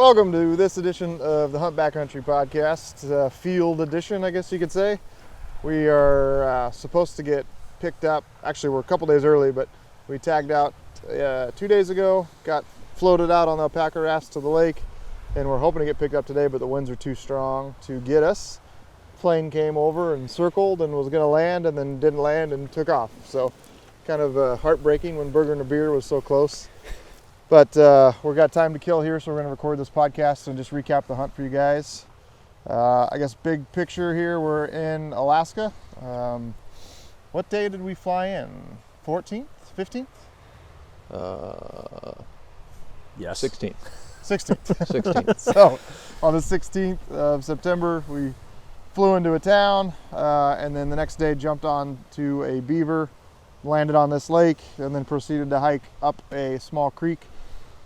Welcome to this edition of the Hunt Backcountry Podcast, field edition, I guess you could say. We are supposed to get picked up. Actually, we're a couple days early, but we tagged out 2 days ago, got floated out on the alpaca rafts to the lake, and we're hoping to get picked up today, but the winds are too strong to get us. Plane came over and circled and was going to land and then didn't land and took off. So kind of heartbreaking when Burger and a Beer was so close. But we've got time to kill here, so we're going to record this podcast and just recap the hunt for you guys. I guess big picture here, we're in Alaska. What day did we fly in? 14th? 15th? Yes. 16th. 16th. So on the 16th of September, we flew into a town, and then the next day jumped on to a beaver, landed on this lake, and then proceeded to hike up a small creek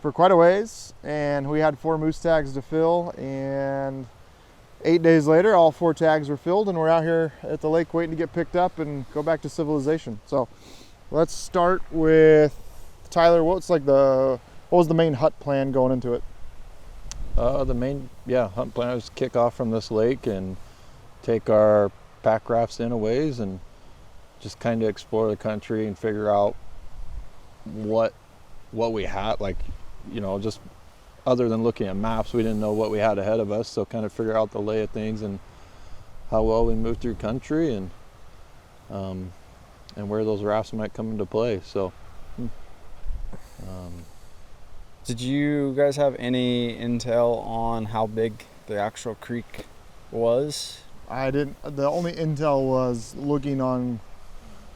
for quite a ways. And we had 4 moose tags to fill, and 8 days later, all 4 tags were filled, and we're out here at the lake waiting to get picked up and go back to civilization. So let's start with Tyler. What was the main hunt plan going into it? The main hunt plan was to kick off from this lake and take our pack rafts in a ways and just kind of explore the country and figure out what we had, just other than looking at maps, we didn't know what we had ahead of us, so kind of figure out the lay of things and how well we move through country and where those rafts might come into play. So did you guys have any intel on how big the actual creek was? I didn't. The only intel was looking on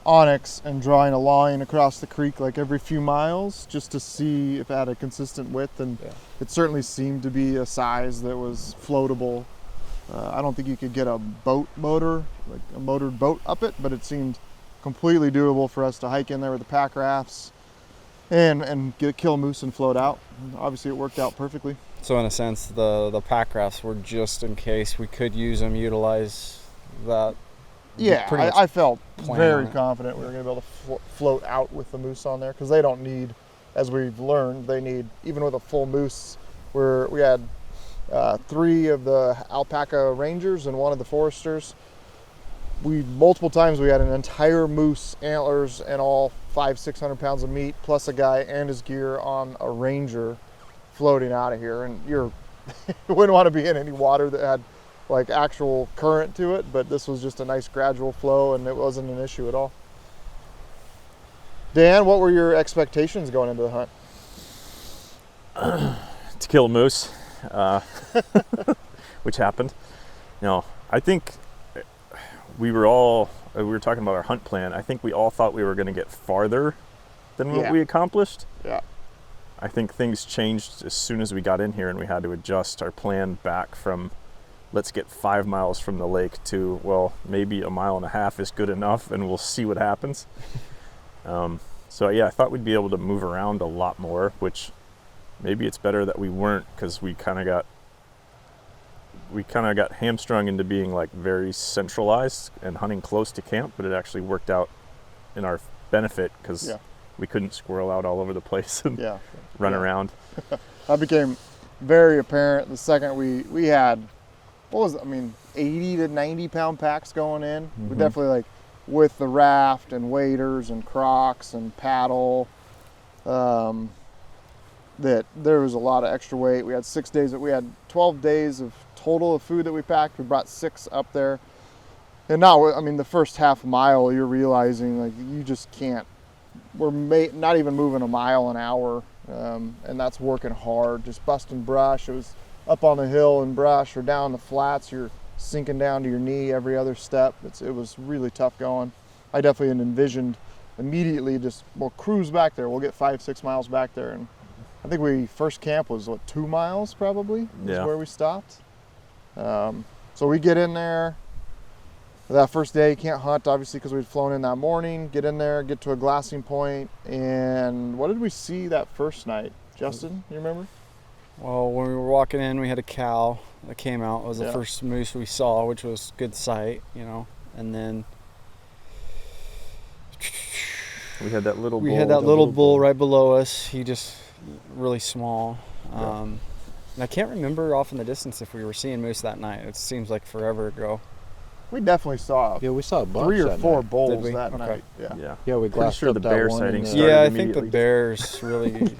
Onyx and drawing a line across the creek like every few miles just to see if it had a consistent width, and it certainly seemed to be a size that was floatable. I don't think you could get a boat motor, like a motored boat up it, but it seemed completely doable for us to hike in there with the pack rafts and kill moose and float out. And obviously it worked out perfectly. So in a sense, the pack rafts were just in case we could use them, utilize that. Yeah, I felt very confident we were going to be able to float out with the moose on there, because they don't need, as we've learned, even with a full moose, we had 3 of the alpaca rangers and 1 of the foresters. Multiple times we had an entire moose, antlers, and all 500-600 pounds of meat, plus a guy and his gear on a ranger floating out of here. And you wouldn't want to be in any water that had like actual current to it, but this was just a nice gradual flow and it wasn't an issue at all. Dan, what were your expectations going into the hunt? To kill a moose, which happened. I think we were talking about our hunt plan. I think we all thought we were going to get farther than what we accomplished. Yeah. I think things changed as soon as we got in here and we had to adjust our plan back from let's get 5 miles from the lake to, well, maybe 1.5 miles is good enough and we'll see what happens. I thought we'd be able to move around a lot more, which maybe it's better that we weren't, because we kind of got hamstrung into being like very centralized and hunting close to camp, but it actually worked out in our benefit because we couldn't squirrel out all over the place and run around. That became very apparent the second we had, 80 to 90 pound packs going in. Mm-hmm. We definitely, with the raft and waders and CROCS and paddle, that there was a lot of extra weight. We had 12 days of total of food that we packed. We brought 6 up there. And now, the first half mile, you're realizing you just can't. We're not even moving 1 mile an hour, and that's working hard, just busting brush. It was up on the hill and brush, or down the flats, you're sinking down to your knee every other step. It was really tough going. I definitely envisioned immediately we'll cruise back there. We'll get 5-6 miles back there. And I think first camp was 2 miles probably is where we stopped. So we get in there. That first day, you can't hunt, obviously, because we'd flown in that morning. Get in there, get to a glassing point, and what did we see that first night? Justin, you remember? Well, when we were walking in, we had a cow that came out. It was the first moose we saw, which was good sight, and then we had that little bull. We had that little bull right below us. He just really small. And I can't remember off in the distance if we were seeing moose that night. It seems like forever ago. We definitely saw we saw a bunch 3 or that 4 night. bulls Did we? that Okay. night. Yeah, we Pretty glassed sure up the that bear one sighting in the- started Yeah, I think the immediately. bears really,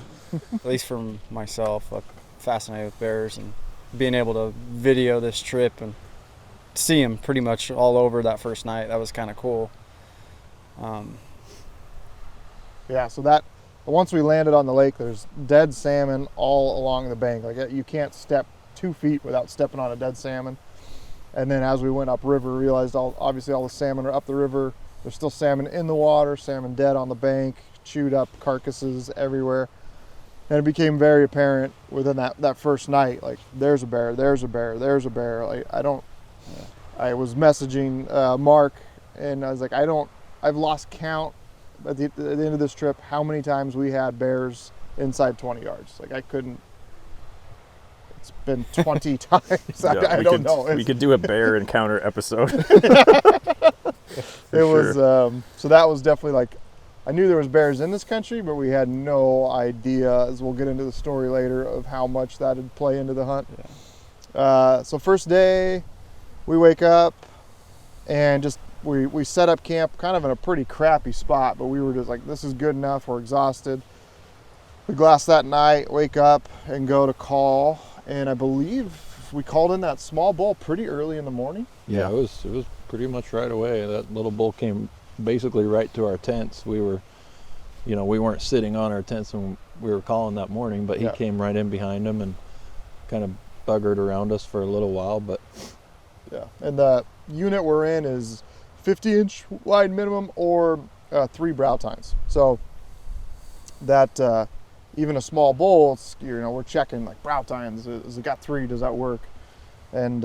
at least for myself, I'm fascinated with bears and being able to video this trip and see them pretty much all over that first night. That was kind of cool. Yeah, so that once we landed on the lake, there's dead salmon all along the bank. Like you can't step 2 feet without stepping on a dead salmon. And then as we went upriver, realized obviously all the salmon are up the river. There's still salmon in the water, salmon dead on the bank, chewed up carcasses everywhere. And it became very apparent within that first night, like there's a bear, there's a bear, there's a bear. Like I was messaging Mark, and I was like, I've lost count at the end of this trip how many times we had bears inside 20 yards. Like I couldn't. It's been 20 times. I don't know. We could do a bear encounter episode. It was so that was definitely like, I knew there was bears in this country, but we had no idea, as we'll get into the story later, of how much that would play into the hunt. So first day, we wake up and just we set up camp kind of in a pretty crappy spot, but we were just like, this is good enough. We're exhausted. We glass that night, wake up and go to call, and I believe we called in that small bull pretty early in the morning. Yeah, it was pretty much right away. That little bull came basically right to our tents. We were, we weren't sitting on our tents when we were calling that morning, but he came right in behind them and kind of buggered around us for a little while. But yeah, and the unit we're in is 50-inch wide minimum or 3 brow tines. So that even a small bull, it's, we're checking like brow tines. Has it got 3? Does that work? And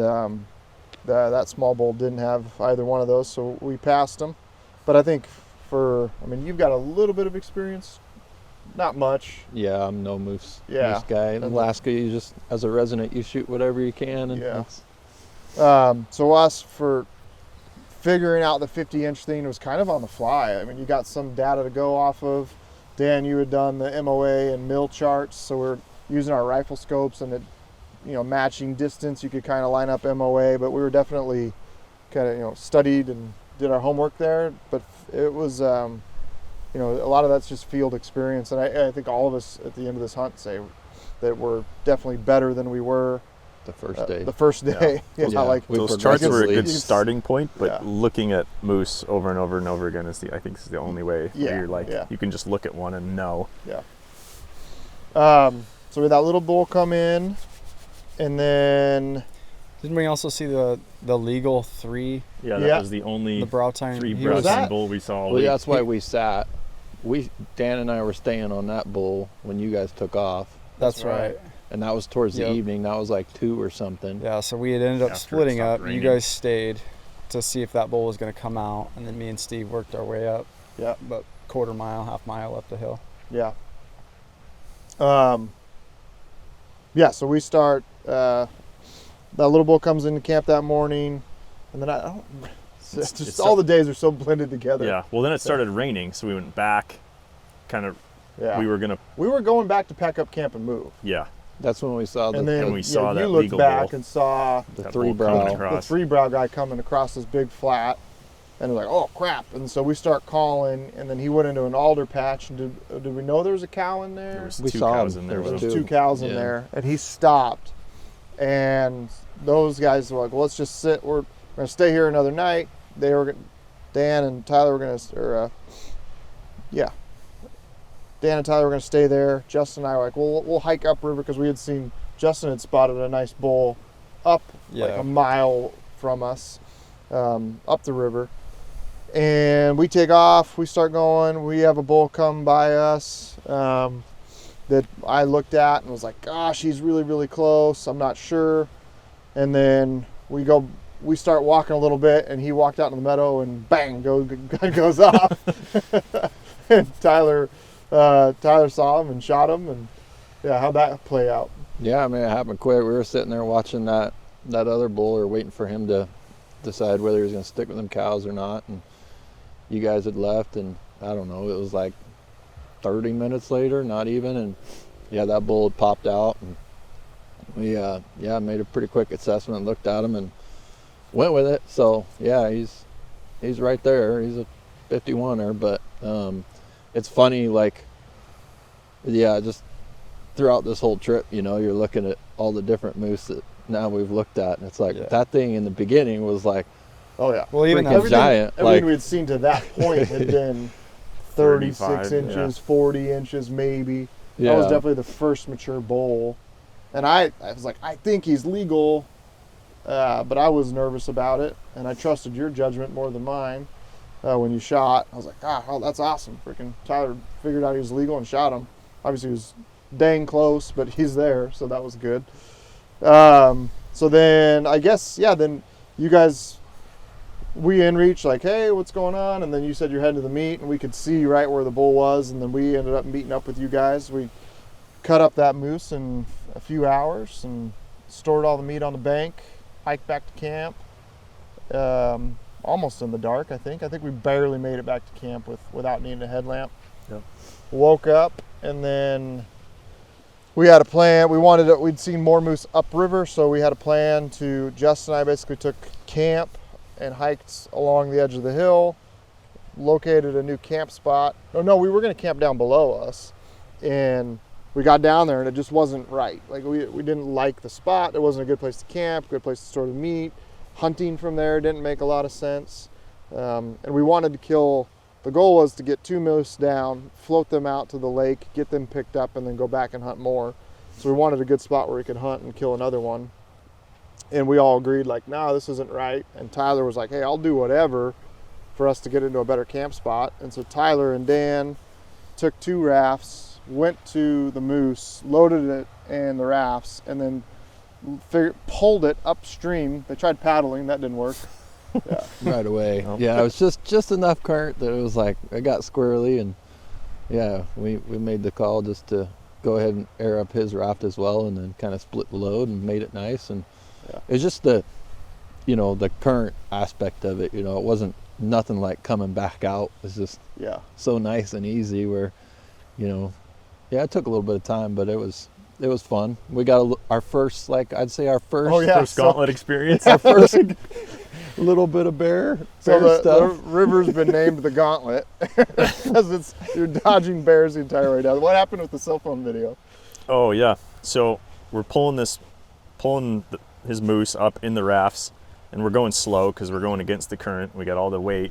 that small bull didn't have either one of those, so we passed them. But I think you've got a little bit of experience, not much. Yeah, I'm no moose Yeah. guy. In Alaska, you just, as a resident, you shoot whatever you can. And so us for figuring out the 50-inch thing was kind of on the fly. I mean, you got some data to go off of. Dan, you had done the MOA and mill charts, so we're using our rifle scopes and matching distance. You could kind of line up MOA, but we were definitely kind of studied and did our homework there. But it was a lot of that's just field experience, and I think all of us at the end of this hunt say that we're definitely better than we were the first day. The first day, like those charts were a good starting point, but looking at moose over and over and over again is I think is the only way. You're like you can just look at one and know. Yeah. So we had that little bull come in, and then didn't we also see the legal 3? Yeah, that was the only the brow tine. 3 brow tine bull we saw. Well, that's why we sat. Dan and I were staying on that bull when you guys took off. That's right. And that was towards the evening. That was like 2 or something. Yeah, so we had ended up splitting up. Raining. You guys stayed to see if that bull was going to come out, and then me and Steve worked our way up. Yeah, about quarter mile, half mile up the hill. Yeah. So we start. That little bull comes into camp that morning, and then it's just all the days are so blended together. Yeah. Well, then it started raining, so we went back. Kind of. Yeah. We were going back to pack up camp and move. Yeah. That's when we saw and then we saw that you looked legal back bull. And saw the 3 brow guy coming across this big flat, and we're like, oh crap! And so we start calling, and then he went into an alder patch. And did we know there was a cow in there? There was 2 cows in there. There was 2 cows in there, and he stopped. And those guys were like, well, let's just sit. We're gonna stay here another night. Dan and Tyler were gonna, Dan and Tyler were going to stay there. Justin and I were like, well, we'll hike upriver, because we had seen Justin had spotted a nice bull up like a mile from us, up the river. And we take off. We start going. We have a bull come by us that I looked at and was like, gosh, he's really, really close. I'm not sure. And then we start walking a little bit, and he walked out in the meadow, and bang, gun goes off. And Tyler saw him and shot him, and how'd that play out? Yeah, I mean, it happened quick. We were sitting there watching that other bull, or waiting for him to decide whether he was going to stick with them cows or not. And you guys had left, and I don't know, it was like 30 minutes later, not even, and that bull had popped out, We made a pretty quick assessment, looked at him, and went with it. So yeah, he's right there. He's a 51er, but it's funny, like, yeah, just throughout this whole trip, you know, you're looking at all the different moose that now we've looked at, and it's like that thing in the beginning was like, oh yeah, well, even giant. Everything we'd seen to that point had been 36 inches, 40 inches maybe. Yeah. That was definitely the first mature bull. And I was like, I think he's legal, but I was nervous about it, and I trusted your judgment more than mine when you shot. I was like, oh, that's awesome. Freaking Tyler figured out he was legal and shot him. Obviously, he was dang close, but he's there, so that was good. So then, I guess, then you guys, we in-reach, like, hey, what's going on? And then you said you're heading to the meet, and we could see right where the bull was, and then we ended up meeting up with you guys. We cut up that moose in a few hours and stored all the meat on the bank, hiked back to camp, almost in the dark, I think. I think we barely made it back to camp without needing a headlamp. Yep. Woke up, and then we had a plan. We'd seen more moose upriver, so we had a plan to, Justin and I basically took camp and hiked along the edge of the hill, located a new camp spot. No, we were going to camp down below us, and we got down there and it just wasn't right. Like we didn't like the spot. It wasn't a good place to camp, good place to store the meat. Hunting from there didn't make a lot of sense. And we wanted to kill, the goal was to get 2 moose down, float them out to the lake, get them picked up, and then go back and hunt more. So we wanted a good spot where we could hunt and kill another one. And we all agreed, like, no, this isn't right. And Tyler was like, hey, I'll do whatever for us to get into a better camp spot. And so Tyler and Dan took 2 rafts, went to the moose, loaded it in the rafts, and then pulled it upstream. They tried paddling, that didn't work. Yeah. Right away. Yeah, it was just enough current that it was like, I got squirrely, and yeah, we made the call just to go ahead and air up his raft as well, and then kind of split the load and made it nice. And it was just the current aspect of it. You know, it wasn't nothing like coming back out. It was just so nice and easy where, you know, it took a little bit of time, but it was fun. We got our first, first gauntlet experience. Our first little bit of bear So stuff. the river's been named the Gauntlet because you're dodging bears the entire way down. What happened with the cell phone video? Oh yeah, so we're pulling his moose up in the rafts, and we're going slow because we're going against the current. We got all the weight,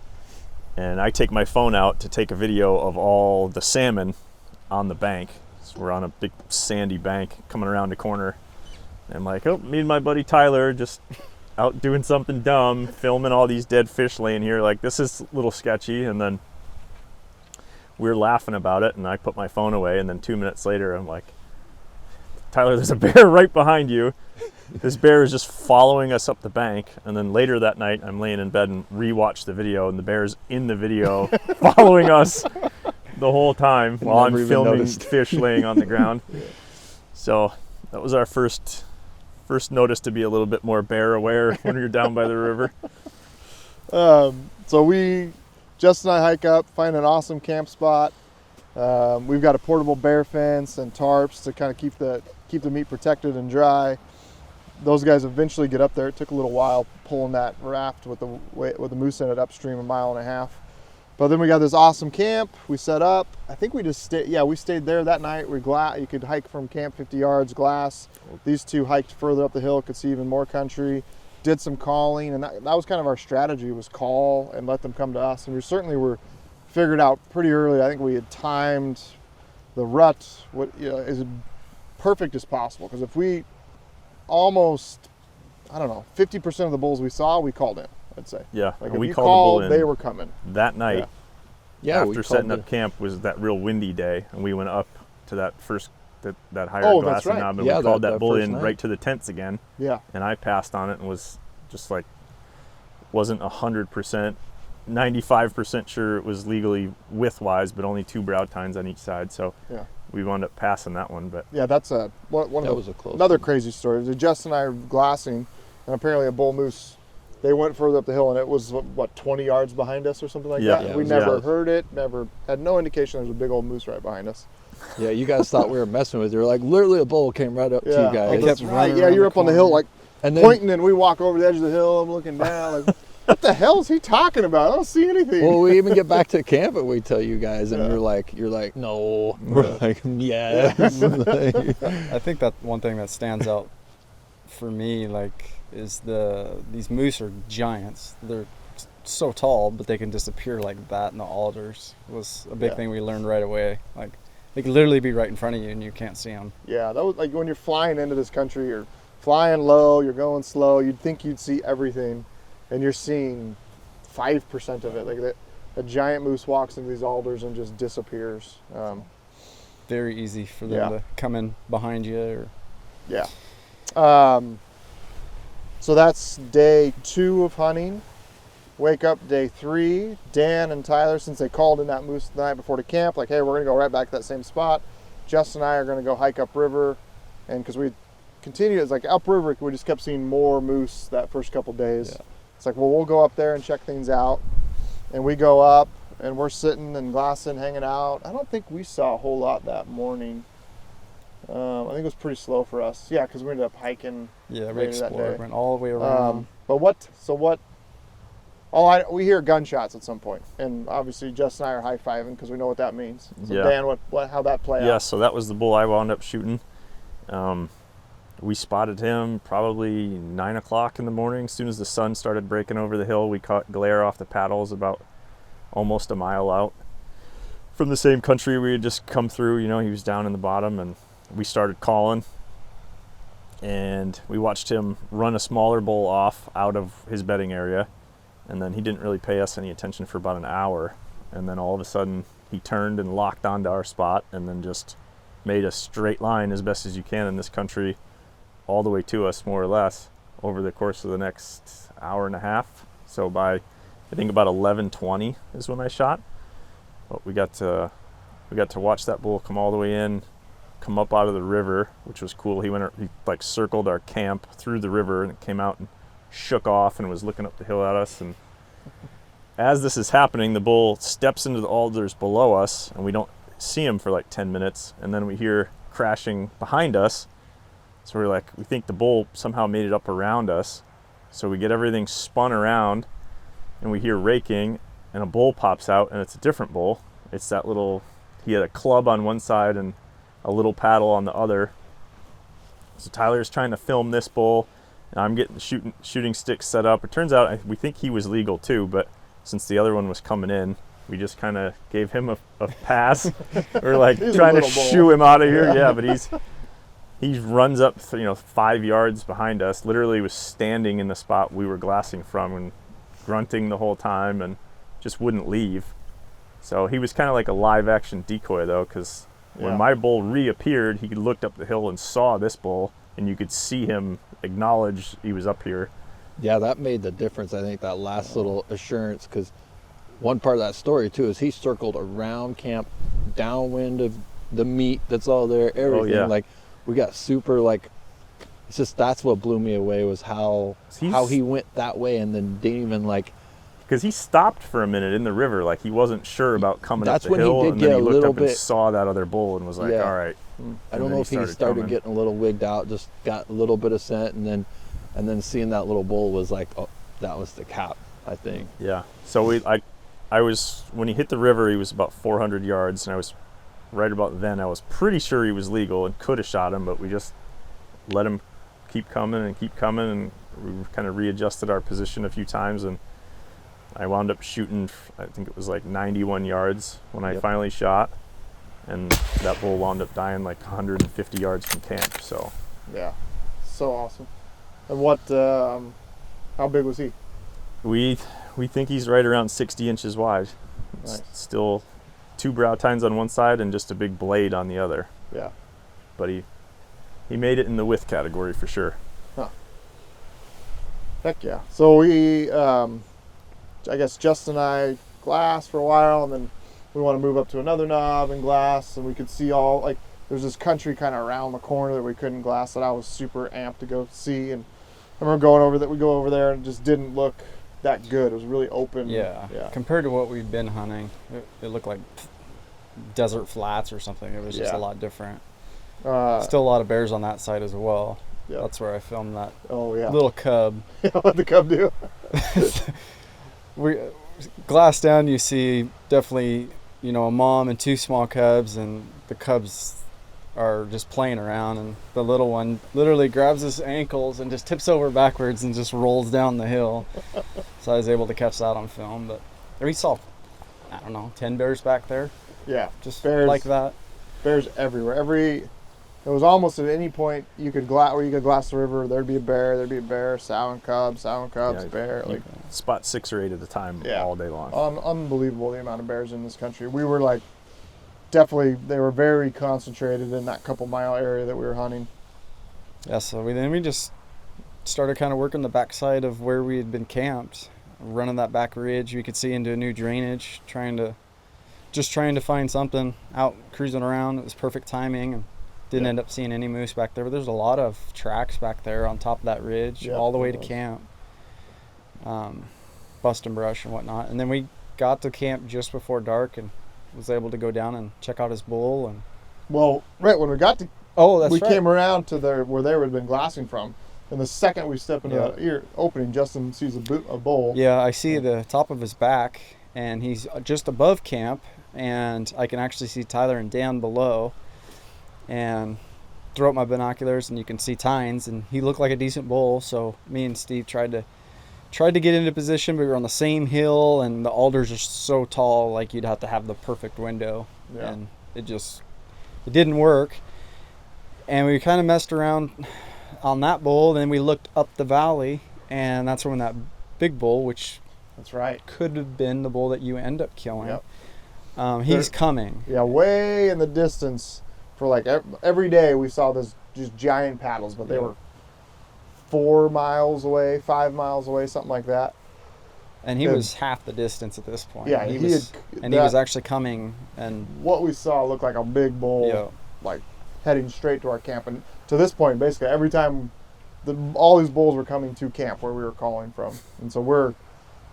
and I take my phone out to take a video of all the salmon on the bank. So we're on a big sandy bank coming around the corner, and I'm like, oh, me and my buddy Tyler just out doing something dumb, filming all these dead fish laying here. Like, this is a little sketchy. And then we're laughing about it, and I put my phone away, and then 2 minutes later I'm like, Tyler, there's a bear right behind you. This bear is just following us up the bank. And then later that night I'm laying in bed and rewatch the video, and the bear's in the video following us the whole time while I'm filming fish laying on the ground. So that was our first notice to be a little bit more bear aware when you're down by the river. So Justin and I hike up, find an awesome camp spot. We've got a portable bear fence and tarps to kind of keep the meat protected and dry. Those guys eventually get up there. It took a little while pulling that raft with the moose in it upstream 1.5 miles. But then we got this awesome camp. We set up. I think we just stayed there that night. You could hike from camp 50 yards, glass. These 2 hiked further up the hill, could see even more country. Did some calling, and that was kind of our strategy, was call and let them come to us. And we certainly were figured out pretty early. I think we had timed the rut as perfect as possible, because if we almost, 50% of the bulls we saw, we called in, I'd say. Yeah, like and we if you called called, the bull in they were coming. that night. Yeah, after setting up camp was that real windy day, and we went up to that first that higher glassy knob, and we called that bull in right to the tents again. Yeah, and I passed on it and was just like, wasn't 100%, 95% sure it was legally width-wise, but only 2 brow tines on each side. So we wound up passing that one. But yeah, that's another crazy story. Justin and I were glassing, and apparently a bull moose, they went further up the hill, and it was, 20 yards behind us or something like that? We never heard it, never had no indication there was a big old moose right behind us. Yeah, you guys thought we were messing with you. Like literally a bull came right up to you guys. Oh, that's kept right. running Yeah, around you're the up on the hill, like And then, pointing, and we walk over the edge of the hill. I'm looking down, like, what the hell is he talking about? I don't see anything. well, we even get back to camp and we tell you guys, and Yeah. you're like, no. We're like, yes. I think that one thing that stands out for me, like, is these moose are giants. They're so tall, but they can disappear like that in the alders. Was a big thing we learned right away. Like, they can literally be right in front of you and you can't see them. Yeah, that was like when you're flying into this country, you're flying low, you're going slow. You'd think you'd see everything, and you're seeing 5% of it. Like a giant moose walks into these alders and just disappears. Very easy for them to come in behind you. Or Yeah. So that's day 2 of hunting. Wake up day 3. Dan and Tyler, since they called in that moose the night before to camp, like, hey, we're gonna go right back to that same spot. Justin and I are gonna go hike upriver, and because we continued, it's like upriver, we just kept seeing more moose that first couple days. Yeah. It's like, well, we'll go up there and check things out. And we go up, and we're sitting and glassing, hanging out. I don't think we saw a whole lot that morning. I think it was pretty slow for us. Yeah, because we ended up hiking. Yeah, we explored, went all the way around. But we hear gunshots at some point, and obviously Justin and I are high-fiving because we know what that means. So Dan, how'd that play out? Yeah, so that was the bull I wound up shooting. We spotted him probably 9 o'clock in the morning. As soon as the sun started breaking over the hill, we caught glare off the paddles about almost a mile out. From the same country we had just come through, he was down in the bottom, and we started calling. And we watched him run a smaller bull off out of his bedding area. And then he didn't really pay us any attention for about an hour. And then all of a sudden he turned and locked onto our spot, and then just made a straight line as best as you can in this country all the way to us, more or less, over the course of the next hour and a half. So by, I think, about 11:20 is when I shot. But we got to watch that bull come all the way in, come up out of the river, which was cool. He like circled our camp through the river and came out and shook off and was looking up the hill at us. And as this is happening, the bull steps into the alders below us, and we don't see him for like 10 minutes, and then we hear crashing behind us. So we think the bull somehow made it up around us. So we get everything spun around, and we hear raking, and a bull pops out, and it's a different bull. It's that he had a club on one side and a little paddle on the other. So Tyler's trying to film this bull, and I'm getting the shooting sticks set up. It turns out we think he was legal too, but since the other one was coming in, we just kind of gave him a pass. We're like trying to shoo him out of here. Yeah, but he runs up 5 yards behind us, literally was standing in the spot we were glassing from and grunting the whole time and just wouldn't leave. So he was kind of like a live action decoy though, because when my bull reappeared, he looked up the hill and saw this bull, and you could see him acknowledge he was up here. Yeah, that made the difference, I think, that last little assurance, because one part of that story too is he circled around camp, downwind of the meat that's all there, everything. Oh, yeah. Like, we got super, like, it's just, that's what blew me away, was how he went that way and then didn't even, like, because he stopped for a minute in the river, like he wasn't sure about coming up the when hill, he did and get then he a looked little up bit, and saw that other bull and was like, all right. I don't know if he started getting a little wigged out, just got a little bit of scent, and then seeing that little bull was like, oh, that was the cap, I think. Yeah. So I was, when he hit the river, he was about 400 yards, and I was right about then, I was pretty sure he was legal and could have shot him, but we just let him keep coming, and we kind of readjusted our position a few times, and I wound up shooting, I think it was like 91 yards when I finally shot, and that bull wound up dying like 150 yards from camp. So yeah, so awesome. And what how big was he? we think he's right around 60 inches wide. Nice. Still 2 brow tines on one side and just a big blade on the other. Yeah, But he made it in the width category for sure. heck yeah. So we I guess Justin and I glassed for a while, and then we want to move up to another knob and glass, and we could see all, like, there's this country kind of around the corner that we couldn't glass that I was super amped to go see. And I remember we go over there, and it just didn't look that good. It was really open. Yeah. Compared to what we've been hunting, it looked like desert flats or something. It was just a lot different. Still a lot of bears on that side as well. Yep. That's where I filmed that little cub. What the cub do? We glass down, you see definitely, you know, a mom and 2 small cubs, and the cubs are just playing around, and the little one literally grabs his ankles and just tips over backwards and just rolls down the hill. So I was able to catch that on film. But we saw, I don't know, 10 bears back there. Yeah, Just bears like that. Bears everywhere. It was almost at any point you could glass the river, there'd be a bear, sow and cubs, bear. Like spot 6 or 8 at a time all day long. Unbelievable the amount of bears in this country. We were like, definitely, they were very concentrated in that couple mile area that we were hunting. Yeah, so we just started kind of working the backside of where we had been camped, running that back ridge. We could see into a new drainage, trying to find something out, cruising around. It was perfect timing, and didn't end up seeing any moose back there. But there's a lot of tracks back there on top of that ridge, all the way to camp, busting brush and whatnot. And then we got to camp just before dark and was able to go down and check out his bull. And right when we got to, we came around to where they had been glassing from. And the second we step into that ear opening, Justin sees a bull. Yeah, I see the top of his back, and he's just above camp, and I can actually see Tyler and Dan below. And throw up my binoculars, and you can see tines, and he looked like a decent bull. So me and Steve tried to get into position, but we were on the same hill, and the alders are so tall, like you'd have to have the perfect window, and it didn't work. And we kind of messed around on that bull. Then we looked up the valley, and that's when that big bull, which could have been the bull that you end up killing. He's coming. Yeah, way in the distance. For like every day we saw this just giant paddles, but they were 4 miles away, 5 miles away, something like that. And he was half the distance at this point. Yeah, he was actually coming, and what we saw looked like a big bull, like heading straight to our camp. And to this point, basically every time all these bulls were coming to camp where we were calling from, and so we're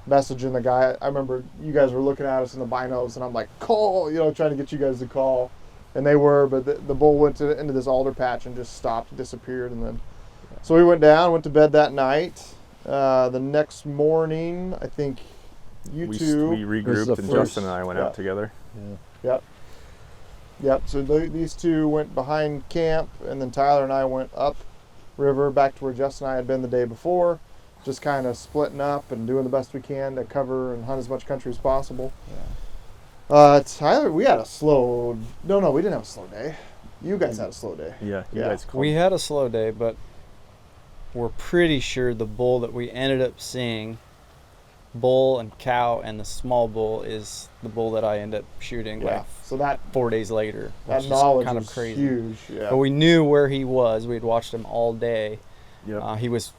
messaging the guy. I remember you guys were looking at us in the binos, and I'm like, call, trying to get you guys to call. And they were, but the bull went into this alder patch and just stopped, disappeared, and then. So we went down, went to bed that night. The next morning, I think we regrouped, and Justin and I went out together. Yep. So these two went behind camp, and then Tyler and I went up river back to where Justin and I had been the day before, just kind of splitting up and doing the best we can to cover and hunt as much country as possible. Tyler, we had a slow. No, we didn't have a slow day. You guys had a slow day. Yeah, you guys. We had a slow day, but we're pretty sure the bull that we ended up seeing, bull and cow, and the small bull is the bull that I ended up shooting. So that 4 days later. That knowledge kind of is crazy. Huge. Yeah. But we knew where he was. We had watched him all day. Yep. He was,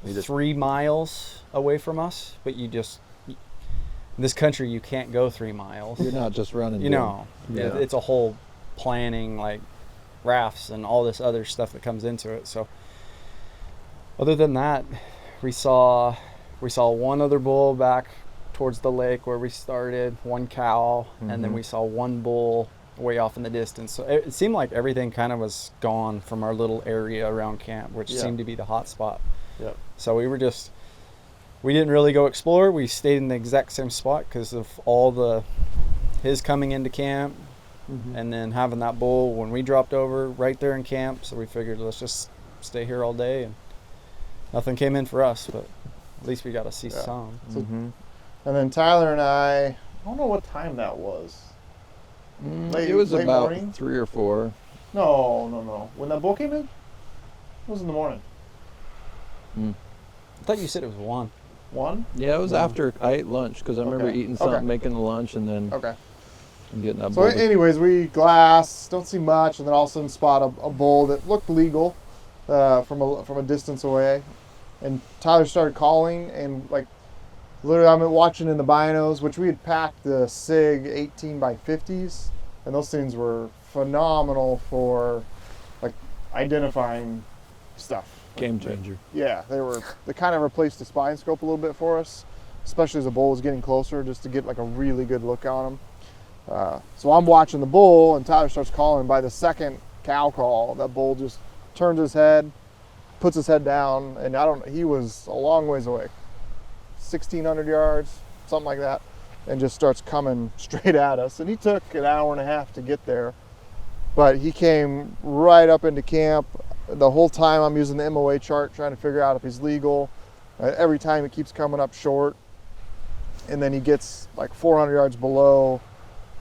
3 miles away from us, but in this country, you can't go 3 miles. You're not just running. It's a whole planning, like rafts and all this other stuff that comes into it. So, other than that, we saw one other bull back towards the lake where we started, one cow, and then we saw one bull way off in the distance. So it seemed like everything kind of was gone from our little area around camp, which seemed to be the hot spot. Yep. So we didn't really go explore. We stayed in the exact same spot because of his coming into camp, and then having that bull when we dropped over right there in camp. So we figured, let's just stay here all day, and nothing came in for us, but at least we got to see some. So, and then Tyler and I don't know what time that was. It was late about morning? 3 or 4. No. When that bull came in, it was in the morning. I thought you said it was 1. 1? Yeah, it was after I ate lunch, because I remember eating something, making the lunch, and then getting up. So anyways, we glass, don't see much, and then all of a sudden spot a bull that looked legal from a distance away. And Tyler started calling, and like literally I'm watching in the binos, which we had packed the SIG 18x50s, and those things were phenomenal for like identifying stuff. Game changer. Yeah, they kind of replaced the spine scope a little bit for us, especially as the bull was getting closer, just to get like a really good look on him. So I'm watching the bull, and Tyler starts calling. By the second cow call, that bull just turns his head, puts his head down, and he was a long ways away, 1,600 yards, something like that, and just starts coming straight at us. And he took an hour and a half to get there, but he came right up into camp. The whole time I'm using the MOA chart trying to figure out if he's legal. Every time it keeps coming up short, and then he gets like 400 yards below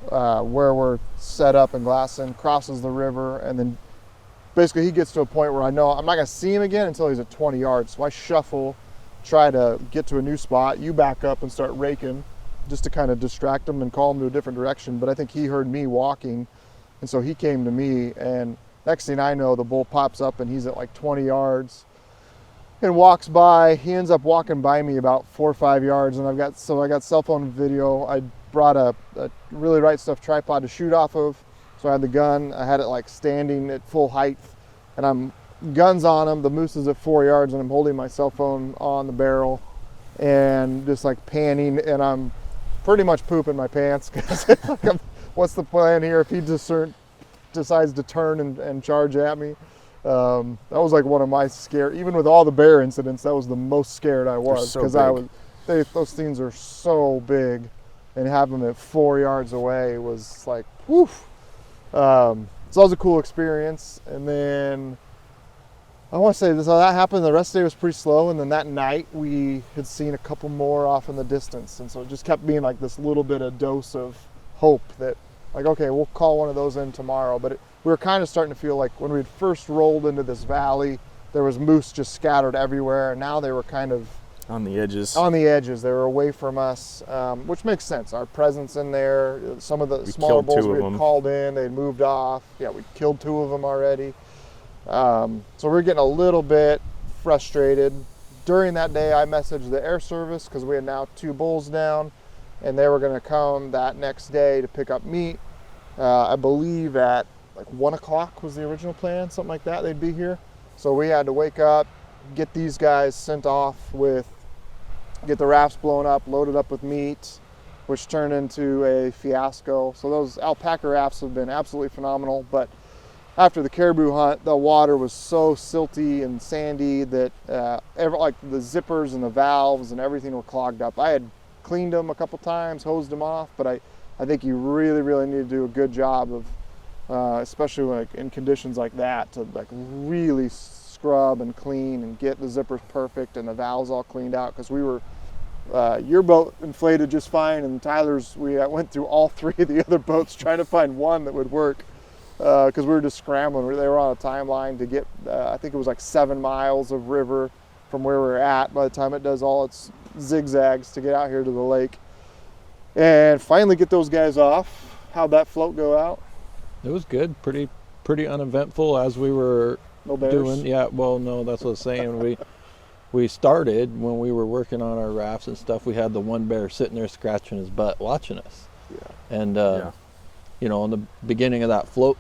where we're set up in Glasson, crosses the river, and then basically he gets to a point where I know I'm not going to see him again until he's at 20 yards. So I shuffle, try to get to a new spot. You back up and start raking just to kind of distract him and call him to a different direction. But I think he heard me walking, and so he came to me, and next thing I know, the bull pops up and he's at like 20 yards and walks by. He ends up walking by me about 4 or 5 yards, and I got cell phone video. I brought a really right stuff tripod to shoot off of. So I had the gun, I had it like standing at full height, and I'm guns on him. The moose is at 4 yards, and I'm holding my cell phone on the barrel and just like panning, and I'm pretty much pooping my pants because like, what's the plan here if he decides to turn and charge at me? That was like one of my even with all the bear incidents, that was the most scared I was, because those things are so big, and having them at 4 yards away was like, woof. So that was a cool experience. And then I want to say this, that happened. The rest of the day was pretty slow. And then that night we had seen a couple more off in the distance. And so it just kept being like this little bit of dose of hope that like, okay, we'll call one of those in tomorrow. But we were kind of starting to feel like when we first rolled into this valley, there was moose just scattered everywhere. And now they were kind of on the edges. They were away from us, which makes sense. Our presence in there, some of the smaller bulls we had called in, they had moved off. Yeah, we killed 2 of them already. So we're getting a little bit frustrated. During that day, I messaged the air service because we had now 2 bulls down, and they were going to come that next day to pick up meat. I believe at like 1 o'clock was the original plan, something like that. They'd be here. So we had to wake up, get these guys sent off get the rafts blown up, loaded up with meat, which turned into a fiasco. So those alpaca rafts have been absolutely phenomenal, but after the caribou hunt, the water was so silty and sandy that like the zippers and the valves and everything were clogged up. I had cleaned them a couple times, hosed them off, but I think you really, really need to do a good job of, especially like in conditions like that, to like really scrub and clean and get the zippers perfect and the valves all cleaned out, because we were your boat inflated just fine, and Tyler's, we went through all 3 of the other boats trying to find one that would work, because we were just scrambling. They were on a timeline to get I think it was like 7 miles of river from where we're at by the time it does all its zigzags to get out here to the lake, and finally get those guys off. How'd that float go out? It was good, pretty uneventful as we were No bears? doing. Yeah, well, no, that's what I was saying. We started when we were working on our rafts and stuff. We had the one bear sitting there scratching his butt, watching us. Yeah. And you know, in the beginning of that float,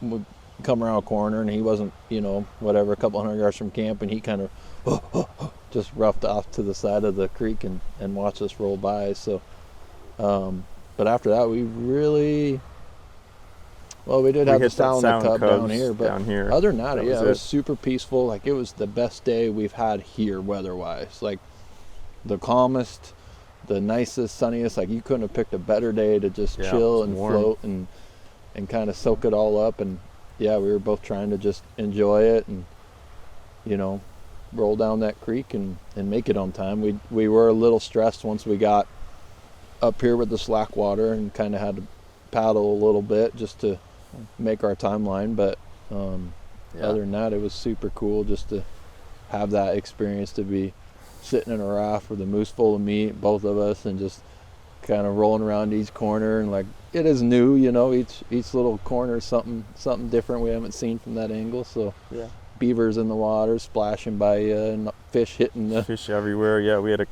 we come around a corner, and he wasn't, you know, whatever, a couple 100 yards from camp, and he kind of just roughed off to the side of the creek and watched us roll by. So, but after that, we really. Well, we did have the sound cub down here, but other than that, it was super peaceful. Like, it was the best day we've had here weather-wise. Like, the calmest, the nicest, sunniest. Like, you couldn't have picked a better day to just chill and float and kind of soak it all up. And yeah, we were both trying to just enjoy it and, you know, roll down that creek and make it on time. We were a little stressed once we got up here with the slack water and kind of had to paddle a little bit just to make our timeline, but other than that, it was super cool just to have that experience, to be sitting in a raft with a moose full of meat, both of us, and just kind of rolling around each corner. And like, it is new, you know, each little corner is something different we haven't seen from that angle. So yeah, beavers in the water splashing by you, and fish hitting the fish everywhere. Yeah, we had a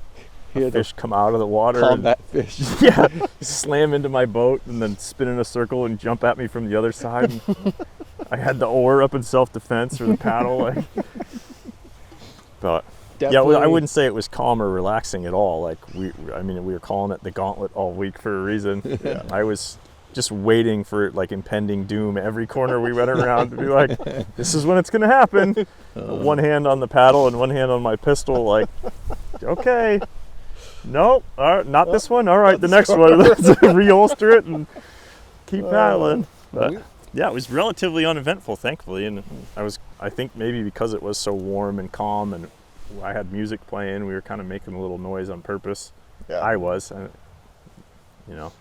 fish come out of the water. Combat fish. Yeah, slam into my boat and then spin in a circle and jump at me from the other side. And I had the oar up in self-defense, or the paddle. Like, but definitely. Yeah, I wouldn't say it was calm or relaxing at all. Like, we were calling it the gauntlet all week for a reason. Yeah. I was just waiting for like impending doom every corner we went around to be like, this is when it's gonna happen. One hand on the paddle and one hand on my pistol, like, okay, nope, all right, not this one. All right, the next one. Let's reholster it and keep paddling. But yeah, it was relatively uneventful, thankfully, and I think maybe because it was so warm and calm, and I had music playing, we were kind of making a little noise on purpose. Yeah. I was, you know.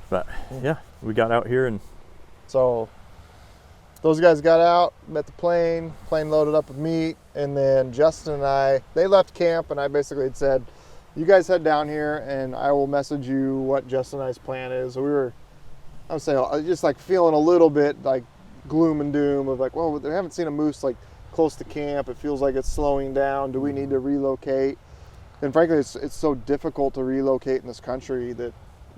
But yeah, we got out here, and so those guys got out, met the plane loaded up with meat, and then Justin and they left camp, and I basically had said, you guys head down here and I will message you what Justin and I's plan is. So we were, I would say, just like feeling a little bit like gloom and doom of like, well, we haven't seen a moose like close to camp. It feels like it's slowing down. Do we need to relocate? And frankly, it's so difficult to relocate in this country that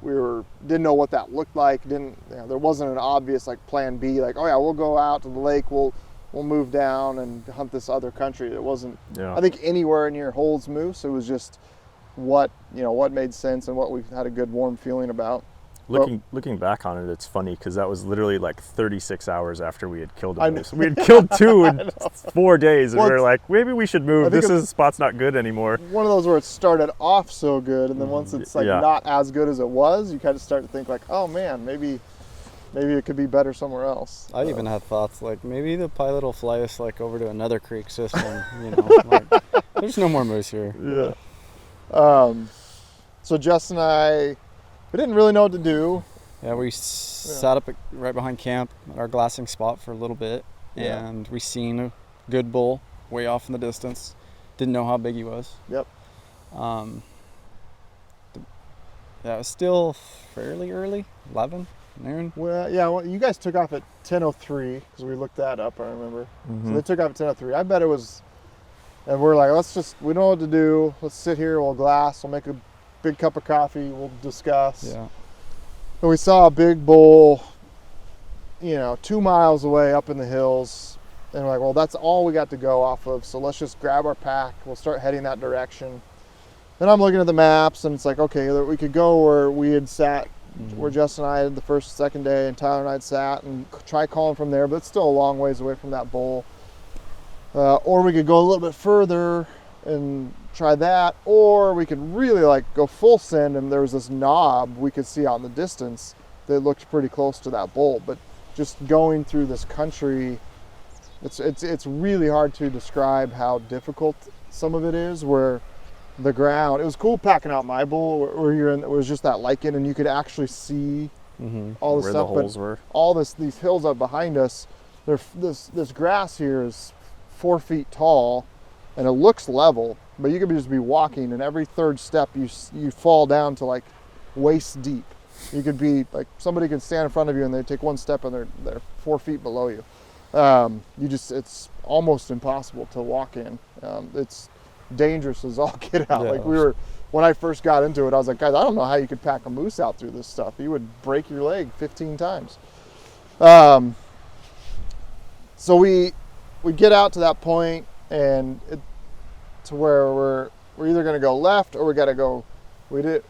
didn't know what that looked like. There wasn't an obvious like plan B, like, oh yeah, we'll go out to the lake, we'll move down and hunt this other country. It wasn't, I think, anywhere near holds moose. It was just what made sense and what we had a good warm feeling about. Looking back on it, it's funny because that was literally like 36 hours after we had killed a moose. We had killed 2 in 4 days, and we were like, maybe we should move. This spot's not good anymore. One of those where it started off so good, and then once it's like not as good as it was, you kind of start to think like, oh man, maybe it could be better somewhere else. I even had thoughts like maybe the pilot will fly us like over to another creek system. Like, there's no more moose here. Yeah. So Justin and I. We didn't really know what to do. Yeah, we sat up right behind camp at our glassing spot for a little bit, and we seen a good bull way off in the distance. Didn't know how big he was. Yep. It was still fairly early, 11, noon. Well, you guys took off at 10:03 because we looked that up, I remember. Mm-hmm. So they took off at 10:03. I bet it was, and we're like, we don't know what to do. Let's sit here, we'll glass, we'll make a big cup of coffee, we'll discuss. Yeah. And we saw a big bull, 2 miles away up in the hills. And we're like, well, that's all we got to go off of. So let's just grab our pack. We'll start heading that direction. Then I'm looking at the maps, and it's like, okay, we could go where we had sat, where Justin and I had the first, second day, and Tyler and I had sat, and try calling from there. But it's still a long ways away from that bull. Or we could go a little bit further and try that, or we could really like go full send, and there was this knob we could see out in the distance that looked pretty close to that bull. But just going through this country, it's really hard to describe how difficult some of it is, where the ground, it was cool packing out my bull where it was just that lichen, and you could actually see all the where stuff, the holes were. All these hills up behind us, this grass here is 4 feet tall, and it looks level, but you could just be walking, and every third step you fall down to like waist deep. You could be like, somebody could stand in front of you and they take one step and they're 4 feet below you. It's almost impossible to walk in. It's dangerous as all get out. Yeah. Like when I first got into it, I was like, guys, I don't know how you could pack a moose out through this stuff. You would break your leg 15 times. So we get out to that point, and to where we're either going to go left or we got to go. Get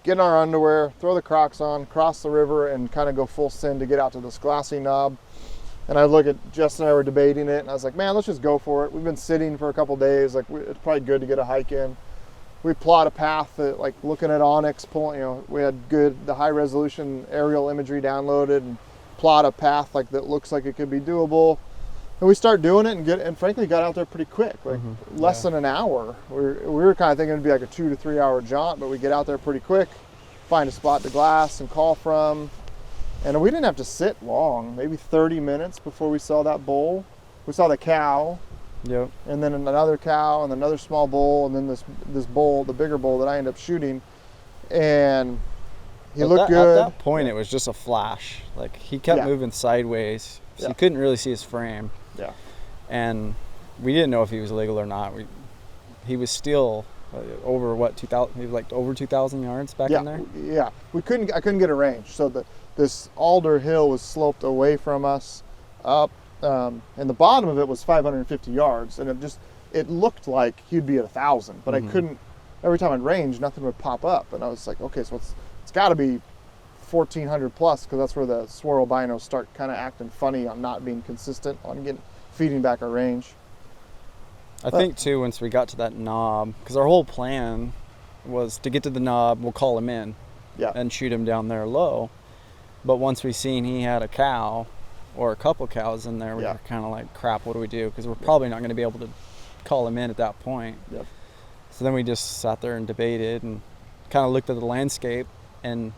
in our underwear, throw the Crocs on, cross the river, and kind of go full send to get out to this glassy knob. And I look at Justin and I were debating it, and I was like, man, let's just go for it. We've been sitting for a couple days. Like, it's probably good to get a hike in. We plot a path that, like, looking at Onyx, we had the high resolution aerial imagery downloaded, and plot a path like that looks like it could be doable. And we start doing it, and frankly got out there pretty quick, like less than an hour. We were kind of thinking it'd be like a 2 to 3 hour jaunt, but we get out there pretty quick, find a spot to glass and call from. And we didn't have to sit long, maybe 30 minutes before we saw that bull. We saw the cow, and then another cow, and another small bull, and then this bull, the bigger bull that I ended up shooting. And he looked good. At that point, it was just a flash. Like, he kept moving sideways, so you couldn't really see his frame. Yeah. And we didn't know if he was illegal or not. He was still over 2,000. He was like over 2,000 yards back in there. Yeah. I couldn't get a range. So this alder hill was sloped away from us up, and the bottom of it was 550 yards, and it looked like he'd be at 1,000, but I couldn't. Every time I'd range, nothing would pop up, and I was like, okay, so it's got to be 1400 plus, because that's where the swirl binos start kind of acting funny on not being consistent on feeding back our range. I think too, once we got to that knob, because our whole plan was to get to the knob, we'll call him in and shoot him down there low. But once we seen he had a cow or a couple cows in there, we were kind of like, crap, what do we do? Because we're probably not going to be able to call him in at that point. Yep. So then we just sat there and debated and kind of looked at the landscape, and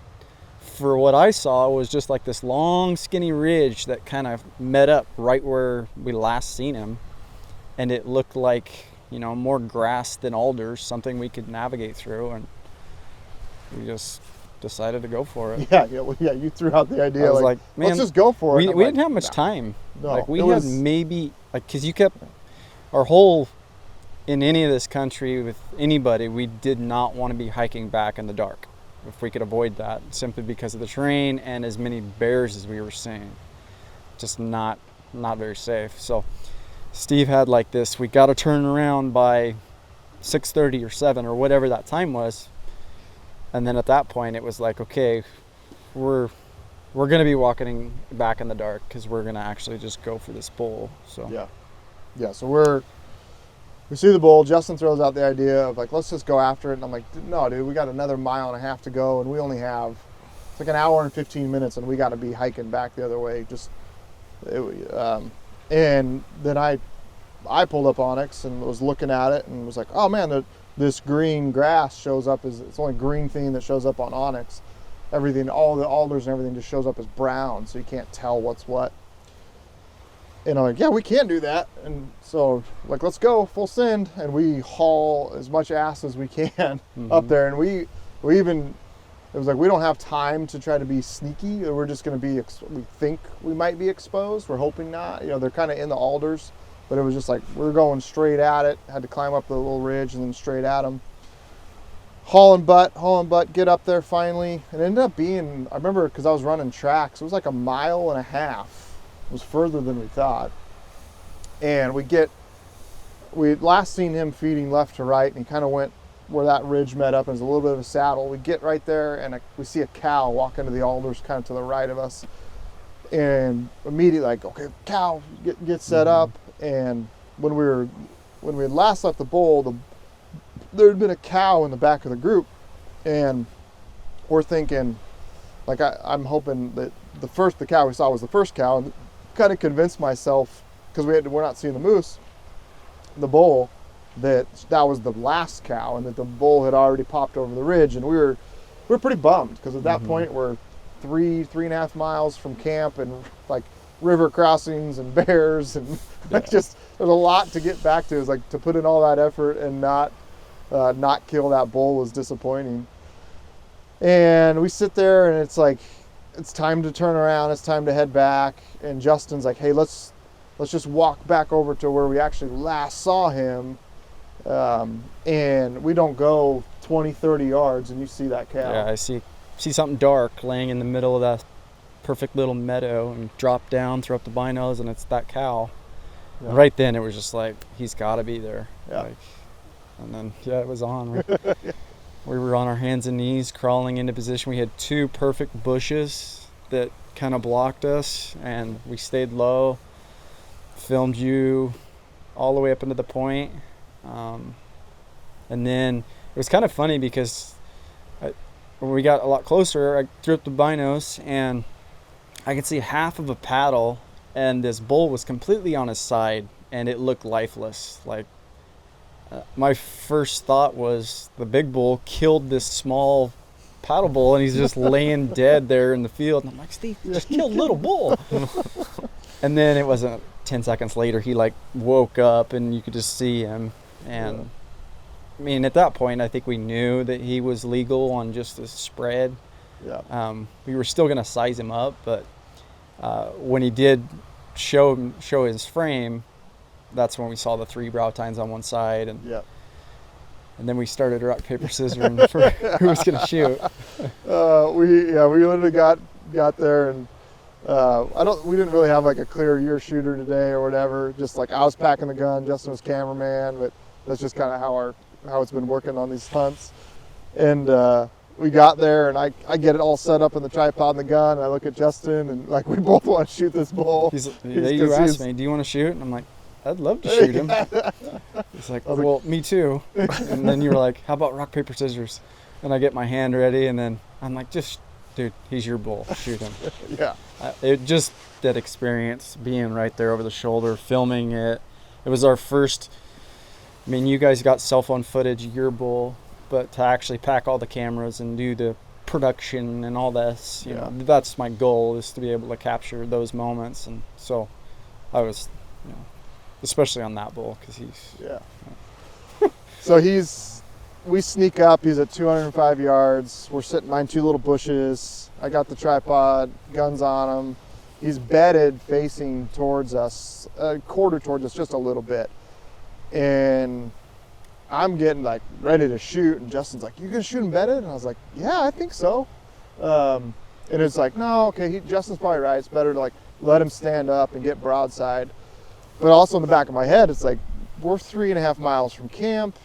for what I saw was just like this long skinny ridge that kind of met up right where we last seen him, and it looked like, you know, more grass than alders, something we could navigate through, and we just decided to go for it. You threw out the idea. I was like, man, let's just go for it. We didn't have much time. No, like we had maybe, like, because you kept our whole, in any of this country with anybody, we did not want to be hiking back in the dark if we could avoid that, simply because of the terrain and as many bears as we were seeing. Just not very safe. So Steve had like this, we got to turn around by 6:30 or 7 or whatever that time was. And then at that point it was like, okay, we're going to be walking back in the dark because we're going to actually just go for this bull. So so we see the bull. Justin throws out the idea of like, let's just go after it. And I'm like, no, dude, we got another 1.5 miles to go, and we only have, it's like an hour and 15 minutes, and we got to be hiking back the other way. And then I pulled up Onyx and was looking at it and was like, oh man, this green grass shows up as, it's only green thing that shows up on Onyx. Everything, all the alders and everything just shows up as brown, so you can't tell what's what. And I'm like, yeah, we can do that. And so, like, let's go full send. And we haul as much ass as we can up there. And we even, it was like, we don't have time to try to be sneaky. We're just going to be, we think we might be exposed. We're hoping not. You know, they're kind of in the alders. But it was just like, we're going straight at it. Had to climb up the little ridge and then straight at them. Hauling butt, get up there finally. And it ended up being, I remember, because I was running tracks, it was like 1.5 miles. It was further than we thought. And we had last seen him feeding left to right, and he kind of went where that ridge met up, and there's a little bit of a saddle. We get right there, and we see a cow walk into the alders kind of to the right of us. And immediately like, okay, cow, get set up. And when we had last left the bull, there had been a cow in the back of the group, and we're thinking, like, I'm hoping that the cow we saw was the first cow, and kind of convinced myself, because we're not seeing the bull, that was the last cow, and that the bull had already popped over the ridge. And we were pretty bummed, because at that point we're 3.5 miles from camp, and like river crossings and bears, and like, just there's a lot to get back to. It's like, to put in all that effort and not kill that bull was disappointing. And we sit there, and it's like, it's time to turn around, it's time to head back. And Justin's like, hey, let's just walk back over to where we actually last saw him. And we don't go 20-30 yards, and you see that cow. Yeah, I see something dark laying in the middle of that perfect little meadow, and drop down, throw up the binos, and it's that cow. Yeah. And right then it was just like, he's got to be there. Yeah. Like, and then it was on. We were on our hands and knees crawling into position. We had 2 perfect bushes that kind of blocked us, and we stayed low, filmed you all the way up into the point. And then it was kind of funny because when we got a lot closer, I threw up the binos, and I could see half of a paddle, and this bull was completely on his side, and it looked lifeless. Like, my first thought was the big bull killed this small paddle bull, and he's just laying dead there in the field. And I'm like, Steve, you just killed little bull. And then it wasn't 10 seconds later, he like woke up, and you could just see him. And I mean, at that point, I think we knew that he was legal on just the spread. Yeah. We were still going to size him up, but when he did show his frame, that's when we saw the 3 brow tines on one side, and then we started rock paper scissors for who was going to shoot. We literally got there, and we didn't really have like a clear year shooter today or whatever. Just like, I was packing the gun, Justin was cameraman, but that's just kind of how it's been working on these hunts. And we got there, and I get it all set up in the tripod and the gun, and I look at Justin, and like we both want to shoot this bull. You asked me, do you want to shoot? And I'm like, I'd love to shoot him. He's like, well, me too. And then you were like, how about rock, paper, scissors? And I get my hand ready, and then I'm like, just, dude, he's your bull. Shoot him. Yeah. It just, that experience, being right there over the shoulder, filming it. It was our first, I mean, you guys got cell phone footage, your bull, but to actually pack all the cameras and do the production and all this, you know, that's my goal, is to be able to capture those moments. And so I was, you know, especially on that bull, because he's so we sneak up, he's at 205 yards, we're sitting behind two little bushes, I got the tripod, guns on him, he's bedded facing towards us, a quarter towards us, just a little bit, and I'm getting like ready to shoot, and Justin's like, you gonna shoot him bedded? And I was like, yeah, I think so. And it's like, no, okay, Justin's probably right, it's better to like let him stand up and get broadside. But also in the back of my head, it's like, we're 3.5 miles from camp.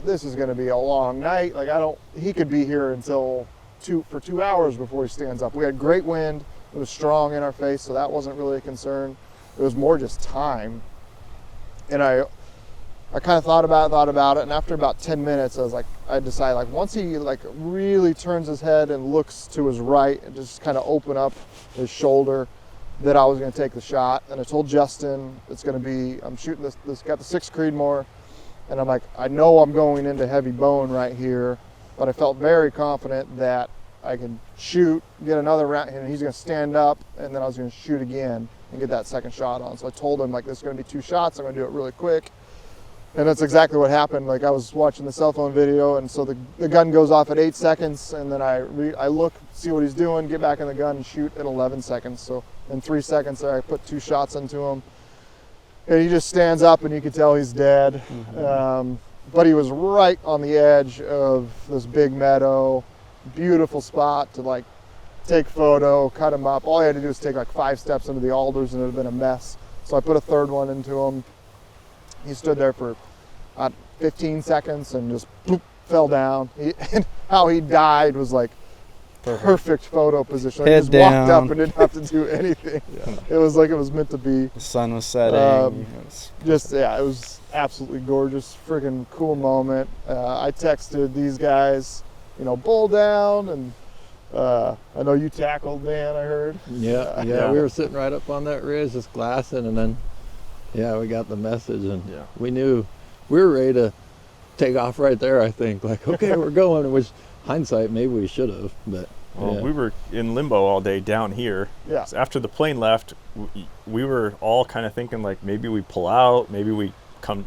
This is going to be a long night. Like, he could be here until 2 hours before he stands up. We had great wind. It was strong in our face, so that wasn't really a concern. It was more just time. And I kind of thought about it. And after about 10 minutes, I decided, like, once he like really turns his head and looks to his right and just kind of open up his shoulder, that I was going to take the shot. And I told Justin, I'm shooting this got the 6 Creedmoor, and I'm like, I know I'm going into heavy bone right here, but I felt very confident that I could shoot, get another round, and he's going to stand up, and then I was going to shoot again and get that second shot on. So I told him, like, this is going to be 2 shots, I'm going to do it really quick. And that's exactly what happened. Like, I was watching the cell phone video, and so the gun goes off at 8 seconds, and then I look, see what he's doing, get back in the gun and shoot at 11 seconds. So in 3 seconds there, I put 2 shots into him. And he just stands up, and you can tell he's dead. Mm-hmm. But he was right on the edge of this big meadow, beautiful spot to like take photo, cut him up. All I had to do was take like 5 steps into the alders, and it would have been a mess. So I put a 3rd one into him. He stood there for 15 seconds and just bloop, fell down. And how he died was like perfect photo position. Like, he just walked up and didn't have to do anything. It was like it was meant to be. The sun was setting. It was absolutely gorgeous, freaking cool moment. I texted these guys, you know, bull down, and I know you tackled, Dan, I heard. Yeah, we were sitting right up on that ridge, just glassing, and then we got the message, and we knew we were ready to take off right there, I think. Like, okay, we're going, which hindsight, maybe we should have, but we were in limbo all day down here. Yeah. So after the plane left, we were all kind of thinking, like, maybe we pull out, maybe we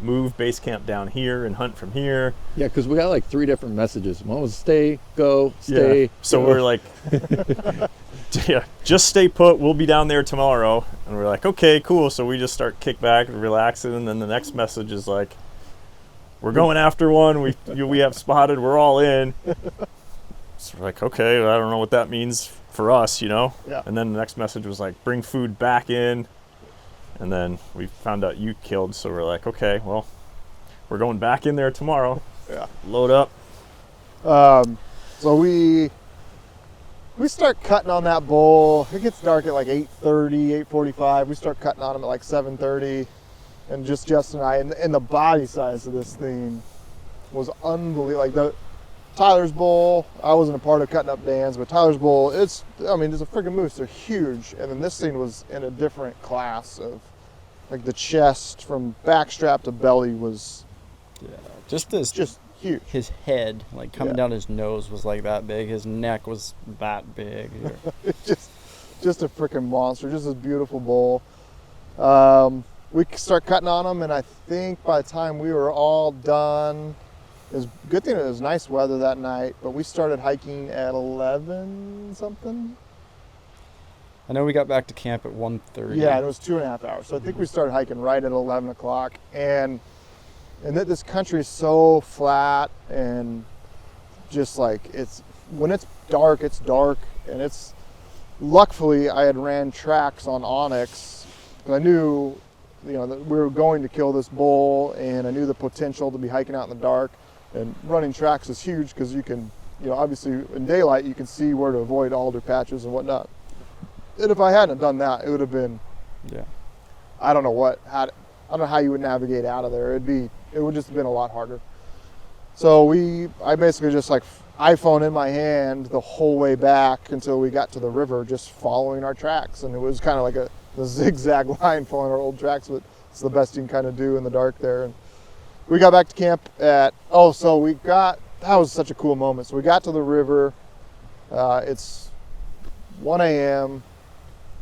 move base camp down here and hunt from here. Yeah, because we got like 3 different messages. One was stay, go, stay. Yeah. So we're like, just stay put. We'll be down there tomorrow. And we're like, okay, cool. So we just start kick back and relaxing. And then the next message is like, we're going after one. We have spotted. We're all in. So we're like, okay, I don't know what that means for us, you know? Yeah. And then the next message was like, bring food back in. And then we found out you killed, so we're like, okay, well, we're going back in there tomorrow. Yeah. Load up. So we start cutting on that bull. It gets dark at like 8:30, 8:45. We start cutting on him at like 7:30. And just Justin and I, and the body size of this thing was unbelievable. Like Tyler's bull, I wasn't a part of cutting up Dan's, but Tyler's bull, it's a freaking moose. They're huge. And then this thing was in a different class of, like, the chest from backstrap to belly was just huge. His head, like, coming down his nose was like that big. His neck was that big. just a freaking monster. Just this beautiful bull. We start cutting on him, and I think by the time we were all done, it was a good thing it was nice weather that night, but we started hiking at 11 something. I know we got back to camp at 1:30. Yeah, it was 2.5 hours. So I think we started hiking right at 11 o'clock. And that this country is so flat, and just like when it's dark, and it's, luckily I had ran tracks on Onyx, because I knew, you know, that we were going to kill this bull, and I knew the potential to be hiking out in the dark. And running tracks is huge because you can you know, obviously in daylight you can see where to avoid alder patches and whatnot. And if I hadn't done that, it would have been, I don't know I don't know how you would navigate out of there. It would just have been a lot harder. So I basically just like iPhone in my hand the whole way back until we got to the river, just following our tracks. And it was kind of like a zigzag line following our old tracks, but it's the best you can kind of do in the dark there. And we got back to camp that was such a cool moment. So we got to the river, it's 1 a.m.,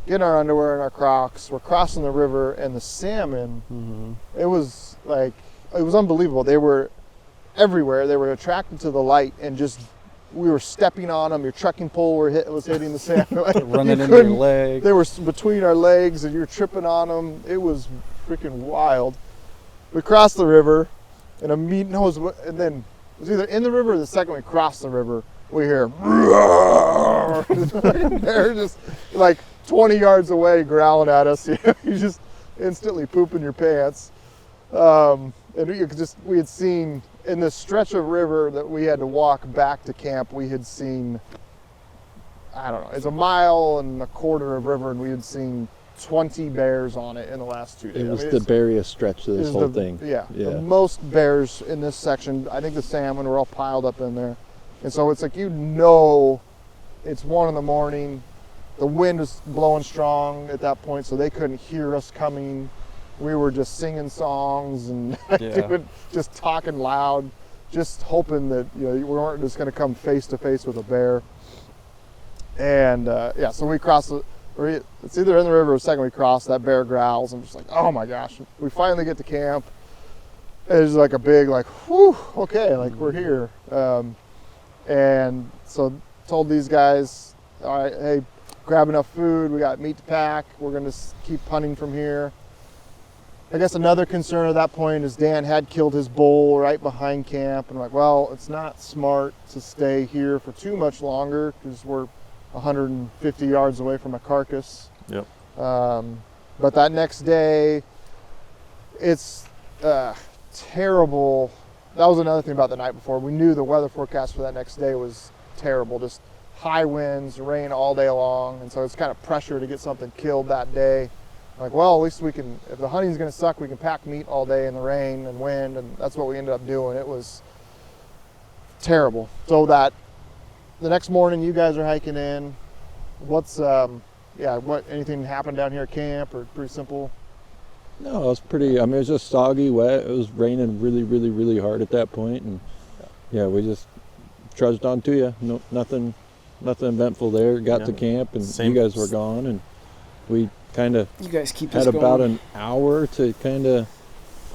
getting our underwear and our Crocs, we're crossing the river, and the salmon, it was unbelievable. They were everywhere. They were attracted to the light, and just, we were stepping on them. Your trekking pole was hitting the salmon. Like, running into your leg. They were between our legs, and you're tripping on them. It was freaking wild. We crossed the river, and and then it was either in the river or the second we crossed the river, we hear, they're just like 20 yards away growling at us. You just instantly pooping your pants. And we had seen in this stretch of river that we had to walk back to camp, we had seen, I don't know, it's 1.25 miles of river, and we had seen 20 bears on it in the last 2 days. It was the beariest stretch of this whole thing. Yeah, the most bears in this section. I think the salmon were all piled up in there. And so it's like, it's 1 a.m. The wind was blowing strong at that point, so they couldn't hear us coming. We were just singing songs and just talking loud, just hoping that we weren't just going to come face to face with a bear. And so we crossed. It's either in the river or the second we cross, that bear growls. I'm just like, oh my gosh. We finally get to camp. It's like a big, like, whew, okay, like we're here. And so told these guys, all right, hey, grab enough food. We got meat to pack. We're going to keep hunting from here. I guess another concern at that point is Dan had killed his bull right behind camp. And I'm like, well, it's not smart to stay here for too much longer because we're 150 yards away from a carcass. Yep. But that next day, it's terrible. That was another thing about the night before. We knew the weather forecast for that next day was terrible. Just high winds, rain all day long. And so it's kind of pressure to get something killed that day. Like, well, at least we can, if the hunting's going to suck, we can pack meat all day in the rain and wind. And that's what we ended up doing. It was terrible. So that the next morning you guys are hiking in. Anything happened down here at camp, or pretty simple? No, it was pretty, it was just soggy, wet. It was raining really, really, really hard at that point. And we just trudged on to you. No, nothing eventful there. Got to camp, and you guys were gone, and we kind of had about an hour to kind of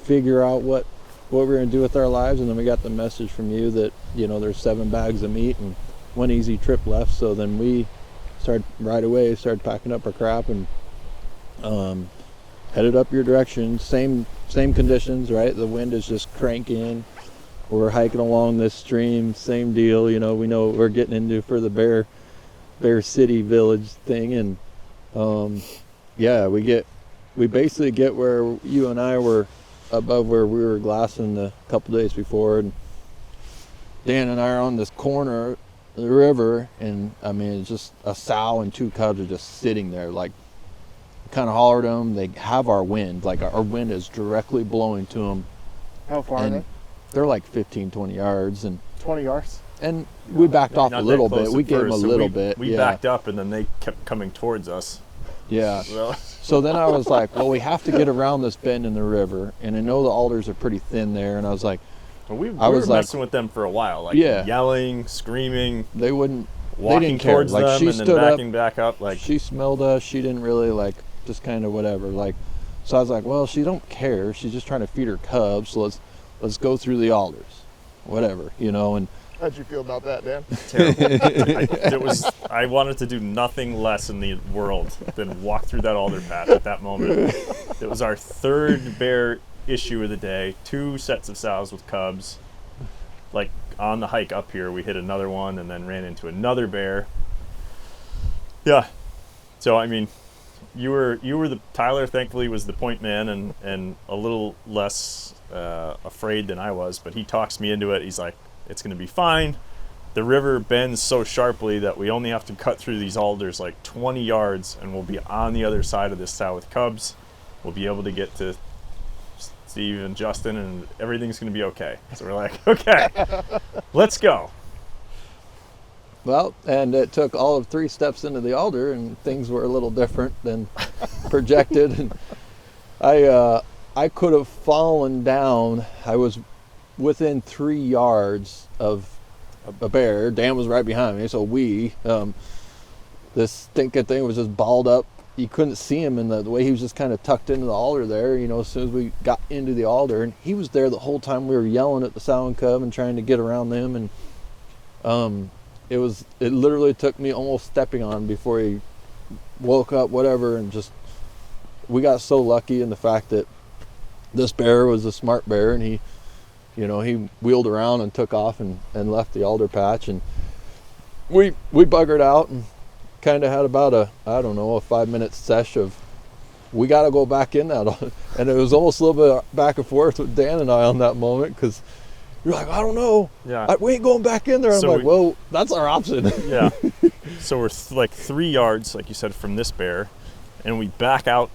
figure out what we're going to do with our lives. And then we got the message from you that, there's 7 bags of meat and 1 easy trip left. So then we started packing up our crap and headed up your direction. Same conditions, right? The wind is just cranking. We're hiking along this stream, same deal. We know what we're getting into for the Bear City Village thing. And we basically get where you and I were above where we were glassing a couple days before. And Dan and I are on this corner of the river, and it's just a sow and 2 cubs are just sitting there. Like, kind of hollered them. They have our wind. Like, our wind is directly blowing to them. How far are they? They're like 15, 20 yards. And 20 yards? And we backed off a little bit. We gave them a little bit. We backed up, and then they kept coming towards us. Yeah. So then I was like, well, we have to get around this bend in the river. And I know the alders are pretty thin there. And I was like, we were messing with them for a while. Yelling, screaming. They wouldn't. Walking they didn't care. towards them she and stood then up, backing back up. Like, she smelled us. She didn't really just kind of whatever. So I was like, well, she don't care. She's just trying to feed her cubs. So let's go through the alders, whatever, And how'd you feel about that, Dan? Terrible. I wanted to do nothing less in the world than walk through that alder patch at that moment. It was our 3rd bear issue of the day. 2 sets of sows with cubs. Like, on the hike up here, we hit another one and then ran into another bear. Yeah. So, Tyler thankfully was the point man and a little less afraid than I was, but he talks me into it. He's like, it's going to be fine. the river bends so sharply that we only have to cut through these alders like 20 yards and we'll be on the other side of this sow with cubs. We'll be able to get to Steve and Justin and everything's going to be okay. So we're like, okay, let's go. Well, and it took all of 3 steps into the alder and things were a little different than projected. And I could have fallen down. I was within 3 yards of a bear. Dan was right behind me, so this stinking thing was just balled up. You couldn't see him, and the way he was just kind of tucked into the alder there, you know, as soon as we got into the alder. And he was there the whole time we were yelling at the sow and cub and trying to get around them. And it literally took me almost stepping on before he woke up, whatever. And just, we got so lucky in the fact that this bear was a smart bear, and he wheeled around and took off and left the alder patch. And we buggered out and kind of had about a 5-minute sesh of, we got to go back in that. And it was almost a little bit back and forth with Dan and I on that moment, because you're like, I don't know. Yeah. We ain't going back in there. I'm like, well, that's our option. Yeah. So we're like 3 yards, like you said, from this bear, and we back out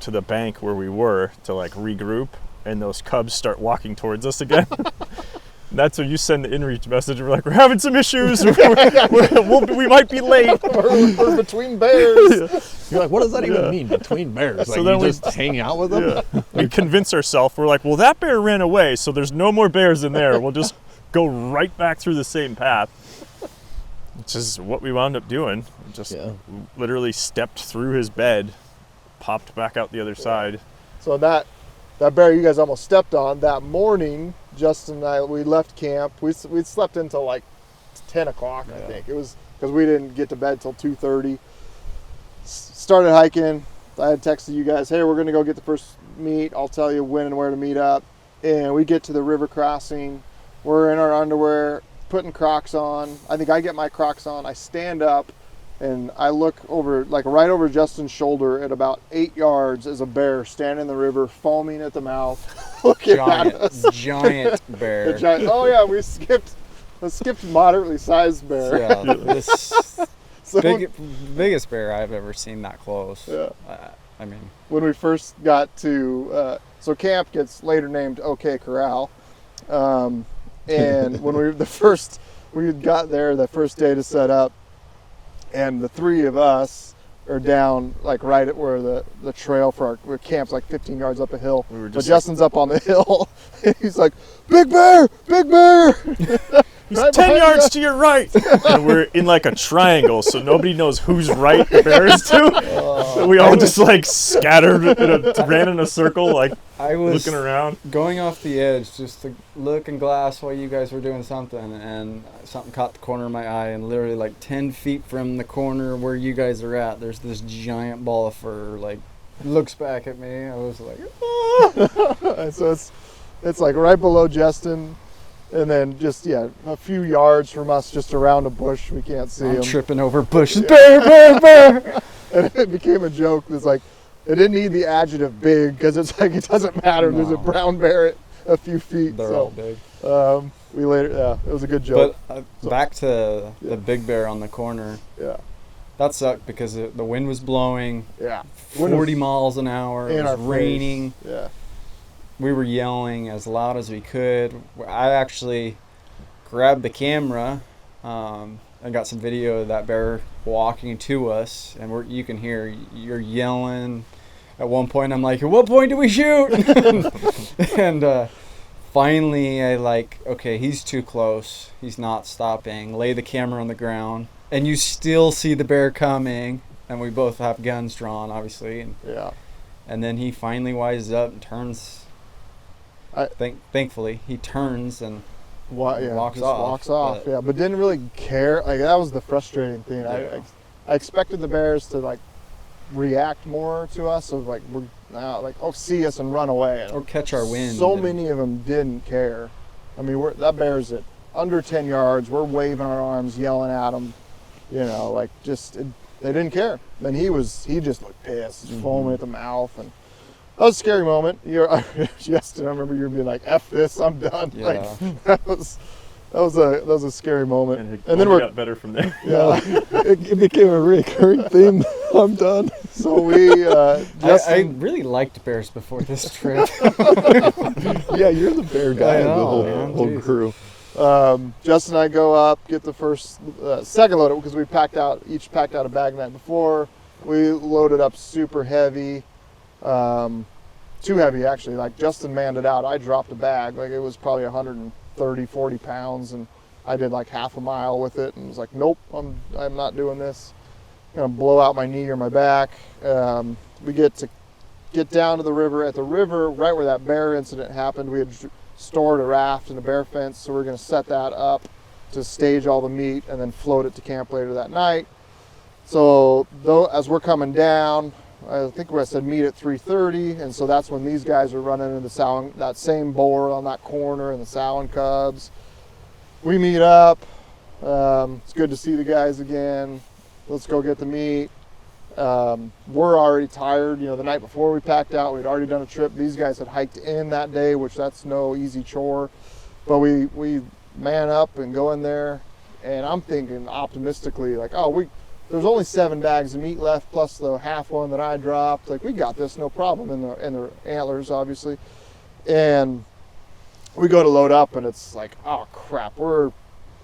to the bank where we were to like regroup, and those cubs start walking towards us again. That's when you send the inReach message. We're like, we're having some issues. We might be late. We're between bears. You're like, what does that even mean, between bears? So like, then you just hang out with them? Yeah. We convince ourselves. We're like, well, that bear ran away, so there's no more bears in there. We'll just go right back through the same path. Which is what we wound up doing. Just literally stepped through his bed, popped back out the other side. So that bear you guys almost stepped on, that morning, Justin and I, we left camp. We slept until like 10 o'clock, I think. It was because we didn't get to bed till 2:30. Started hiking. I had texted you guys, hey, we're going to go get the first meet. I'll tell you when and where to meet up. And we get to the river crossing. We're in our underwear, putting Crocs on. I think I get my Crocs on. I stand up and I look over, like right over Justin's shoulder at about 8 yards is a bear standing in the river, foaming at the mouth, looking at us. Giant bear. Oh yeah, we skipped moderately sized bear. Yeah, this biggest bear I've ever seen that close. Yeah. I mean, when we first got to, so camp gets later named OK Corral, and when we got there the first day to set up, and the 3 of us are down like right at where the trail for our camp's like 15 yards up a hill. But Justin's up on the hill and he's like, big bear. He's right 10 yards to your right. And we're in like a triangle, so nobody knows who's right the bear is to. So we all just like scattered, ran in a circle, like I was looking around. Going off the edge just to look and glass while you guys were doing something, and something caught the corner of my eye, and literally like 10 feet from the corner where you guys are at, there's this giant ball of fur, like, looks back at me. I was like, ah! So it's like right below Justin. And then just, a few yards from us, just around a bush, we can't see him. Tripping over bushes. Bear! And it became a joke. It's like, it didn't need the adjective big, because it's like, it doesn't matter. No. There's a brown bear at a few feet. They're all big. It was a good joke. But back to the big bear on the corner. Yeah. That sucked because the wind was blowing. Yeah. 40 miles an hour. It was raining. Yeah. We were yelling as loud as we could. I actually grabbed the camera and got some video of that bear walking to us, and you can hear you're yelling. At one point, I'm like, "At what point do we shoot?" And finally, okay, he's too close. He's not stopping. Lay the camera on the ground, and you still see the bear coming. And we both have guns drawn, obviously. And then he finally wises up and turns. Thankfully, he turns and walks off. But didn't really care. Like, that was the frustrating thing. Yeah. I expected the bears to react more to us, of see us and run away, or catch our wind. So many of them didn't care. I mean, that bear's at under 10 yards. We're waving our arms, yelling at them. They didn't care. And he just looked pissed, foaming at the mouth, and that was a scary moment. Justin, I remember you being like, F this, I'm done. Yeah. That was That was a scary moment. And then we got better from there. Yeah. It became a recurring theme. I'm done. So we I really liked bears before this trip. Yeah, you're the bear guy I of the know, whole, man, whole geez. crew. Justin and I go up, get the first second load because we each packed out a bag the night before. We loaded up super heavy, too heavy actually. Like Justin manned it out. I dropped a bag, like it was probably 130, 40 pounds, and I did like half a mile with it, and was like, nope, I'm not doing this. I'm gonna blow out my knee or my back. We get down to the river. At the river, right where that bear incident happened, we had stored a raft and a bear fence, so we're going to set that up to stage all the meat and then float it to camp later that night. So as we're coming down, I think I said meet at 3:30, and so that's when these guys are running into that same boar on that corner and the sow and cubs. We meet up. It's good to see the guys again. Let's go get the meat. We're already tired. The night before we packed out, we'd already done a trip. These guys had hiked in that day, which that's no easy chore. But we man up and go in there, and I'm thinking optimistically, like, there's only 7 bags of meat left, plus the half one that I dropped. Like, we got this, no problem, in the antlers, obviously. And we go to load up, and it's like, oh crap, we're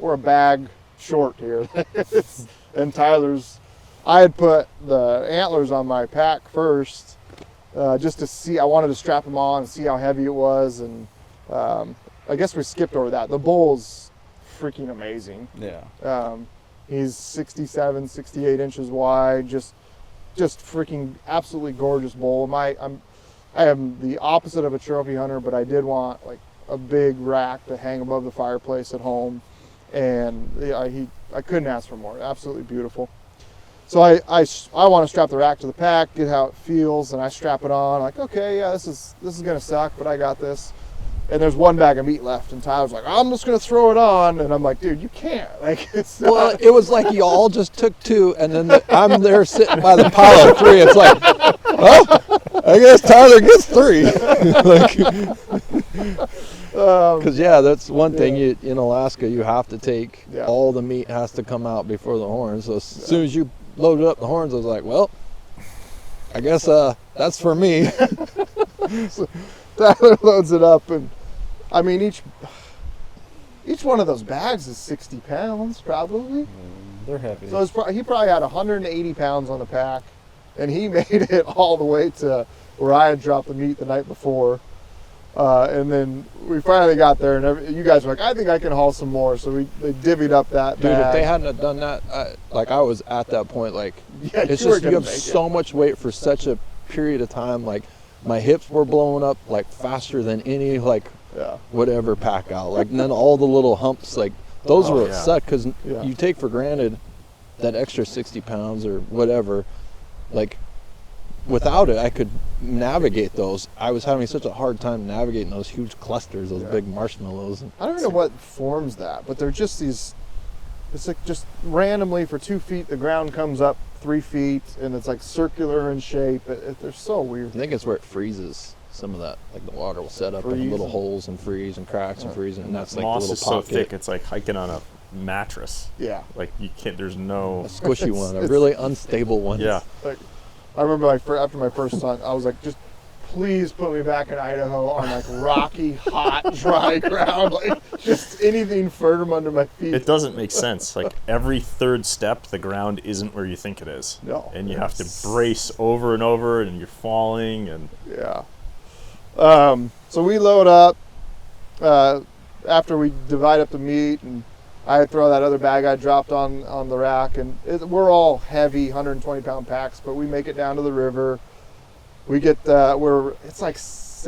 a bag short here. And I had put the antlers on my pack first, just to see. I wanted to strap them on and see how heavy it was, and I guess we skipped over that. The bull's freaking amazing. Yeah. He's 67, 68 inches wide, just freaking absolutely gorgeous bull. I am the opposite of a trophy hunter, but I did want like a big rack to hang above the fireplace at home, and I couldn't ask for more. Absolutely beautiful. So I want to strap the rack to the pack, get how it feels, and I strap it on. Like, okay, yeah, this is gonna suck, but I got this. And there's 1 bag of meat left, and Tyler's like, I'm just gonna throw it on, and I'm like, dude, you can't. Like, it's not. Well, it was like you all just took 2, and then I'm there sitting by the pile of 3. It's like, oh, I guess Tyler gets 3. Because that's one thing. In Alaska, you have to take all the meat has to come out before the horns. So as soon as you loaded up the horns, I was like, well, I guess that's for me. So Tyler loads it up, and I mean each one of those bags is 60 pounds probably. They're heavy. So he probably had 180 pounds on the pack, and he made it all the way to where I had dropped the meat the night before. And then we finally got there, and you guys were like, I think I can haul some more. So they divvied up that Dude, bag. if they hadn't have done that, I was at that point, like, Yeah, it's you were just, you gonna have make so much weight for such a period of time. Like, my hips were blowing up, like, faster than any, like, whatever pack out. Like, and then all the little humps, like, those were what suck, because you take for granted that extra 60 pounds or whatever. Like, without it, I could navigate those. I was having such a hard time navigating those huge clusters, those big marshmallows. I don't know what forms that, but they're just these. It's like just randomly for 2 feet, the ground comes up 3 feet, and it's like circular in shape. They're so weird. I think it's where it freezes. Some of that, like the water will set up in little holes and freeze and cracks and freeze, and that's like moss the little is so pocket. thick, it's like hiking on a mattress. Yeah. Like you can't. There's no A squishy one, a really unstable one. Yeah. Like, I remember after my first hunt, I was like, just please put me back in Idaho on like rocky, hot, dry ground, like just anything firm under my feet. It doesn't make sense. Like every third step, the ground isn't where you think it is. No. And you have to brace over and over, and you're falling. And yeah. So we load up after we divide up the meat, and I throw that other bag I dropped on the rack, and we're all heavy 120-pound packs, but we make it down to the river. We get it's like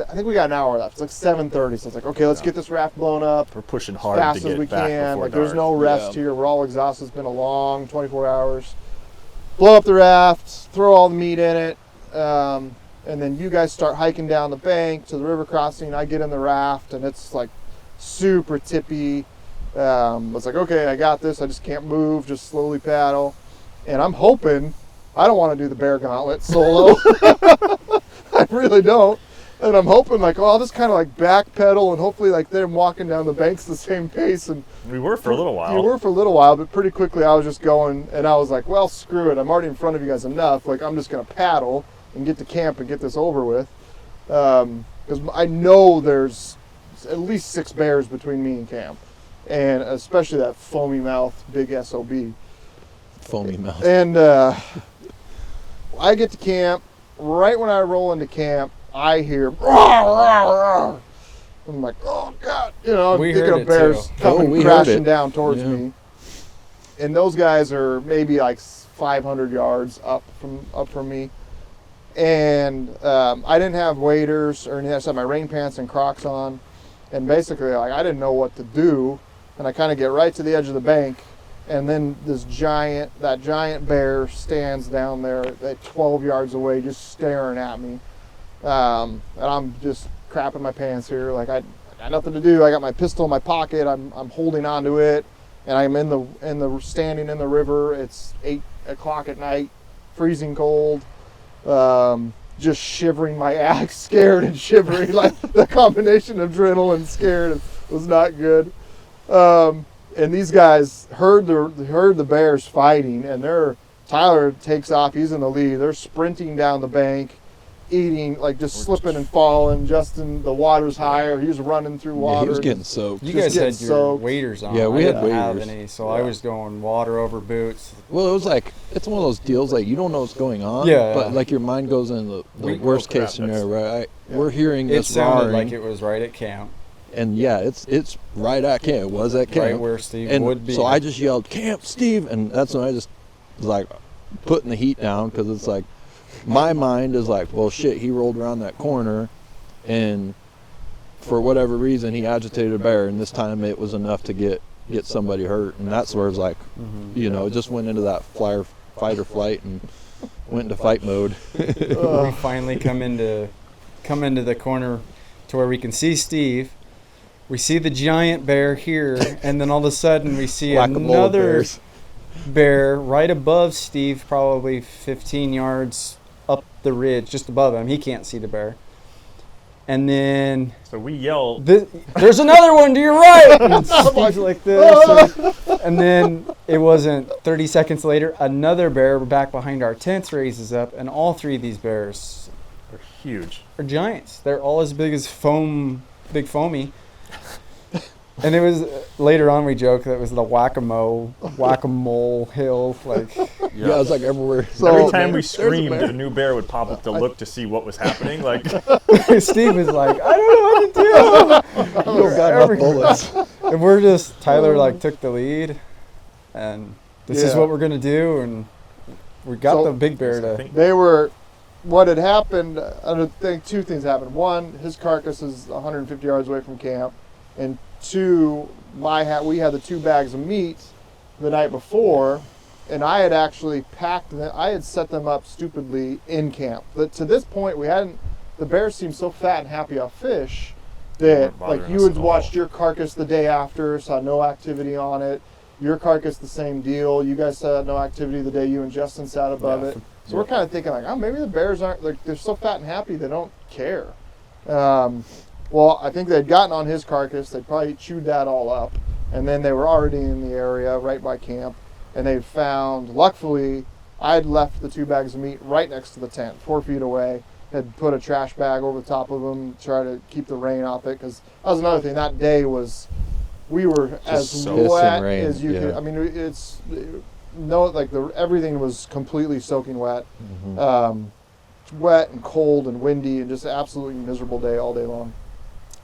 I think we got an hour left. It's like 7:30, so it's like, okay, let's get this raft blown up. we're pushing As hard fast to as get we back can. before Like there's dark. no rest here. We're all exhausted. It's been a long 24 hours. Blow up the raft, throw all the meat in it, and then you guys start hiking down the bank to the river crossing. I get in the raft, and it's like super tippy. It's like, okay, I got this. I just can't move. Just slowly paddle. And I'm hoping I don't want to do the bear gauntlet solo. I really don't. And I'm hoping like, oh, I'll just kind of like backpedal and hopefully like they're walking down the banks the same pace. And we were for a little while. You were for a little while, but pretty quickly I was just going, and I was like, well, screw it. I'm already in front of you guys enough. Like, I'm just going to paddle and get to camp and get this over with. Because I know there's at least 6 bears between me and camp. And especially that foamy mouth, big SOB. Foamy mouth. And I get to camp. Right when I roll into camp, I hear, "Roar, roar, roar." I'm like, oh God, you know, I'm thinking of bears coming crashing down towards me. And those guys are maybe like 500 yards up from me. And I didn't have waders or anything. I just had my rain pants and Crocs on. And basically, like, I didn't know what to do. And I kind of get right to the edge of the bank. And then that giant bear stands down there at 12 yards away, just staring at me. And I'm just crapping my pants here. Like, I got nothing to do. I got my pistol in my pocket. I'm holding onto it, and I'm standing in the river. It's 8 o'clock at night, freezing cold. Just shivering my ass, scared and shivering. Like, the combination of adrenaline, scared, was not good. And these guys heard the bears fighting, and Tyler takes off. He's in the lead. They're sprinting down the bank, eating, like, just slipping and falling. Justin, the water's higher. He was running through water. Yeah, he was getting soaked. You guys had your waders on. Yeah, we had waders. I didn't have any, so I was going water over boots. Well, it was like, it's one of those deals, like, you don't know what's going on, but like your mind goes in the worst case scenario, right? We're hearing this sounded roaring, like it was right at camp. and yeah, it's right at camp. It was at camp, right where Steve would be. So I just yelled, "Camp, Steve!" And that's when I just was like putting the heat down, because it's like my mind is like, well, shit, he rolled around that corner, and for whatever reason he agitated a bear, and this time it was enough to get somebody hurt, and that's where it's like, you know, it just went into that fight or flight and went into fight mode. We finally come into the corner to where we can see Steve. We see the giant bear here, and then all of a sudden we see another bear right above Steve, probably 15 yards up the ridge, just above him. He can't see the bear. And then so we yell, "There's another one to your right!" And Steve's like this. And then it wasn't 30 seconds later, another bear back behind our tents raises up, and all 3 of these bears are huge. Are giants. They're all as big as big foamy. And it was later on we joked that it was the whack-a-mole hill, like yeah, it was like everywhere. So every time we screamed, a new bear would pop up to look to see what was happening. Like Steve was like, I don't know what to do. We've got enough bullets. And we're just Tyler like took the lead, and this is what we're gonna do, and we got the big bear to. What had happened, I think 2 things happened. One, his carcass is 150 yards away from camp, and 2, we had the 2 bags of meat the night before, and I had actually packed them. I had set them up stupidly in camp. But to this point, the bears seemed so fat and happy off fish that, like, you had watched your carcass the day after, saw no activity on it. Your carcass, the same deal. You guys saw no activity the day you and Justin sat above it. So we're kind of thinking, like, oh, maybe the bears aren't, like, they're so fat and happy they don't care. Well, I think they'd gotten on his carcass. They probably chewed that all up. And then they were already in the area right by camp. And they found, luckily, I had left the 2 bags of meat right next to the tent, 4 feet away. Had put a trash bag over the top of them, try to keep the rain off it. Because that was another thing. That day we were as wet as you could. I mean, everything was completely soaking wet. Wet and cold and windy, and just an absolutely miserable day all day long.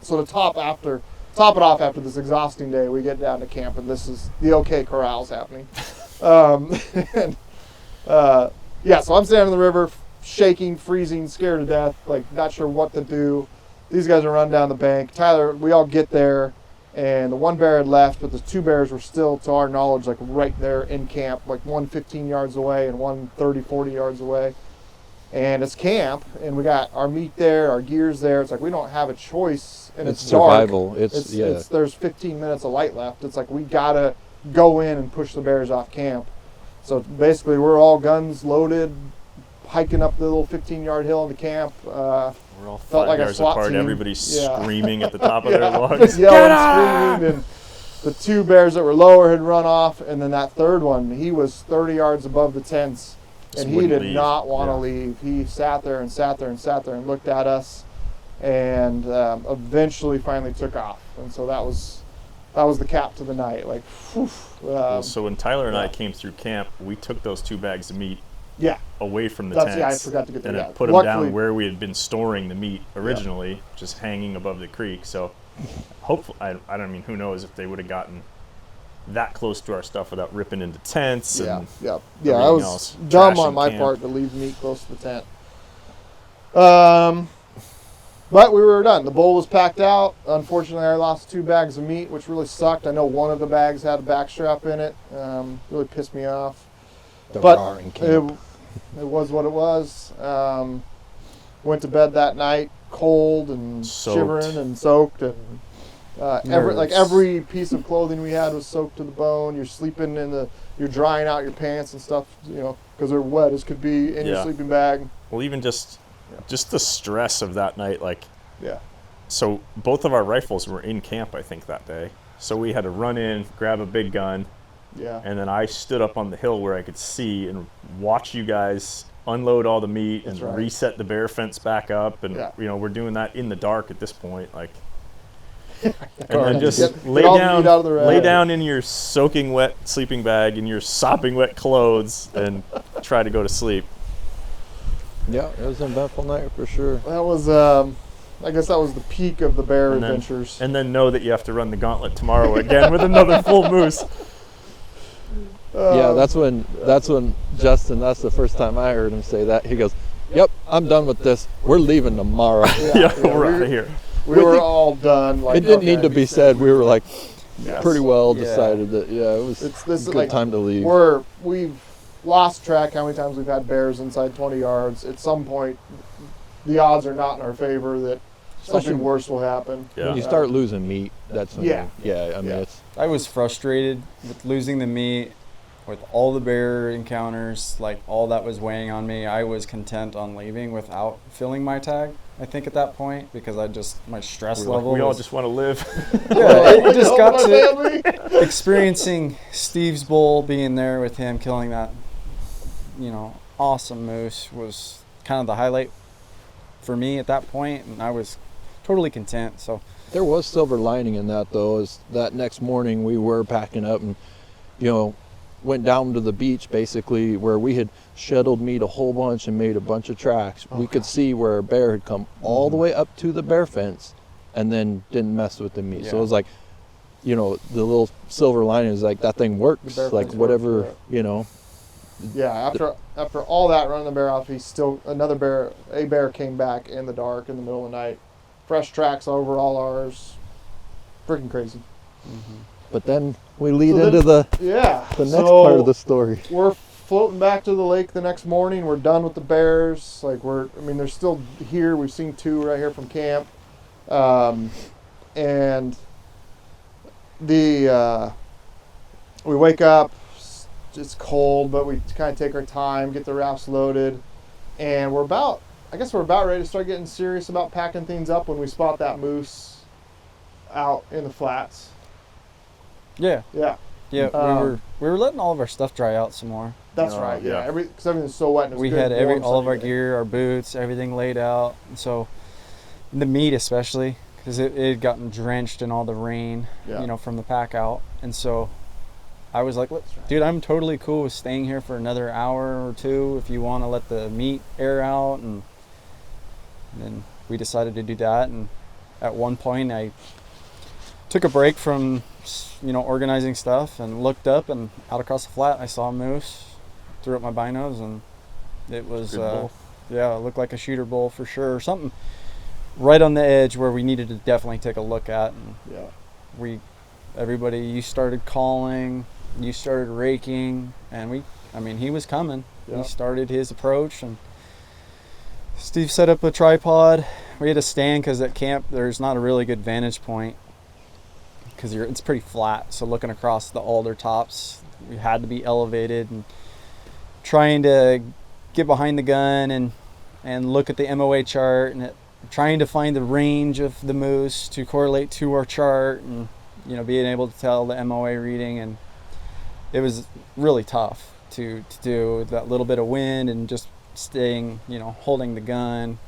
So to top it off after this exhausting day, we get down to camp, and this is the OK Corral's happening. So I'm standing in the river, shaking, freezing, scared to death, like not sure what to do. These guys are running down the bank. Tyler, we all get there, and the 1 bear had left, but the 2 bears were still, to our knowledge, like right there in camp, like one 15 yards away and one 30, 40 yards away. And it's camp, and we got our meat there, our gear's there. It's like we don't have a choice, and it's survival. Dark. It's there's 15 minutes of light left. It's like we gotta go in and push the bears off camp. So basically, we're all guns loaded, hiking up the little 15-yard hill into camp. We're all Felt 5 like a yards SWAT apart. team. Everybody's Yeah. screaming at the top of their Yeah, lungs. just yelling, screaming, and the 2 bears that were lower had run off, and then that 3rd one, he was 30 yards above the tents, Just and he wouldn't did leave. not want to Yeah. leave. He sat there and sat there and sat there and looked at us, and eventually finally took off. And so that was the cap to the night. Like, whew, Well, so when Tyler and I yeah. came through camp, we took those 2 bags of meat yeah, away from the that's, yeah, I tents forgot to get and that. then Yeah. put them Luckily, down where we had been storing the meat originally, just hanging above the creek. So hopefully, I don't mean, who knows if they would have gotten that close to our stuff without ripping into tents Yeah, and yeah, everything I was else. dumb Trashing on my camp. part to leave meat close to the tent. But we were done. The bowl was packed out. Unfortunately, I lost 2 bags of meat, which really sucked. I know one of the bags had a back strap in it. Really pissed me off. The But roaring camp. it was what it was. Went to bed that night cold and Soaked. shivering and soaked, and every piece of clothing we had was soaked to the bone. You're sleeping you're drying out your pants and stuff, because they're wet as could be in your Yeah. sleeping bag. Well, even just the stress of that night, like, Yeah. so both of our rifles were in camp, I think, that day. So we had to run in, grab a big gun, Yeah. and then I stood up on the hill where I could see and watch you guys unload all the meat That's and right. reset the bear fence back up. And, Yeah. we're doing that in the dark at this point. Like, and Get- then just get lay all the meat out of the down, lay rag. down in your soaking wet sleeping bag in your sopping wet clothes and try to go to sleep. Yeah, it was an eventful night for sure. That was, I guess that was the peak of the bear And then- adventures. And then know that you have to run the gauntlet tomorrow again with another full moose. Yeah, that's when Justin, that's the first time I heard him say that. He goes, "Yep, I'm done with this. We're leaving tomorrow." Yeah, we're out of here. we were all done. Like, It didn't okay. need to be said. We were like Yes. pretty well Yeah. decided that it was This a is good like time to leave. we've lost track how many times we've had bears inside 20 yards. At some point, the odds are not in our favor that Especially something worse will happen. Yeah. when you start losing meat. That's when Yeah. I mean Yeah. it's I was frustrated with losing the meat, with all the bear encounters, like all that was weighing on me. I was content on leaving without filling my tag, I think, at that point, because my stress level We all was, just want to live. yeah, it just Help got my to family. experiencing Steve's bull, being there with him, killing that, awesome moose was kind of the highlight for me at that point, and I was totally content. So there was silver lining in that though, is that next morning we were packing up and went down to the beach basically where we had shuttled meat a whole bunch and made a bunch of tracks. We could see where a bear had come all the way up to the bear fence and then didn't mess with the meat. So Yeah. it was like, the little silver lining is like that thing works. The bear Like fence whatever, works, Yeah, after all that, running the bear off, a bear came back in the dark in the middle of the night. Fresh tracks over all ours. Freaking crazy. But then we lead So into then- the Yeah. next part of the story. We're floating back to the lake the next morning. We're done with the bears. They're still here. We've seen 2 right here from camp. And we wake up, it's cold, but we kind of take our time, get the rafts loaded, and we're about ready to start getting serious about packing things up when we spot that moose out in the flats. yeah, Yeah, we were letting all of our stuff dry out some more. that's Oh, right. Yeah, yeah. because everything's so wet. And it's We good, had warm, all of our sunny day. gear, our boots, everything laid out. And so the meat especially, because it had gotten drenched in all the rain, Yeah. from the pack out. And so I was like, dude, I'm totally cool with staying here for another hour or 2 if you want to let the meat air out. And then we decided to do that. And at one point I took a break from, organizing stuff and looked up, and out across the flat I saw a moose, threw up my binos, and it was, Good bull. it looked like a shooter bull for sure. Something right on the edge where we needed to definitely take a look at. And Yeah. you started calling, you started raking, and he was coming. Yeah. He started his approach, and Steve set up a tripod. We had to stand because at camp there's not a really good vantage point because it's pretty flat. So looking across the alder tops, we had to be elevated, and trying to get behind the gun and look at the MOA chart, and trying to find the range of the moose to correlate to our chart, and being able to tell the MOA reading. And it was really tough to do that little bit of wind and just staying, holding the gun.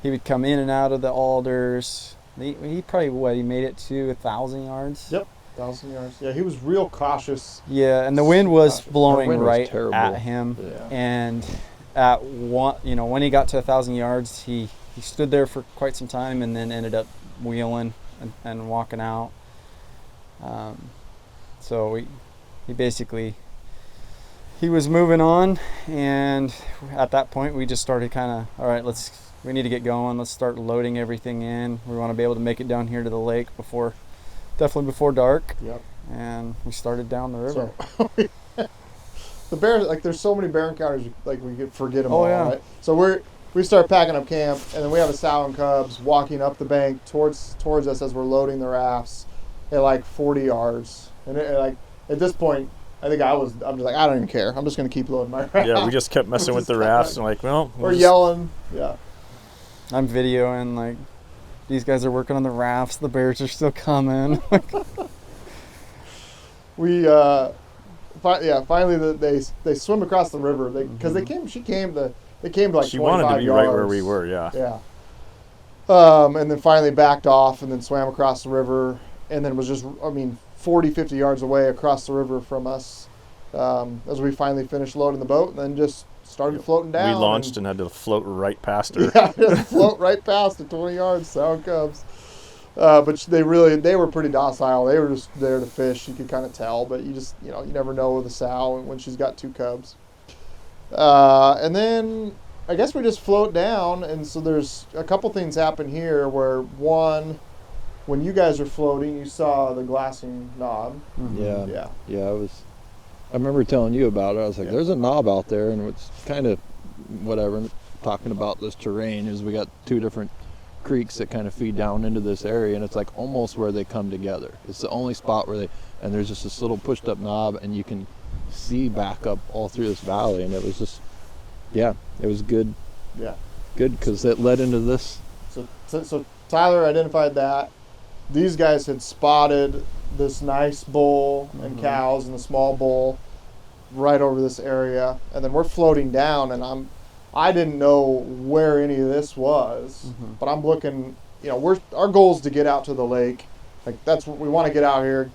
He would come in and out of the alders. He probably, he made it to 1,000 yards. Yep, 1,000 yards. Yeah, he was real cautious. Yeah, and the wind was blowing right terrible. at him. Yeah. And at one, when he got to 1,000 yards, he stood there for quite some time and then ended up wheeling and walking out. So he was moving on, and at that point we just started kind of, all right, we need to get going. Let's start loading everything in. We want to be able to make it down here to the lake definitely before dark. Yep. And we started down the river. So, the bear, there's so many bear encounters, we could forget them all, yeah. right? So we start packing up camp, and then we have a sow and cubs walking up the bank towards us as we're loading the rafts at 40 yards. And at this point, I'm just like, I don't even care. I'm just going to keep loading my raft. Yeah, we just kept messing with the rafts and we're yelling. Yeah. I'm videoing, these guys are working on the rafts. The bears are still coming. Finally they swim across the river. Because they came to 25 she wanted to be yards. right where we were, yeah. Yeah. And then finally backed off and then swam across the river, and then was just, 40, 50 yards away across the river from us as we finally finished loading the boat, and then just started floating down. We launched and had to float right past her. Yeah, just float right past the 20 yards, sow and cubs. But they were pretty docile. They were just there to fish. You could kind of tell, but you never know with a sow when she's got 2 cubs. And then I guess we just float down, and so there's a couple things happen here where, one, when you guys are floating, you saw the glassing knob. Yeah. I remember telling you about it. I was like, there's a knob out there, and it's kind of whatever. Talking about this terrain is we got 2 different creeks that kind of feed down into this area, and it's almost where they come together. It's the only spot where and there's just this little pushed up knob, and you can see back up all through this valley, and it was just, it was good. Yeah. Good, because it led into this. So Tyler identified that. These guys had spotted this nice bull and cows and a small bull right over this area, and then we're floating down, and I didn't know where any of this was, but I'm looking. Our goal is to get out to the lake. That's what we want to get out here,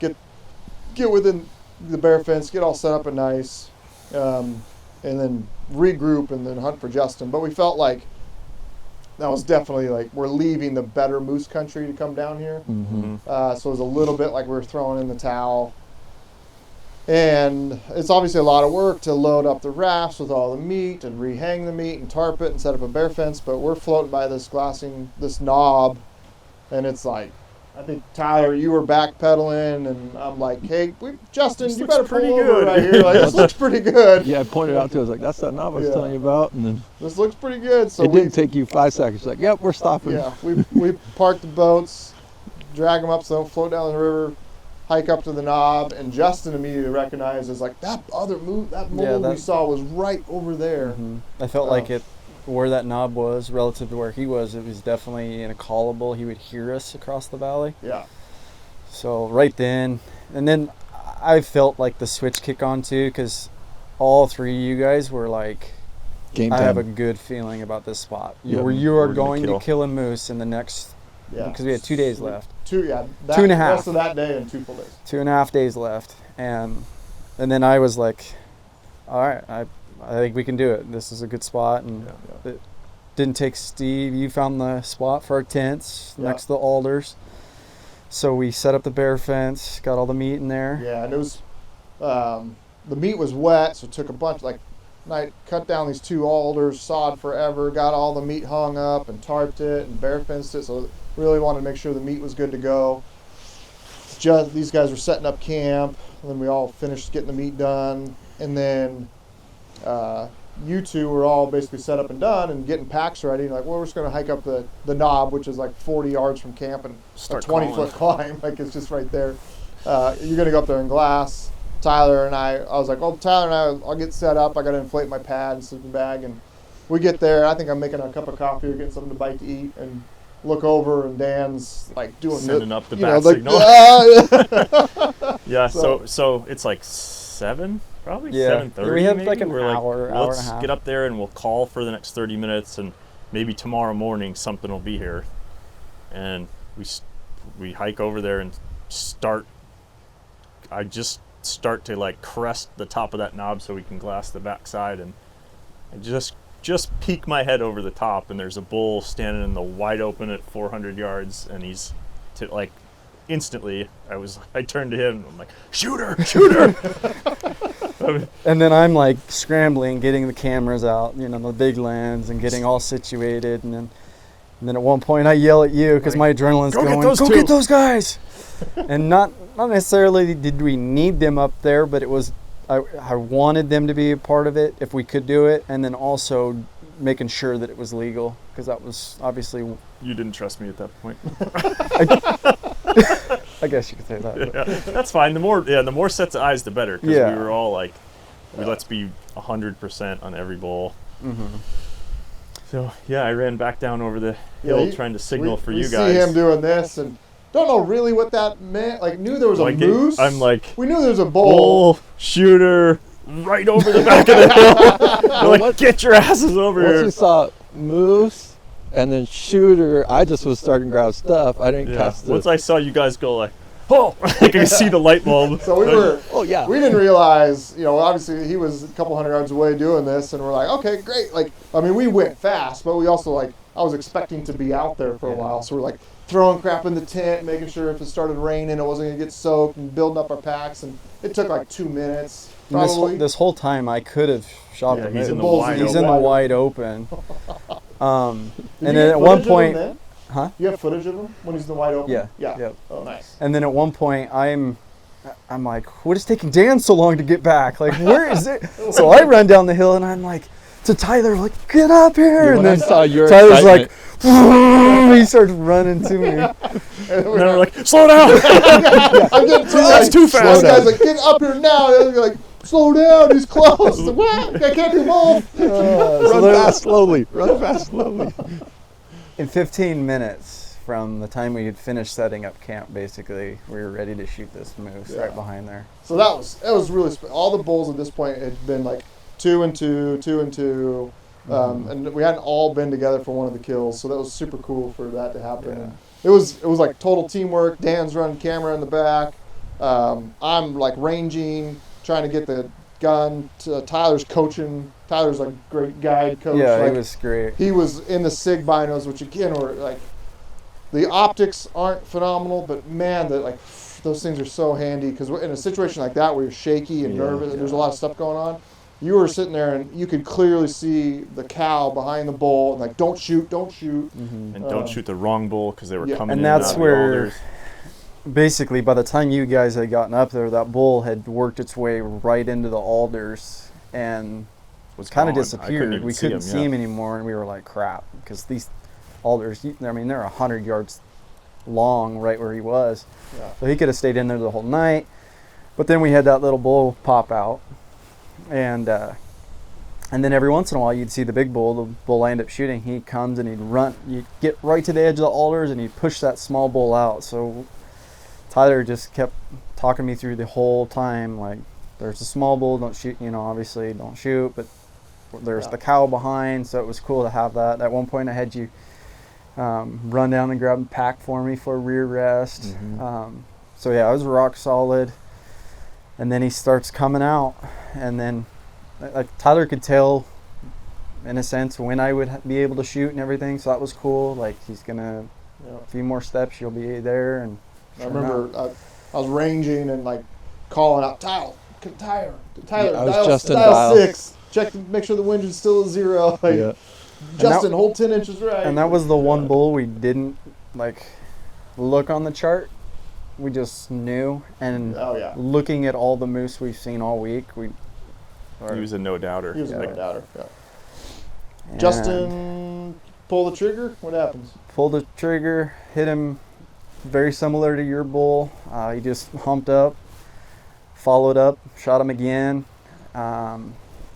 get within the bear fence, get all set up and nice, and then regroup and then hunt for Justin. But we felt like that was definitely we're leaving the better moose country to come down here. So it was a little bit like we were throwing in the towel. And it's obviously a lot of work to load up the rafts with all the meat and rehang the meat and tarp it and set up a bear fence. But we're floating by this knob, and it's I think, Tyler, you were backpedaling, and I'm like, hey, Justin, you better pull over right here. This looks pretty good. Yeah, I pointed out to him. I was like, that's that knob I was telling you about. And then this looks pretty good. So it didn't take you 5 seconds. Yep, we're stopping. Yeah, we parked the boats, drag them up so they don't float down the river, hike up to the knob, and Justin immediately recognizes, that mole we saw was right over there. I felt where that knob was relative to where he was, it was definitely in a callable. He would hear us across the valley. Yeah. So right then, and then I felt the switch kick on too, because all 3 of you guys were game I time. have a good feeling about this spot. You are going to kill a moose in the next, because we had 2 days left. 2.5. The rest of that day and 2 full days. 2.5 days left. And then I was like, all right, I think we can do it. This is a good spot. And it didn't take Steve. You found the spot for our tents next to the alders. So we set up the bear fence, got all the meat in there. Yeah, and it was, the meat was wet, so it took a bunch, I cut down these 2 alders, sawed forever, got all the meat hung up and tarped it and bear fenced it. So really wanted to make sure the meat was good to go. These guys were setting up camp, and then we all finished getting the meat done, and then you 2 were all basically set up and done and getting packs ready. And we're just going to hike up the knob, which is 40 yards from camp, and start a 20-foot climb. It's just right there. You're going to go up there and glass. Tyler and I was like, Tyler and I'll get set up. I got to inflate my pad and sleeping bag, and we get there. I think I'm making a cup of coffee or getting something to bite to eat, and look over, and Dan's like doing sending up the you bat know, signal. Yeah. So it's like 7, probably 7:30. We have maybe. like an We're hour and a let's half. get up there and we'll call for the next 30 minutes, and maybe tomorrow morning something will be here. And we hike over there and start. I just start to like crest the top of that knob so we can glass the backside, and I just peek my head over the top, and there's a bull standing in the wide open at 400 yards, and he's like instantly I turned to him and I'm like, shoot her. And then I'm like scrambling, getting the cameras out, you know, the big lens, and getting all situated, and then at one point I yell at you because my adrenaline's going, go get those guys. And not necessarily did we need them up there, but it was I wanted them to be a part of it if we could do it, and then also making sure that it was legal, because that was obviously. You didn't trust me at that point. I guess you could say that. Yeah, that's fine. The more sets of eyes, the better. Because Yeah. we were all like, let's be 100% on every bull. Mm-hmm. So yeah, I ran back down over the hill trying to signal for you guys. We see him doing this, and don't know really what that meant. Like, knew there was a moose. I'm like, we knew there was a bull. Shooter, right over the back of the hill. They're like, get your asses over Once here. we saw moose and then shooter, I just was starting to grab stuff. I didn't catch the. Once I saw you guys go like, oh, I could see the light bulb. So we were. Oh yeah. We didn't realize, you know, obviously he was a couple hundred yards away doing this, and we're like, okay, great. Like, I mean, we went fast, but we also like, I was expecting to be out there for a while, so we're like throwing crap in the tent, making sure if it started raining, it wasn't gonna get soaked, and building up our packs, and it took like 2 minutes. Probably. This whole time I could have shot him. He's in the wide open. And then at one point, huh? You have footage of him when he's in the wide open? Yeah. Yeah. Yep. Oh, nice. And then at one point I'm like, what is taking Dan so long to get back? Like, where is it? So I run down the hill and I'm like to Tyler, like, get up here. Yeah, and when then I saw your Tyler's excitement. like, he starts running to me. And we're like, slow down. I'm getting That's too fast. The guy's like, get up here now. And you're like, slow down, he's close. Like, what? I can't do both. Run fast slowly. Run fast slowly. In 15 minutes from the time we had finished setting up camp, basically, we were ready to shoot this moose right behind there. So that was really all the bulls at this point had been like 2 and 2, 2 and 2, and we hadn't all been together for one of the kills. So that was super cool for that to happen. Yeah. And it was like total teamwork. Dan's running camera in the back. I'm like ranging, trying to get the gun. Tyler's coaching. Tyler's like great guide coach. Yeah, like, he was great. He was in the SIG binos, which again were like, the optics aren't phenomenal, but man, those things are so handy, because in a situation like that where you're shaky and nervous and there's a lot of stuff going on, you were sitting there and you could clearly see the cow behind the bull, and like, don't shoot. Mm-hmm. And don't shoot the wrong bull, because they were coming and in. that's out of the where alders. basically by the time you guys had gotten up there, that bull had worked its way right into the alders and was kind of gone. disappeared. We couldn't see him anymore, and we were like, crap, because these alders, I mean, they're 100 yards long right where he was. Yeah. So he could have stayed in there the whole night. But then we had that little bull pop out, and then every once in a while you'd see the big bull, the bull I end up shooting, he comes and he'd run, you'd get right to the edge of the alders and he'd push that small bull out. So Tyler just kept talking me through the whole time, like, there's a small bull, don't shoot, you know, obviously don't shoot, but there's the cow behind, so it was cool to have that. At one point I had you run down and grab a pack for me for a rear rest. Mm-hmm. So yeah, I was rock solid. And then he starts coming out, and then like Tyler could tell in a sense when I would be able to shoot and everything, so that was cool. Like, he's gonna a few more steps, you'll be there. And I remember I was ranging and like calling out, Tyler, Yeah, I was dial, just in dial dial 6, check to make sure the wind is still at 0. Like, Justin, hold 10 inches right. And that was the one bull we didn't like look on the chart. We just knew, and looking at all the moose we've seen all week, he was a no doubter. He was a no doubter. Yeah. Justin, pull the trigger. What happens? Pulled the trigger, hit him very similar to your bull. He just humped up, followed up, shot him again.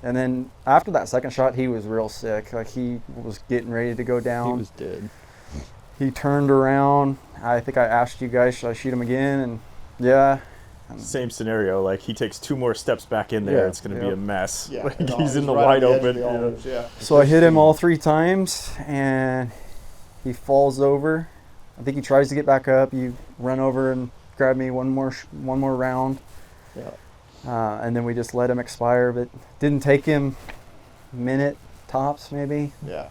And then after that second shot, he was real sick. Like, he was getting ready to go down. He was dead. He turned around. I think I asked you guys, should I shoot him again? And yeah. Same scenario. Like, he takes 2 more steps back in there, Yeah. it's going to be a mess. Yeah, Like, no, he's in the right wide on edge of open. the you know. olives, yeah. So I hit him all 3 times, and he falls over. I think he tries to get back up. You run over and grab me one more round. Yeah. And then we just let him expire, but didn't take him a minute tops maybe. Yeah.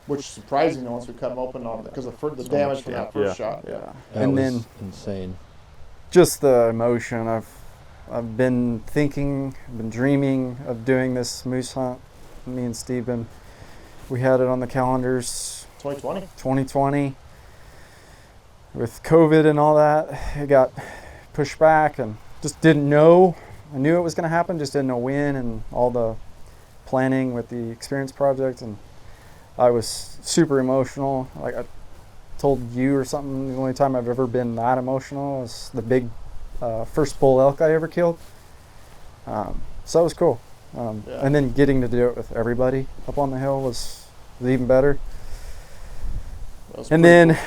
Which surprising once we cut them open on it because of the damage from that first shot. Yeah. That And was then insane. just the emotion. I've been thinking, I've been dreaming of doing this moose hunt. Me and Steve, we had it on the calendars 2020. With COVID and all that, it got pushed back and just didn't know. I knew it was going to happen, just didn't know when, and all the planning with the experience project. And I was super emotional. Like I told you or something, the only time I've ever been that emotional was the big first bull elk I ever killed. So that was cool. Yeah. And then getting to do it with everybody up on the hill was even better. And then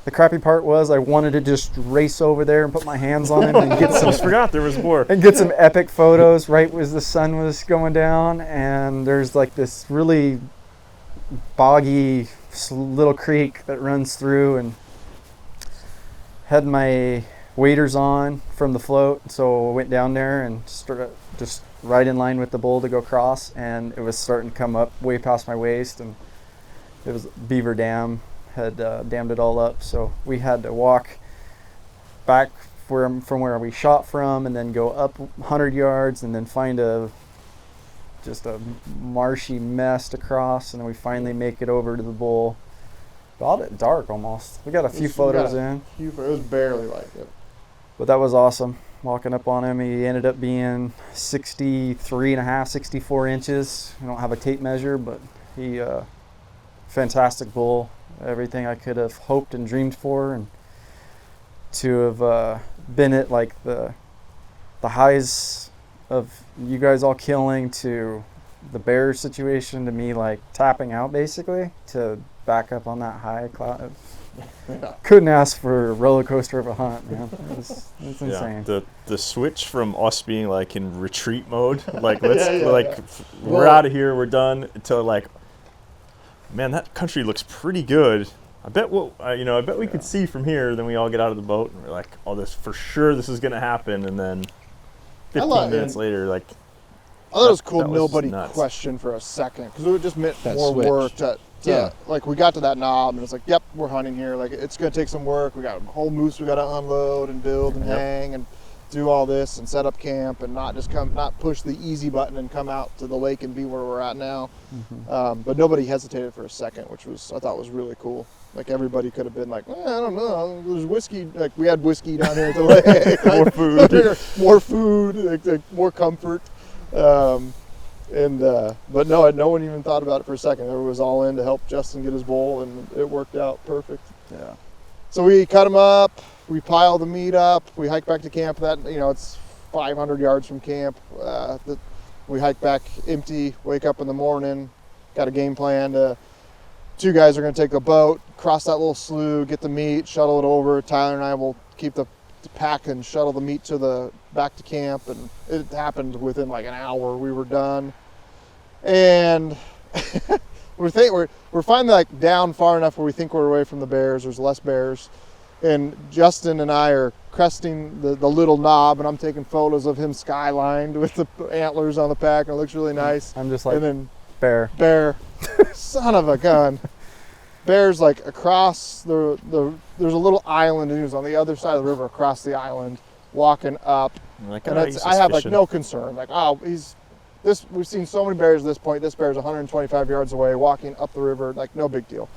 the crappy part was I wanted to just race over there and put my hands on him and get I some just forgot there was more. and get some epic photos right as the sun was going down. And there's like this really boggy little creek that runs through, and had my waders on from the float, so I went down there and started just right in line with the bull to go cross, and it was starting to come up way past my waist, and it was beaver dam had dammed it all up, so we had to walk back from where we shot from and then go up 100 yards and then find just a marshy mess to cross, and then we finally make it over to the bull. All at dark almost. We got a few photos in. It was barely like it. But that was awesome. Walking up on him, he ended up being 63 and a half, 64 inches. I don't have a tape measure, but he, fantastic bull. Everything I could have hoped and dreamed for, and to have been at like the highs of you guys all killing to the bear situation, to me like tapping out basically, to back up on that high cloud. Yeah. Couldn't ask for a roller coaster of a hunt, man. It's insane. Yeah, the switch from us being like in retreat mode, like let's Yeah, like we're out of here, we're done, to like, man, that country looks pretty good. I bet we could see from here. Then we all get out of the boat and we're like, oh, this for sure, this is gonna happen. And then 15 minutes later, like, I thought it was cool that was nobody nuts. questioned for a second, because it would just meant That more switch. work to like, we got to that knob and it's like, yep, we're hunting here. Like, it's going to take some work. We got a whole moose we got to unload and build and Yep. hang and do all this and set up camp, and not push the easy button and come out to the lake and be where we're at now. Mm-hmm. But nobody hesitated for a second, which I thought was really cool. Like, everybody could have been like, I don't know, there's whiskey. Like, we had whiskey down here at the lake. More food. More food, like more comfort. But no one even thought about it for a second. Everyone was all in to help Justin get his bull, and it worked out perfect. Yeah. So we cut him up, we pile the meat up, we hike back to camp. It's 500 yards from camp. We hike back empty, wake up in the morning, got a game plan. 2 guys are going to take the boat, cross that little slough, get the meat, shuttle it over. Tyler and I will keep the pack and shuttle the meat back to camp, and it happened within like an hour. We were done, and we're finally like down far enough where we think we're away from the bears. There's less bears, and Justin and I are cresting the little knob, and I'm taking photos of him skylined with the antlers on the pack, and it looks really nice. I'm just like, And then bear. son of a gun. Bear's like across there's a little island, and he was on the other side of the river across the island walking up. Like, And I have like no concern. Like, we've seen so many bears at this point. This bear's 125 yards away walking up the river, like no big deal.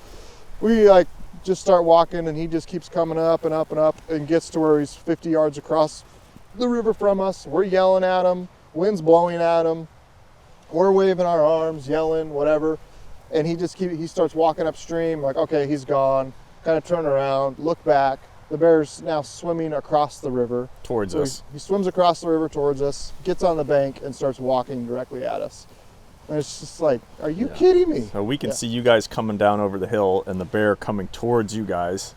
We like just start walking, and he just keeps coming up and up and up and gets to where he's 50 yards across the river from us. We're yelling at him, wind's blowing at him. We're waving our arms, yelling, whatever. And he starts walking upstream, like, okay, he's gone. Kind of turn around, look back. The bear's now swimming across the river. towards us. He swims across the river towards us, gets on the bank, and starts walking directly at us. And it's just like, are you kidding me? So we can see you guys coming down over the hill and the bear coming towards you guys.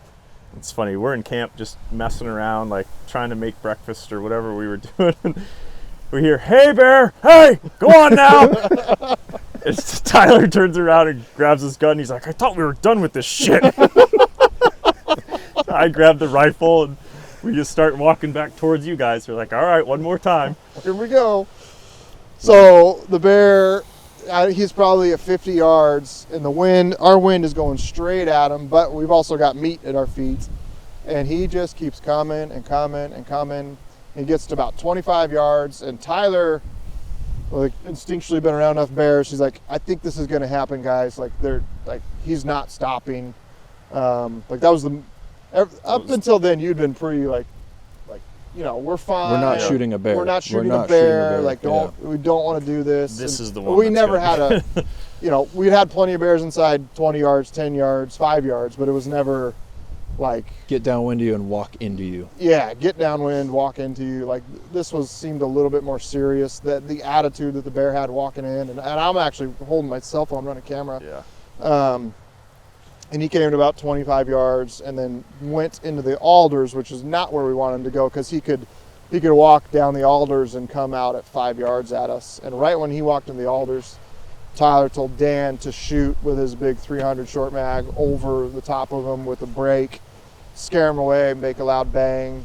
It's funny, we're in camp just messing around, like trying to make breakfast or whatever we were doing. We hear, "Hey bear, hey, go on now." It's Tyler turns around and grabs his gun. He's like, "I thought we were done with this shit." I grab the rifle and we just start walking back towards you guys. We're like, all right, one more time. Here we go. So the bear, he's probably at 50 yards, and our wind is going straight at him, but we've also got meat at our feet. And he just keeps coming and coming and coming. He gets to about 25 yards, and Tyler, like, instinctually been around enough bears, she's like, I think this is going to happen, guys. Like, he's not stopping. Like, that was up until then, you'd been pretty, like, we're fine. We're not shooting a bear. We're not shooting a bear. Like, we don't want to do this. This and is the one. We never had we'd had plenty of bears inside 20 yards, 10 yards, 5 yards, but it was never like get downwind of you and walk into you. Yeah, get downwind, walk into you. Like, this seemed a little bit more serious. That the attitude that the bear had walking in, and I'm actually holding my cell phone, running a camera. Yeah. And he came to about 25 yards and then went into the alders, which is not where we wanted him to go, because he could walk down the alders and come out at 5 yards at us. And right when he walked in the alders, Tyler told Dan to shoot with his big 300 short mag over the top of him with a break, scare him away, make a loud bang.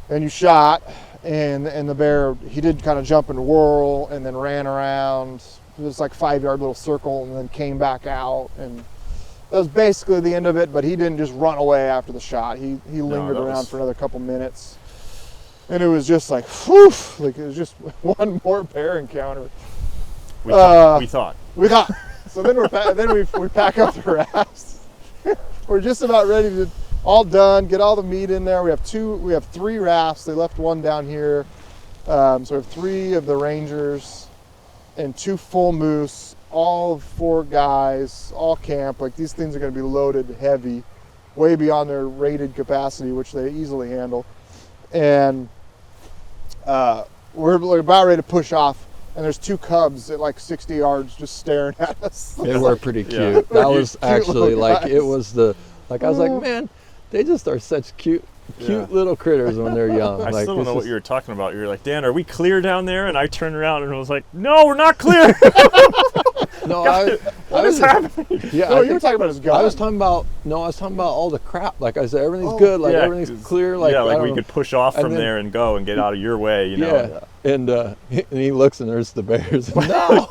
And you shot, and the bear, he did kind of jump and whirl and then ran around. It was like 5 yard little circle and then came back out, and that was basically the end of it. But he didn't just run away after the shot. He lingered around for another couple minutes, and it was just like, whew, like it was just one more bear encounter. We thought. So then we pack up the rafts. We're just about ready to, all done, get all the meat in there. We have 3 rafts. They left one down here, so we have 3 of the Rangers and 2 full moose. All 4 guys, all camp. Like, these things are going to be loaded heavy, way beyond their rated capacity, which they easily handle. And we're about ready to push off, and there's 2 cubs at like 60 yards just staring at us. They were pretty cute. Yeah. That was actually like, guys. it was I was like, man, they just are such cute little critters when they're young. I like, still don't know what you were talking about. You were like, Dan, are we clear down there? And I turned around and was like, no, we're not clear. No, What is happening? Yeah, No, you were talking about his gun. I was talking about all the crap. Like I said, everything's good. Like, everything's clear. Like, we could push off from there and go and get out of your way, you know. Yeah, and he looks and there's the bears. No.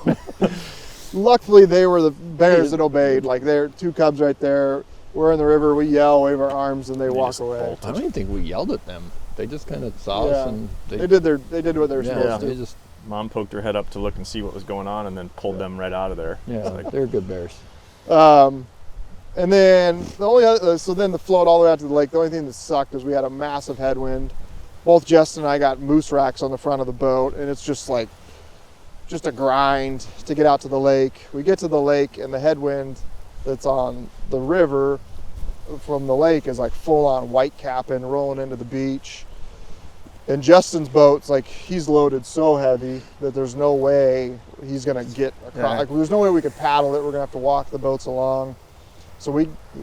Luckily, they were the bears that obeyed. Like, they're 2 cubs right there. We're in the river. We yell, wave our arms, and they walk away. I don't even think we yelled at them. They just kind of saw us, and they did what they were supposed to. They just, Mom poked her head up to look and see what was going on, and then pulled them right out of there. yeah, they're good bears. And then the only other, so then the float all the way out to the lake. The only thing that sucked is we had a massive headwind. Both Justin and I got moose racks on the front of the boat, and it's just a grind to get out to the lake. We get to the lake, and the headwind that's on the river from the lake is like full on white capping, rolling into the beach. And Justin's boat's like, he's loaded so heavy that there's no way he's gonna get across. Yeah. Like, there's no way we could paddle it. We're gonna have to walk the boats along. So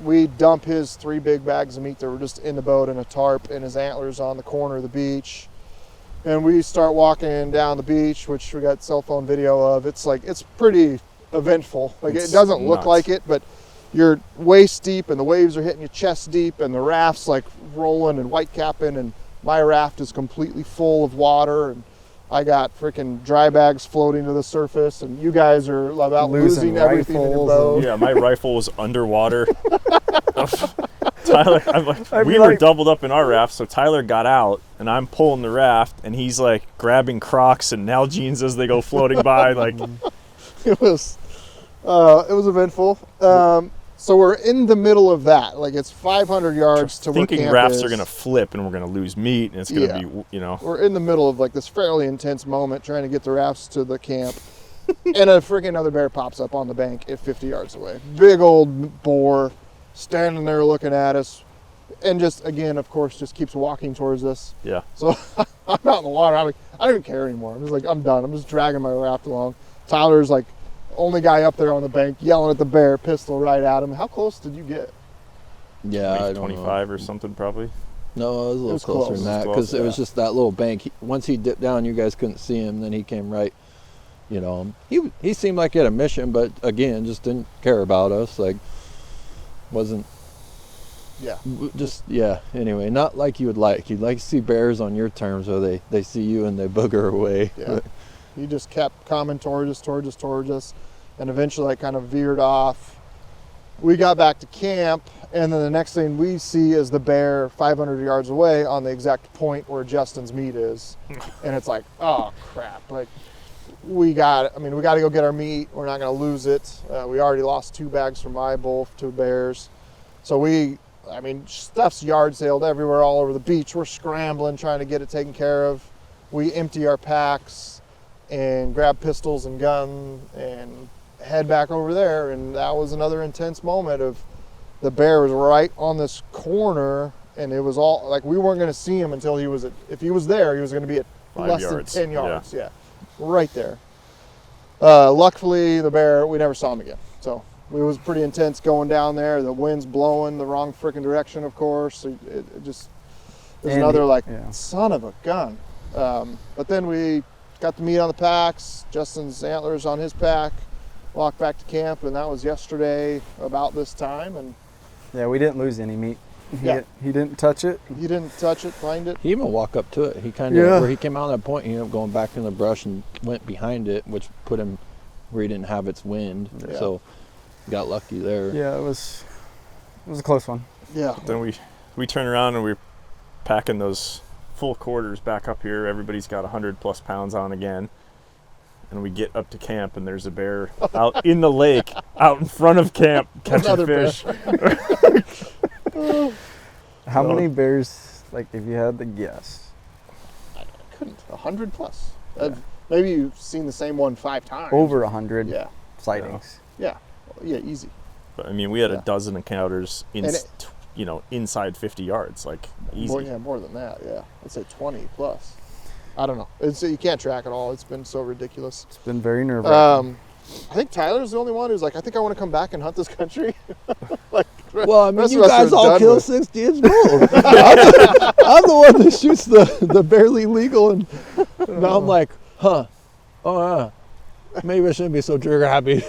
we dump his 3 big bags of meat that were just in the boat in a tarp, and his antlers on the corner of the beach. And we start walking down the beach, which we got cell phone video of. It's pretty eventful. Like, it doesn't look like it, but you're waist deep and the waves are hitting you chest deep, and the raft's like rolling and white capping, and my raft is completely full of water, and I got freaking dry bags floating to the surface, and you guys are about losing everything in your boat. Yeah, my rifle was underwater. Tyler, we were doubled up in our raft, so Tyler got out, and I'm pulling the raft, and he's like grabbing Crocs and Nalgene's as they go floating by. Like, it was eventful. So we're in the middle of that. Like, it's 500 yards to where camp thinking rafts is. are gonna flip and we're gonna lose meat, and it's gonna be, you know. We're in the middle of like this fairly intense moment trying to get the rafts to the camp. And a freaking other bear pops up on the bank at 50 yards away. Big old boar standing there looking at us. And just, again, of course, just keeps walking towards us. Yeah. So I'm out in the water. I'm like, I don't even care anymore. I'm just like, I'm done. I'm just dragging my raft along. Tyler's like only guy up there on the bank yelling at the bear, pistol right at him. How close did you get? Yeah, Maybe I don't 25 know. or something probably. No, it was a little closer close. than that It was because close, it was just that little bank. Once he dipped down, you guys couldn't see him. Then he came right. You know, he seemed like he had a mission, but again, just didn't care about us. Like, wasn't. Yeah. Just Anyway, not like you would like. You'd like to see bears on your terms, where they see you and they booger away. Yeah. He just kept coming towards us, and eventually I kind of veered off. We got back to camp, and then the next thing we see is the bear 500 yards away on the exact point where Justin's meat is. And it's like, oh crap. Like, we got to go get our meat. We're not going to lose it. We already lost 2 bags from my bull to bears. So stuff's yard sailed everywhere all over the beach. We're scrambling, trying to get it taken care of. We empty our packs and grab pistols and gun and head back over there. And that was another intense moment of the bear was right on this corner, and it was all like we weren't going to see him until if he was there, he was going to be at 5 less yards. than 10 yards. Yeah, right there. Luckily, the bear, we never saw him again. So it was pretty intense going down there. The wind's blowing the wrong freaking direction, of course. It just, there's another son of a gun. But then we got the meat on the packs, Justin's antlers on his pack, walked back to camp, and that was yesterday about this time. And Yeah, we didn't lose any meat. Yeah. He didn't touch it. he didn't touch it, find it. He even walked up to it. He kind of, where he came out on that point, he ended up going back in the brush and went behind it, which put him where he didn't have its wind. Yeah. So got lucky there. Yeah, it was a close one. Yeah. Then we turn around and we're packing those full quarters back up here. Everybody's got 100+ pounds on again. And we get up to camp, and there's a bear out in the lake, out in front of camp, catching Another bear. fish. How many bears, like, if you had to guess? I couldn't. 100+. Maybe you've seen the same one 5 times. Over 100 Yeah. sightings. Yeah, easy. But I mean, we had a Yeah. dozen encounters inside 50 yards, like easy. More than that. Yeah, I'd say 20+. I don't know. You can't track it all. It's been so ridiculous. It's been very nerve-wracking. I think Tyler's the only one who's like, I think I want to come back and hunt this country. Well, I mean, rest you of us guys are all done kill with- 60 inch bulls. I'm the one that shoots the barely legal, and now I'm like, maybe I shouldn't be so trigger happy.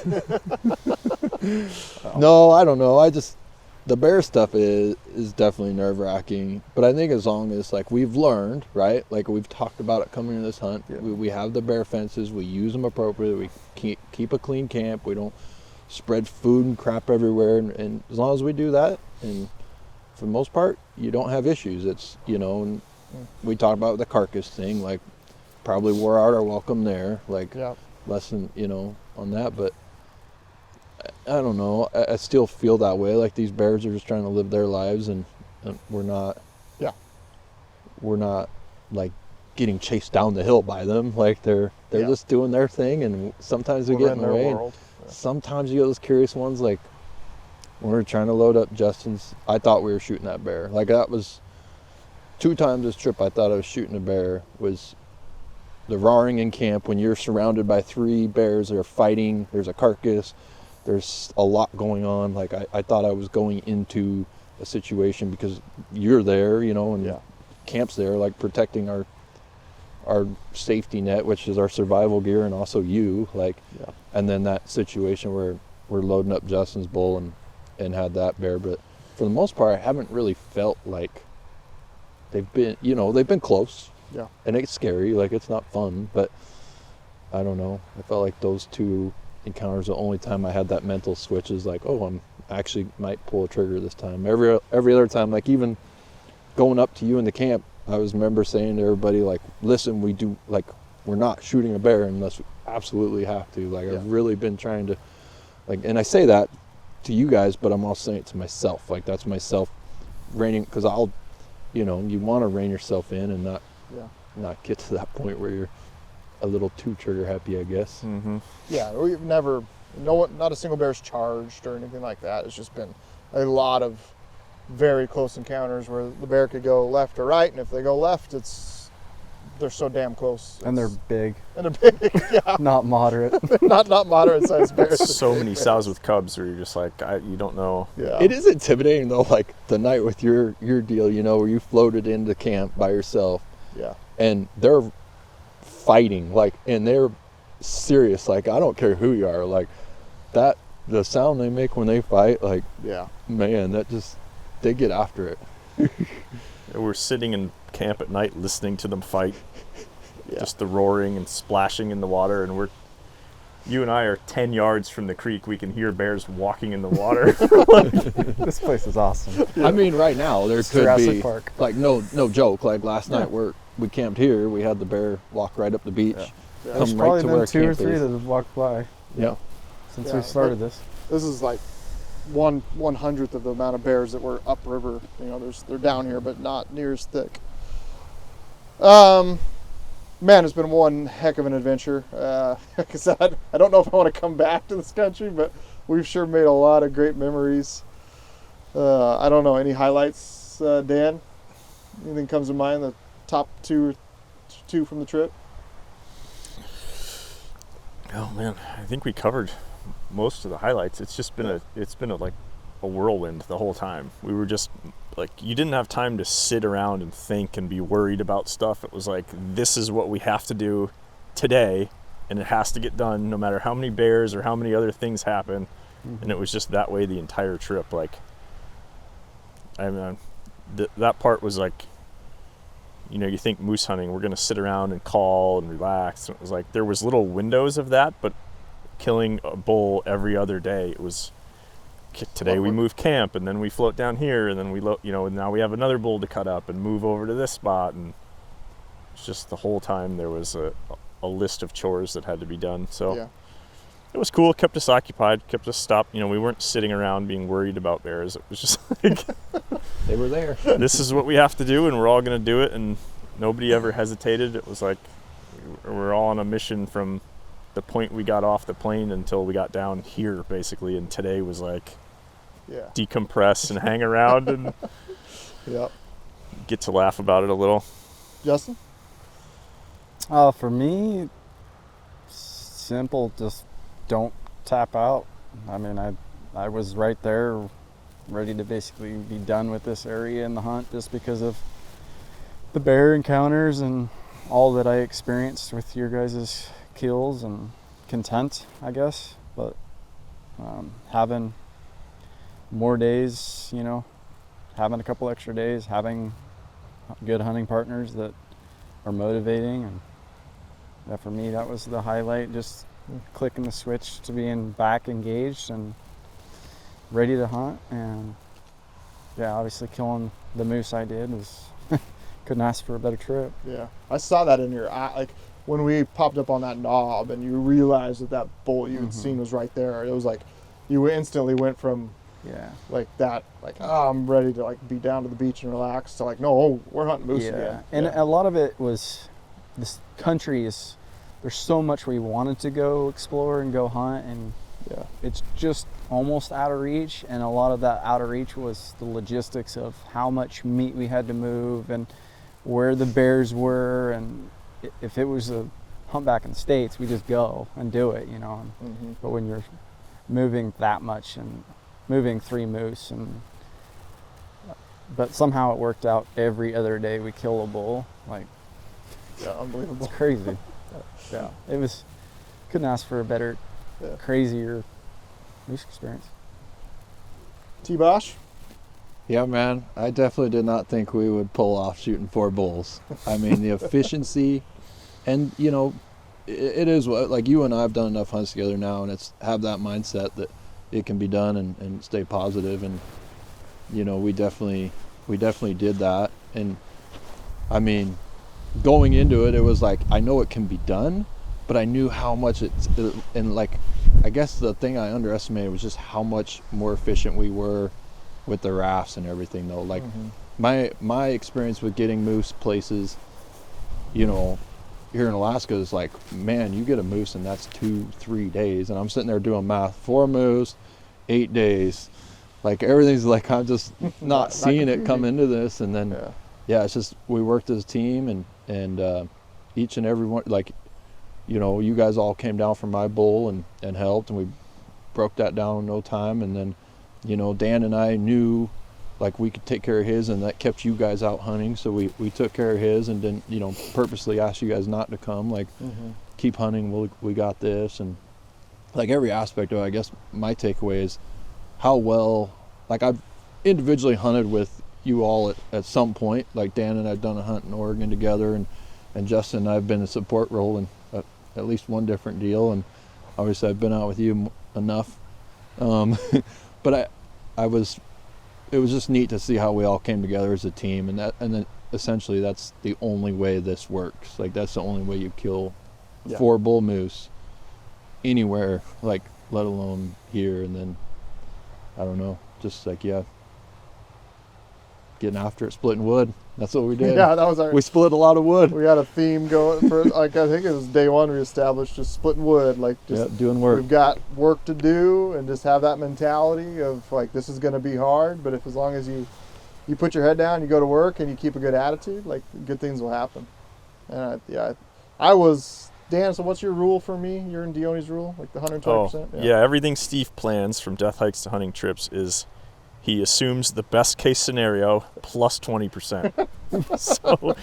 No, I don't know. The bear stuff is definitely nerve wracking, but I think as long as like we've learned, right? Like we've talked about it coming into this hunt. Yeah. We have the bear fences. We use them appropriately. We keep a clean camp. We don't spread food and crap everywhere. And as long as we do that, and for the most part, you don't have issues. It's, and we talked about the carcass thing, like probably wore out our welcome there, like less than, on that. But I don't know. I still feel that way. Like these bears are just trying to live their lives, and we're not. Yeah. We're not like getting chased down the hill by them. Like they're just doing their thing, and sometimes we get in the way. And sometimes you get those curious ones. Like when we were trying to load up Justin's, I thought we were shooting that bear. Like that was 2 times this trip. I thought I was shooting a bear. Was the roaring in camp when you're surrounded by 3 bears that are fighting. There's a carcass. There's a lot going on. Like I thought I was going into a situation because you're there, and camp's there, like protecting our safety net, which is our survival gear, and also you, and then that situation where we're loading up Justin's bull and had that bear. But for the most part, I haven't really felt like they've been close. Yeah. And it's scary, like it's not fun, but I don't know. I felt like those 2 encounters, the only time I had that mental switch is like, I'm actually might pull a trigger this time. Every other time, like even going up to you in the camp, I remember saying to everybody, like, listen, we're not shooting a bear unless we absolutely have to. Like I've really been trying to, like, and I say that to you guys, but I'm also saying it to myself. Like that's myself reining, because you want to rein yourself in and not get to that point where you're a little too trigger happy, I guess. Mm-hmm. Yeah, we've never, not a single bear's charged or anything like that. It's just been a lot of very close encounters where the bear could go left or right, and if they go left, it's they're so damn close. And they're big. And they're big, yeah. Not moderate. not moderate sized bears. So many sows with cubs where you're just like, you don't know. Yeah. It is intimidating though, like the night with your deal, you know, where you floated into camp by yourself. Yeah. And they're fighting, like, and they're serious. Like, I don't care who you are. Like, that, the sound they make when they fight, like, yeah, man, that just, they get after it. We're sitting in camp at night listening to them fight. Yeah. Just the roaring and splashing in the water, and you and I are 10 yards from the creek. We can hear bears walking in the water. This place is awesome. I mean, right now there could Jurassic be Park. like no joke. Like last night, we camped here. We had the bear walk right up the beach, Yeah. come There's right probably to been where 2 or camp 3 is. that have walked by Yeah, since Yeah, we started this. this is like 1/100th of the amount of bears that were upriver. You know, they're down here, but not near as thick. Man, it's been one heck of an adventure. Like I said, I don't know if I want to come back to this country, but we've sure made a lot of great memories. I don't know, any highlights, Dan? Anything comes to mind? The top two from the trip? Oh man, I think we covered most of the highlights. It's just been a whirlwind the whole time. We were just like, you didn't have time to sit around and think and be worried about stuff. It was like, this is what we have to do today, and it has to get done no matter how many bears or how many other things happen. Mm-hmm. And it was just that way the entire trip. Like, I mean, that part was like, you know, you think moose hunting, we're going to sit around and call and relax. And it was like, there was little windows of that, but killing a bull every other day, it was, today we move camp, and then we float down here, and then and now we have another bull to cut up and move over to this spot. And it's just the whole time there was a list of chores that had to be done. So Yeah. it was cool. It kept us occupied, kept us stopped. You know, we weren't sitting around being worried about bears. It was just like, they were there. this is what we have to do, and we're all going to do it. And nobody ever hesitated. It was like we're all on a mission from the point we got off the plane until we got down here, basically. And today was like, Yeah. decompress and hang around and Yep. get to laugh about it a little. Justin? For me, simple, just don't tap out. I mean, I was right there ready to basically be done with this area in the hunt just because of the bear encounters and all that I experienced with your guys' kills, and content, I guess. But having more days, you know, having a couple extra days, having good hunting partners that are motivating, and for me that was the highlight, just clicking the switch to being back engaged and ready to hunt. And yeah, obviously killing the moose I did was couldn't ask for a better trip. Yeah. I saw that in your eye. Like, when we popped up on that knob and you realized that bull you had seen was right there, it was like you instantly went from like that, like, oh, I'm ready to like be down to the beach and relax, to like, no, we're hunting moose again. And a lot of it was, this country is, there's so much we wanted to go explore and go hunt, and it's just almost out of reach. And a lot of that out of reach was the logistics of how much meat we had to move and where the bears were. And if it was a hunt back in the States, we just go and do it, you know. But when you're moving that much and moving 3 moose, but somehow it worked out. Every other day we kill a bull. Like, Unbelievable. it's crazy. It was, couldn't ask for a better, crazier moose experience. T-Bosh? Yeah, man, I definitely did not think we would pull off shooting 4 bulls. I mean, the efficiency, and you know, it is what, like, you and I have done enough hunts together now, and it's have that mindset that it can be done, and stay positive. And you know, we definitely did that. And I mean, going into it, it was like, I know it can be done, but I knew how much and like, I guess the thing I underestimated was just how much more efficient we were with the rafts and everything, though. Like, my experience with getting moose places, you know, here in Alaska is like, man, you get a moose and that's 2-3 days, and I'm sitting there doing math, 4 moose, 8 days, like, everything's like, I'm just not seeing it come into this. And then it's just, we worked as a team, and each and every one, like, you know, you guys all came down from my bull and helped, and we broke that down in no time. And then, you know, Dan and I knew like we could take care of his, and that kept you guys out hunting. So we took care of his and didn't, you know, purposely ask you guys not to come, like keep hunting, we got this. And like every aspect of it, I guess my takeaway is how well, like I've individually hunted with you all at some point. Like Dan and I've done a hunt in Oregon together, and Justin and I've been in a support role in at least one different deal, and obviously I've been out with you enough. But it was just neat to see how we all came together as a team, and then essentially that's the only way this works. Like that's the only way you kill 4 bull moose anywhere, like let alone here. And then I don't know, just like getting after it, splitting wood. That's what we did. Yeah, that was we split a lot of wood. We had a theme going for like I think it was day one we established just splitting wood, like just doing work. We've got work to do, and just have that mentality of like this is going to be hard, but as long as you put your head down, you go to work, and you keep a good attitude, like good things will happen. And I was Dan. So what's your rule for me? You're in Dione's rule, like the 120%. Yeah, everything Steve plans from death hikes to hunting trips is he assumes the best case scenario plus 20%. So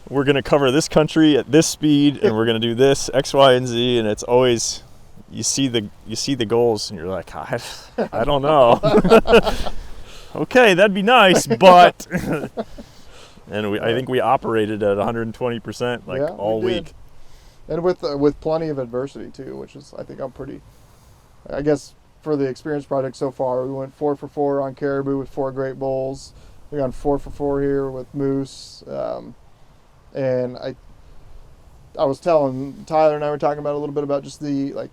we're going to cover this country at this speed, and we're going to do this X, Y, and Z, and it's always you see the goals, and you're like, I don't know. Okay, that'd be nice, but and I think we operated at 120% all week. And with plenty of adversity too, which is I guess for the experience project so far, we went 4 for 4 on caribou with 4 great bulls. We got 4 for 4 here with moose. And I was telling Tyler and I were talking about a little bit about just the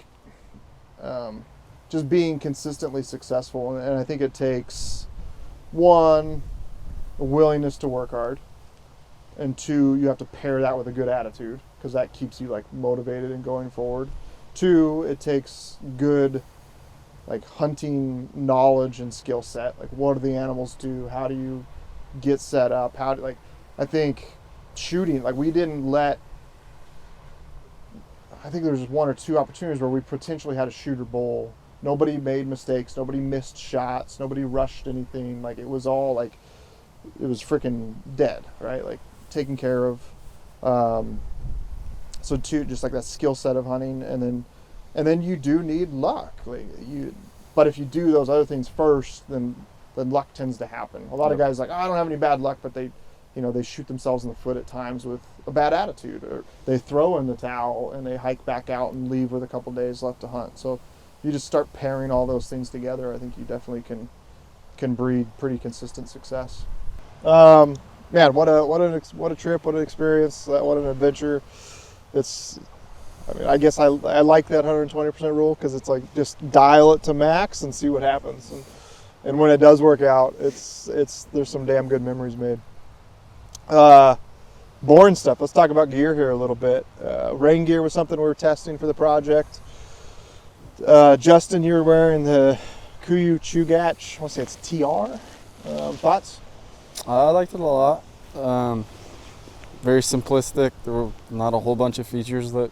just being consistently successful. And I think it takes 1, a willingness to work hard, and 2, you have to pair that with a good attitude, because that keeps you like motivated and going forward. 2, it takes good like hunting knowledge and skill set. Like what do the animals do? How do you get set up? I think shooting, like I think there was 1 or 2 opportunities where we potentially had a shooter bull. Nobody made mistakes. Nobody missed shots. Nobody rushed anything. Like it was all like, it was freaking dead, right? Like taken care of. So 2, just like that skill set of hunting, and then you do need luck. But if you do those other things first, then luck tends to happen. A lot of guys I don't have any bad luck, but they shoot themselves in the foot at times with a bad attitude, or they throw in the towel and they hike back out and leave with a couple days left to hunt. So you just start pairing all those things together. I think you definitely can breed pretty consistent success. Man, what a trip, what an experience, what an adventure. I guess I like that 120% rule, because it's like just dial it to max and see what happens. And when it does work out, there's some damn good memories made. Boring stuff. Let's talk about gear here a little bit. Rain gear was something we were testing for the project. Justin, you're wearing the Kuiu Chugach. I want to say it's TR. Thoughts? I liked it a lot. Very simplistic. There were not a whole bunch of features that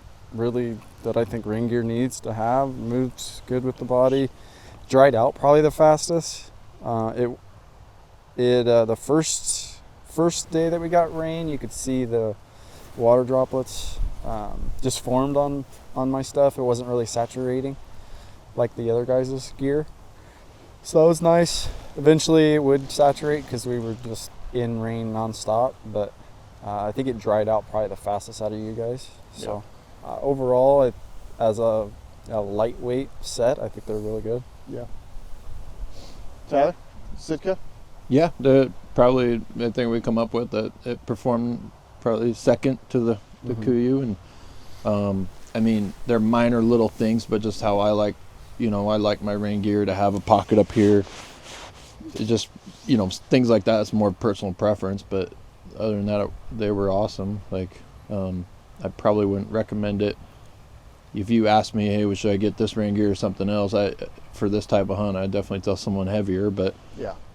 I think rain gear needs to have. Moves good with the body. Dried out probably the fastest. The first day that we got rain, you could see the water droplets just formed on my stuff. It wasn't really saturating like the other guys' gear. So that was nice. Eventually it would saturate because we were just in rain nonstop, but I think it dried out probably the fastest out of you guys. So overall, as a lightweight set, I think they're really good. Yeah. Tyler, Sitka? Yeah, probably the thing we come up with that it performed probably second to the Kuiu, and I mean they're minor little things, but just how I like my rain gear to have a pocket up here. It just things like that. It's more personal preference, but other than that, they were awesome. Like I probably wouldn't recommend it if you asked me, hey, should I get this rain gear or something else? For this type of hunt, I'd definitely tell someone heavier, but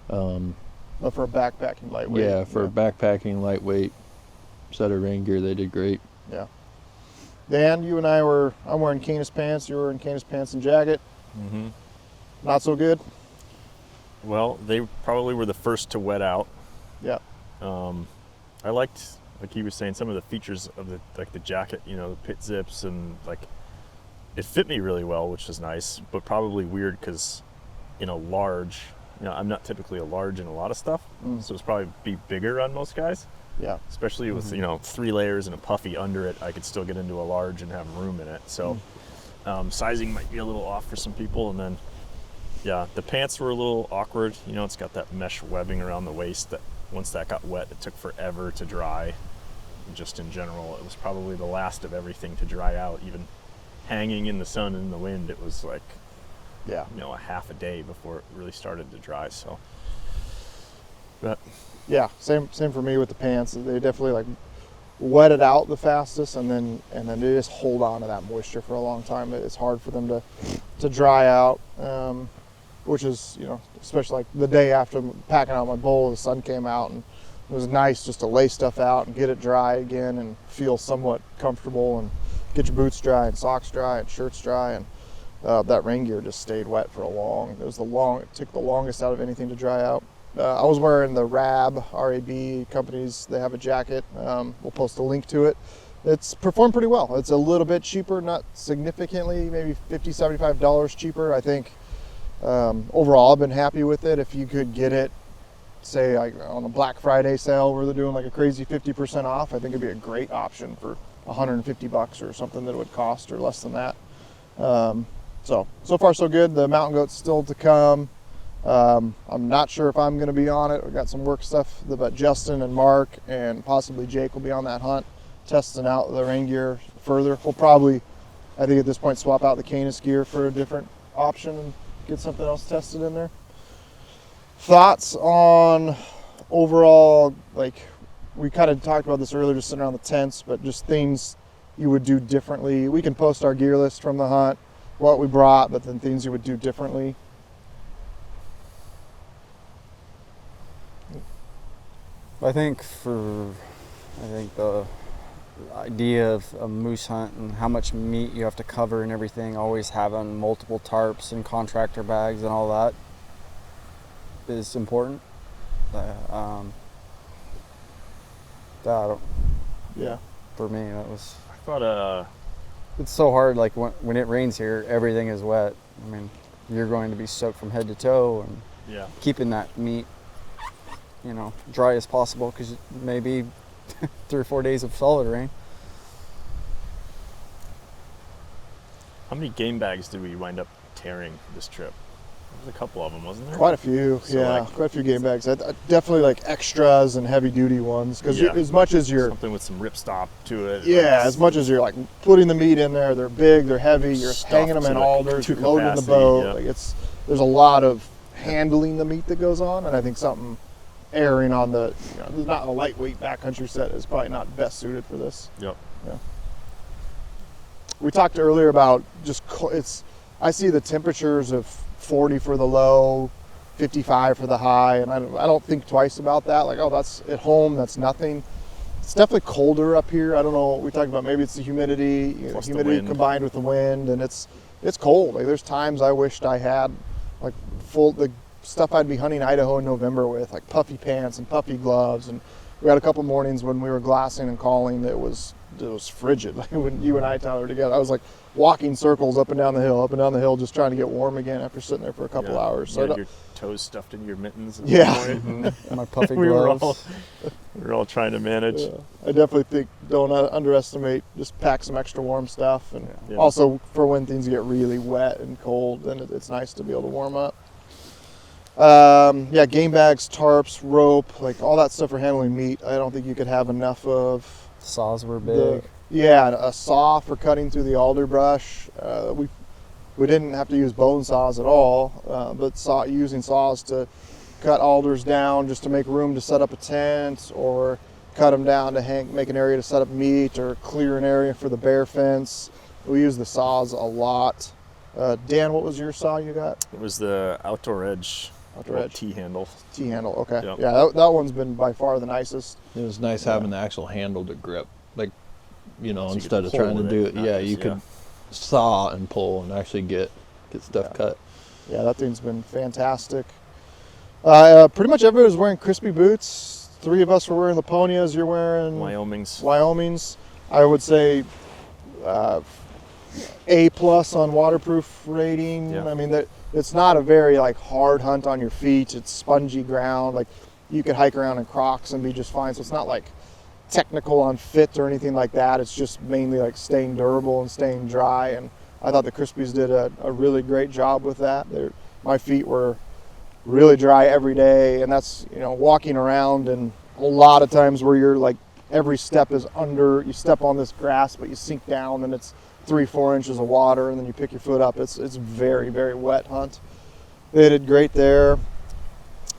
but for a backpacking lightweight. Yeah, for backpacking lightweight, set of rain gear. They did great. Yeah. Dan, you and I'm wearing Canis pants. You were wearing Canis pants and jacket. Mm-hmm. Not so good? Well, they probably were the first to wet out. Yeah. I liked, like he was saying, some of the features of the jacket, the pit zips, and it fit me really well, which was nice, but probably weird because in a large, I'm not typically a large in a lot of stuff, so it's probably be bigger on most guys. Yeah. Especially with 3 layers and a puffy under it, I could still get into a large and have room in it. So sizing might be a little off for some people. And then, yeah, the pants were a little awkward. It's got that mesh webbing around the waist that once that got wet, it took forever to dry. Just in general, it was probably the last of everything to dry out. Even hanging in the sun and in the wind, it was like, a half a day before it really started to dry. So, but yeah, same for me with the pants. They definitely wet it out the fastest, and then they just hold on to that moisture for a long time. It's hard for them to dry out, which is especially like the day after packing out my bowl, the sun came out, and it was nice just to lay stuff out and get it dry again and feel somewhat comfortable and get your boots dry and socks dry and shirts dry. And that rain gear just stayed wet for it took the longest out of anything to dry out. I was wearing the RAB companies. They have a jacket. We'll post a link to it. It's performed pretty well. It's a little bit cheaper, not significantly, maybe $50, $75 cheaper. I think overall I've been happy with it. If you could get it, say on a Black Friday sale where they're doing a crazy 50% off, I think it'd be a great option for $150 or something that it would cost, or less than that. So far so good. The mountain goat's still to come. I'm not sure if I'm going to be on it. We've got some work stuff, but Justin and Mark and possibly Jake will be on that hunt, testing out the rain gear further. We'll probably, I think at this point, swap out the Canis gear for a different option and get something else tested in there. Thoughts on overall, we kind of talked about this earlier, just sitting around the tents, but just things you would do differently. We can post our gear list from the hunt, what we brought, but then things you would do differently. I think the idea of a moose hunt and how much meat you have to cover and everything, always having multiple tarps and contractor bags and all that is important. For me, that was. I thought it's so hard. When it rains here, everything is wet. I mean, you're going to be soaked from head to toe, and keeping that meat, dry as possible, because maybe 3 or 4 days of solid rain. How many game bags did we wind up tearing this trip? There was a couple of them, wasn't there? Quite a few, quite a few game bags. I definitely extras and heavy duty ones, because as much as you're something with some ripstop to it. As much as you're putting the meat in there, they're big, they're heavy. You're hanging them in alders, you're loading the boat. There's a lot of handling the meat that goes on, and I think something airing on the not a lightweight backcountry set is probably not best suited for this. Yep. Yeah. We talked earlier about I see the temperatures of 40 for the low, 55 for the high, and I don't think twice about that. That's at home, that's nothing. It's definitely colder up here. I don't know. We talked about maybe it's the humidity, combined with the wind, and it's cold. There's times I wished I had the stuff I'd be hunting Idaho in November with, puffy pants and puffy gloves. And we had a couple mornings when we were glassing and calling that it was frigid. When you and I, Tyler, were together, I was walking circles up and down the hill, just trying to get warm again after sitting there for a couple hours. You had your toes stuffed in your mittens. And my puffy gloves. We were all trying to manage. I definitely think don't underestimate. Just pack some extra warm stuff, and also for when things get really wet and cold, then it's nice to be able to warm up. Game bags, tarps, rope, all that stuff for handling meat. I don't think you could have enough of. Saws were big. A saw for cutting through the alder brush. We didn't have to use bone saws at all, but using saws to cut alders down just to make room to set up a tent, or cut them down to make an area to set up meat, or clear an area for the bear fence. We use the saws a lot. Dan, what was your saw you got? It was the Outdoor Edge T-handle. T-handle, okay. Yep. Yeah, that one's been by far the nicest. It was nice having the actual handle to grip, like, you know, So you instead could of pull trying to with do it, it. Yeah, you could saw and pull and actually get stuff cut. Yeah, that thing's been fantastic. Pretty much everybody was wearing crispy boots. 3 of us were wearing Laponias. You're wearing Wyoming's. I would say A+ on waterproof rating. Yeah. I mean, it's not a very like hard hunt on your feet. It's spongy ground. Like you could hike around in Crocs and be just fine. So it's not like technical on fit or anything like that. It's just mainly like staying durable and staying dry. And I thought the Crispies did a really great job with that. My feet were really dry every day, and that's, you know, walking around, and a lot of times where you're like every step is under, you step on this grass but you sink down and it's 3-4 inches of water, and then you pick your foot up. It's very, very wet hunt. They did great there.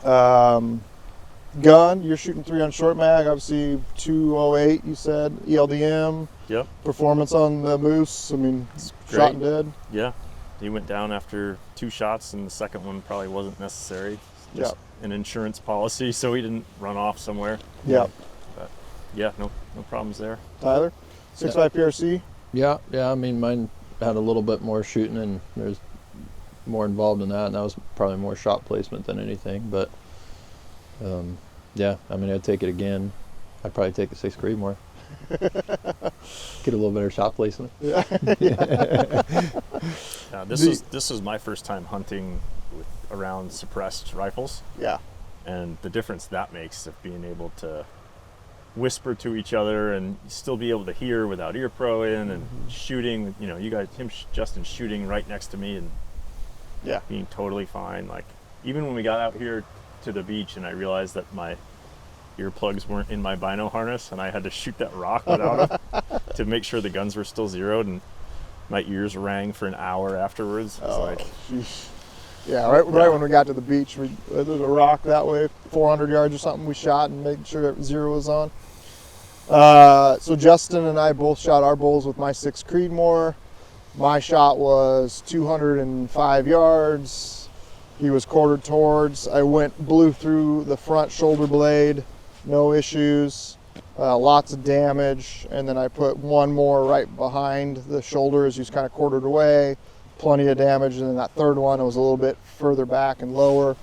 Gun, you're shooting 3 on short mag, obviously 208 you said, ELDM. Yep. Performance on the moose, I mean, shot and dead. Yeah, he went down after 2 shots, and the second one probably wasn't necessary. Just an insurance policy, so he didn't run off somewhere. Yeah. But yeah, no problems there. Tyler, 6.5 PRC. Yeah. I mean, mine had a little bit more shooting, and there's more involved in that, and that was probably more shot placement than anything. But yeah, I mean, I'd take it again. I'd probably take the 6 Creedmoor. Get a little better shot placement. Yeah. This is my first time hunting around suppressed rifles. Yeah. And the difference that makes of being able to whisper to each other and still be able to hear without ear pro in, and shooting, you know, you guys, Justin shooting right next to me and being totally fine. Like, even when we got out here to the beach and I realized that my earplugs weren't in my bino harness and I had to shoot that rock without them to make sure the guns were still zeroed, and my ears rang for an hour afterwards. It was like, geez. Yeah, right when we got to the beach, there was a rock that way, 400 yards or something we shot and made sure zero was on. So Justin and I both shot our bulls with my 6 Creedmoor. My shot was 205 yards. He was quartered towards. I blew through the front shoulder blade, no issues, lots of damage. And then I put one more right behind the shoulder as he's kind of quartered away, plenty of damage. And then that third one was a little bit further back and lower.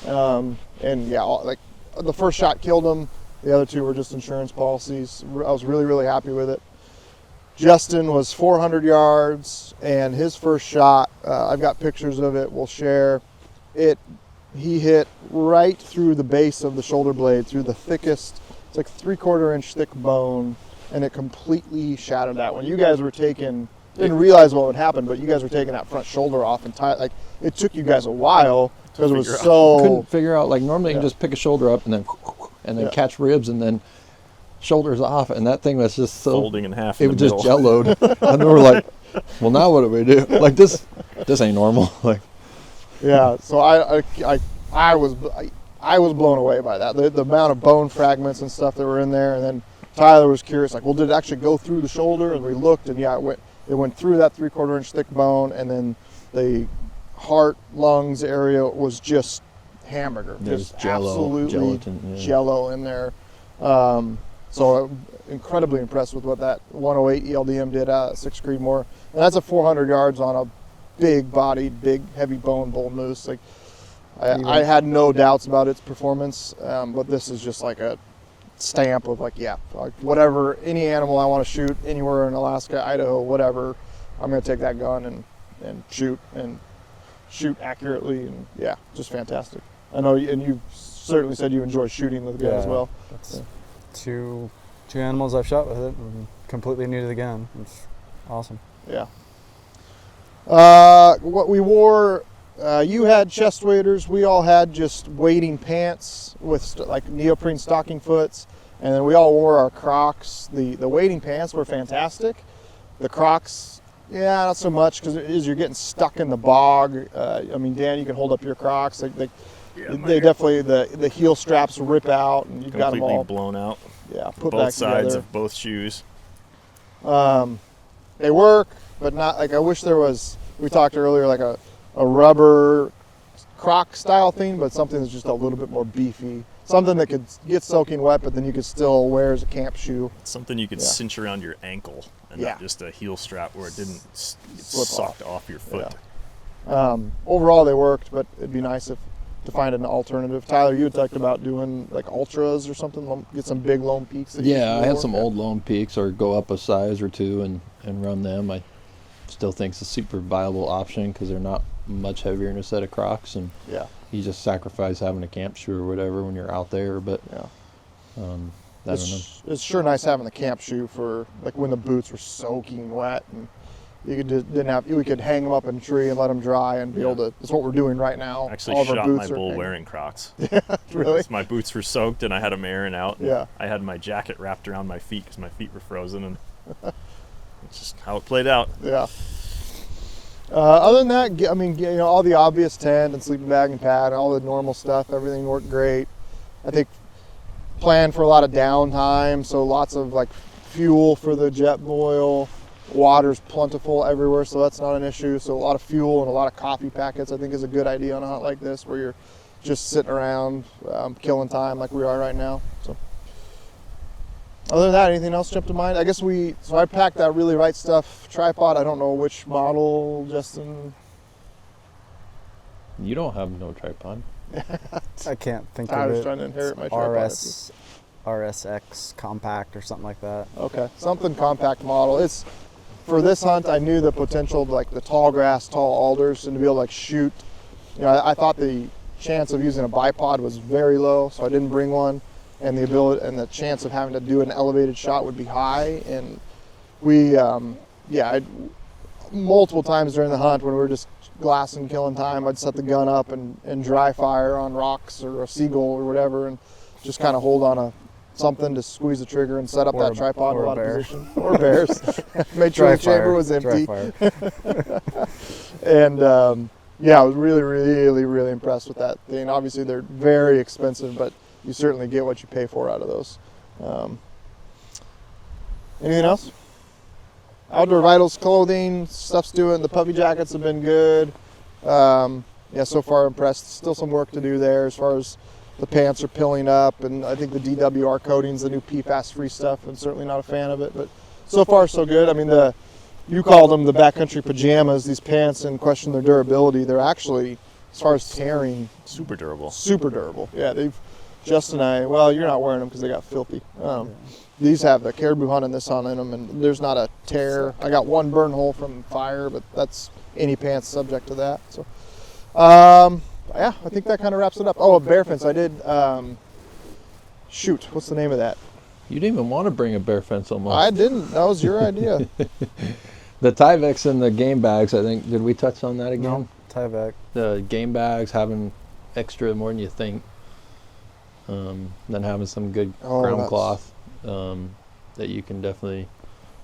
And yeah, like the first shot killed him. The other 2 were just insurance policies. I was really, really happy with it. Justin was 400 yards, and his first shot, I've got pictures of it, we'll share. He hit right through the base of the shoulder blade, through the thickest, it's like 3/4 inch thick bone, and it completely shattered that one. You guys were didn't realize what would happen, but you guys were taking that front shoulder off, and like it took you guys a while because it was so. Couldn't figure out, like, normally you can just pick a shoulder up and then catch ribs and then shoulders off, and that thing was just so folding in half. It was just jelloed, and we were like, "Well, now what do we do? Like this ain't normal." Like, yeah. So I was blown away by that. The amount of bone fragments and stuff that were in there, and then Tyler was curious, like, well, did it actually go through the shoulder? And we looked, and yeah, it went through that 3/4 inch thick bone, and then the heart, lungs area was just hamburger, just absolutely jello in there. So incredibly impressed with what that 108 ELDM did at 6 Creedmoor. And that's a 400 yards on a big-bodied, big, heavy bone bull moose. Like I had no doubts about its performance, but this is just like a stamp of like whatever, any animal I want to shoot anywhere in Alaska, Idaho, whatever, I'm going to take that gun and shoot accurately, and yeah, just fantastic. I know, and you certainly said you enjoy shooting with the gun as well. That's two animals I've shot with it. I'm completely new to the gun. It's awesome. Yeah. What we wore, you had chest waders. We all had just wading pants with like neoprene stocking foots, and then we all wore our Crocs. The wading pants were fantastic. The Crocs, yeah, not so much, because you're getting stuck in the bog. I mean, Dan, you can hold up your Crocs. They definitely, the heel straps rip out, and you've got them all blown out. Yeah, put both back sides together. of both shoes. They work, but not like, I wish there was. We talked earlier, like a rubber croc style thing, but something that's just a little bit more beefy. Something that could get soaking wet, but then you could still wear as a camp shoe. Something you could cinch around your ankle and not just a heel strap where it didn't get sucked off your foot. Yeah. Overall, they worked, but it'd be nice to find an alternative. Tyler, you had talked about doing like ultras or something, get some big Lone Peaks. Yeah, I had some old Lone Peaks, or go up a size or two and run them. I still think it's a super viable option because they're not much heavier than a set of Crocs, and you just sacrifice having a camp shoe or whatever when you're out there. But I don't know. It's sure nice having the camp shoe for like when the boots were soaking wet, and we could hang them up in a tree and let them dry and be able to. That's what we're doing right now. I actually shot my bull wearing Crocs. Really? My boots were soaked and I had them airing out. Yeah. I had my jacket wrapped around my feet because my feet were frozen, and it's just how it played out. Yeah. Other than that, I mean, all the obvious tent and sleeping bag and pad, all the normal stuff, everything worked great. I think planned for a lot of downtime, so lots of like fuel for the jet boil. Water's plentiful everywhere, so that's not an issue. So a lot of fuel and a lot of coffee packets, I think, is a good idea on a hunt like this, where you're just sitting around killing time like we are right now. So other than that, anything else jump to mind? I guess I packed that Really Right Stuff tripod. I don't know which model, Justin. You don't have no tripod. I can't think Tyler's of it. trying to inherit my tripod. RSX compact or something like that. Okay, something compact model. It's for this hunt. I knew the potential of like the tall grass, tall alders, and to be able to like shoot. I thought the chance of using a bipod was very low, so I didn't bring one. And the ability and the chance of having to do an elevated shot would be high. And we, multiple times during the hunt when we were just glassing, killing time, I'd set the gun up and dry fire on rocks or a seagull or whatever, and just kind of hold on something to squeeze the trigger and set up that tripod in a lot of position. Or bears. Made sure the chamber was empty. And I was really, really, really impressed with that thing. Obviously, they're very expensive, but you certainly get what you pay for out of those. Anything else? Outdoor Vitals clothing, stuff's doing. The puffy jackets have been good. So far impressed. Still some work to do there as far as the pants are pilling up, and I think the DWR coating's the new PFAS-free stuff. I'm certainly not a fan of it, but so far so good. I mean, you called them the backcountry pajamas. These pants, in question their durability, they're actually, as far as tearing, super durable. Super durable. Yeah, Justin and I, well, you're not wearing them because they got filthy. These have the caribou hunt and this hunt in them, and there's not a tear. I got one burn hole from fire, but that's any pants subject to that. So, I think that kind of wraps it up. Oh, a bear fence. I did, what's the name of that? You didn't even want to bring a bear fence almost. I didn't. That was your idea. The Tyvek and the game bags, I think, did we touch on that again? No, Tyvek. The game bags, having extra more than you think. Then having some good ground cloth that you can definitely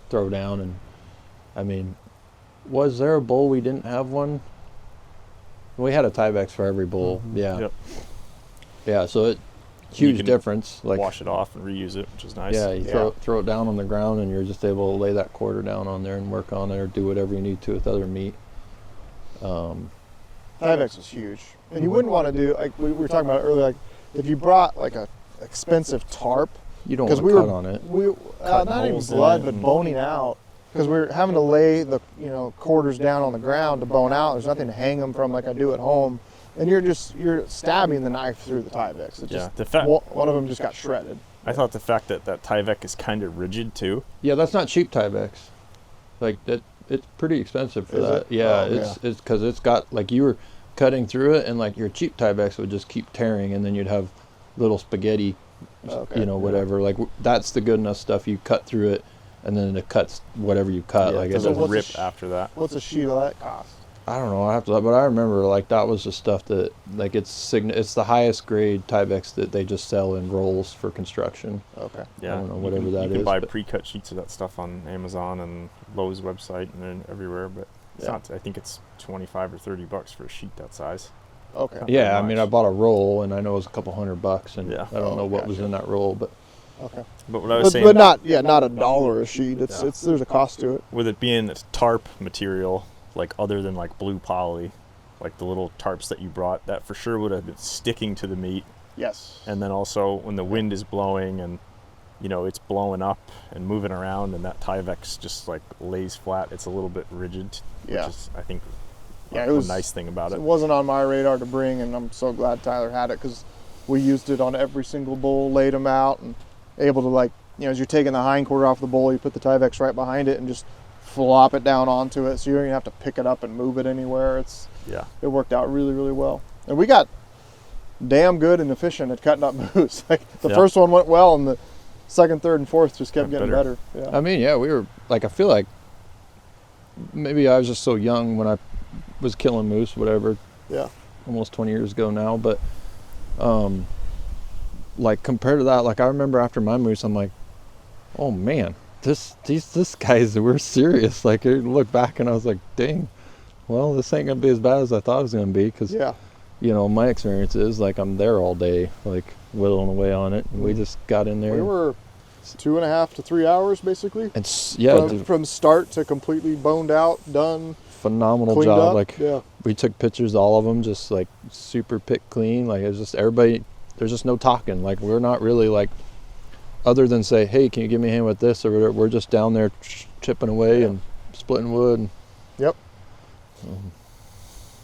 throw down. And I mean, was there a bull we didn't have one? We had a Tyvek for every bull. Mm-hmm. Yeah. Yep. Yeah. So huge difference. Like wash it off and reuse it, which is nice. Yeah. You throw it down on the ground, and you're just able to lay that quarter down on there and work on it, or do whatever you need to with other meat. Tyvek was huge, and you wouldn't want to do like we were talking about earlier. Like if you brought like a expensive tarp, you don't want to cut on it. Not even blood, but boning out. Because we're having to lay the quarters down on the ground to bone out. There's nothing to hang them from like I do at home, and you're stabbing the knife through the Tyvek. One of them just got shredded. I thought the fact that Tyvek is kind of rigid too. Yeah, that's not cheap Tyveks. Like that, it's pretty expensive for that. Yeah, it's because it's got like you were cutting through it, and like your cheap Tyveks would just keep tearing, and then you'd have little spaghetti, whatever. Like that's the good enough stuff. You cut through it. And then it cuts whatever you cut. Like it doesn't rip after that. What's a sheet of that cost? I don't know. But I remember like that was the stuff that like it's the highest grade Tyveks that they just sell in rolls for construction. Okay. Yeah. I don't know whatever that is. You can buy pre-cut sheets of that stuff on Amazon and Lowe's website and then everywhere, but it's not. I think it's $25 or $30 for a sheet that size. Okay. Yeah, I mean I bought a roll and I know it was a couple $100, and I don't know what was in that roll, but. Okay. But what I was saying, but not $1 a sheet. There's a cost to it. With it being a tarp material, like other than like blue poly, like the little tarps that you brought, that for sure would have been sticking to the meat. Yes. And then also when the wind is blowing and it's blowing up and moving around, and that Tyvek just like lays flat, it's a little bit rigid, which is, I think, it was a nice thing about it. It wasn't on my radar to bring, and I'm so glad Tyler had it, because we used it on every single bull, laid them out, and able to, like, as you're taking the hind quarter off the bull, you put the Tyvek right behind it and just flop it down onto it, so you don't even have to pick it up and move it anywhere. It worked out really, really well. And we got damn good and efficient at cutting up moose. Like, the first one went well, and the second, third, and fourth just kept getting better. Yeah. I mean, we were like, I feel like maybe I was just so young when I was killing moose, whatever. Yeah. Almost 20 years ago now, but like compared to that, like I remember after my moose, I'm like, oh man, this guys, we're serious. Like, I look back and I was like, dang, well, this ain't gonna be as bad as I thought it was gonna be, because my experience is like I'm there all day, like whittling away on it, and we just got in there. We were 2.5 to 3 hours basically. And from start to completely boned out, done. Phenomenal job. Up. Like, we took pictures of all of them, just like super pick clean. Like, it's just everybody. There's just no talking. like, we're not really like, other than say, hey, can you give me a hand with this or whatever, we're just down there chipping away and splitting wood.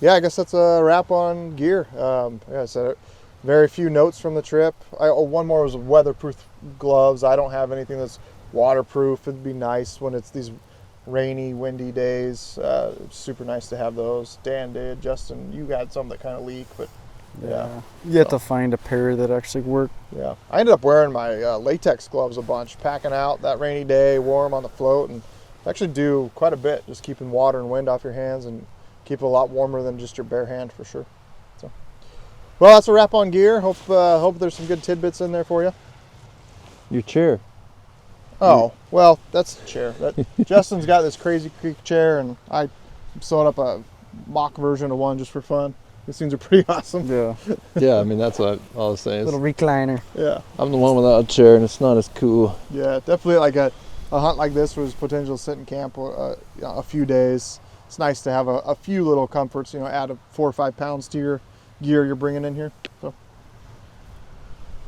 I guess that's a wrap on gear. So very few notes from the trip. One more was weatherproof gloves. I don't have anything that's waterproof. It'd be nice when it's these rainy, windy days. Super nice to have those. Dan did. Justin, you got some that kind of leak, but you have to find a pair that actually work. I ended up wearing my latex gloves a bunch, packing out that rainy day, warm on the float, and actually do quite a bit, just keeping water and wind off your hands, and keep it a lot warmer than just your bare hand for sure. So, well, that's a wrap on gear. Hope there's some good tidbits in there for you. Your chair. Oh, well, that's the chair. Justin's got this Crazy Creek chair, and I'm sewing up a mock version of one just for fun. These things are pretty awesome. Yeah, I mean, that's what I was saying. Little recliner. Yeah. I'm the one without a chair, and it's not as cool. Yeah, definitely like a hunt like this was potential sit in camp a few days. It's nice to have a few little comforts, add 4 or 5 pounds to your gear you're bringing in here. So,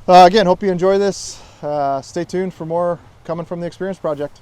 again, hope you enjoy this. Stay tuned for more coming from the Experience Project.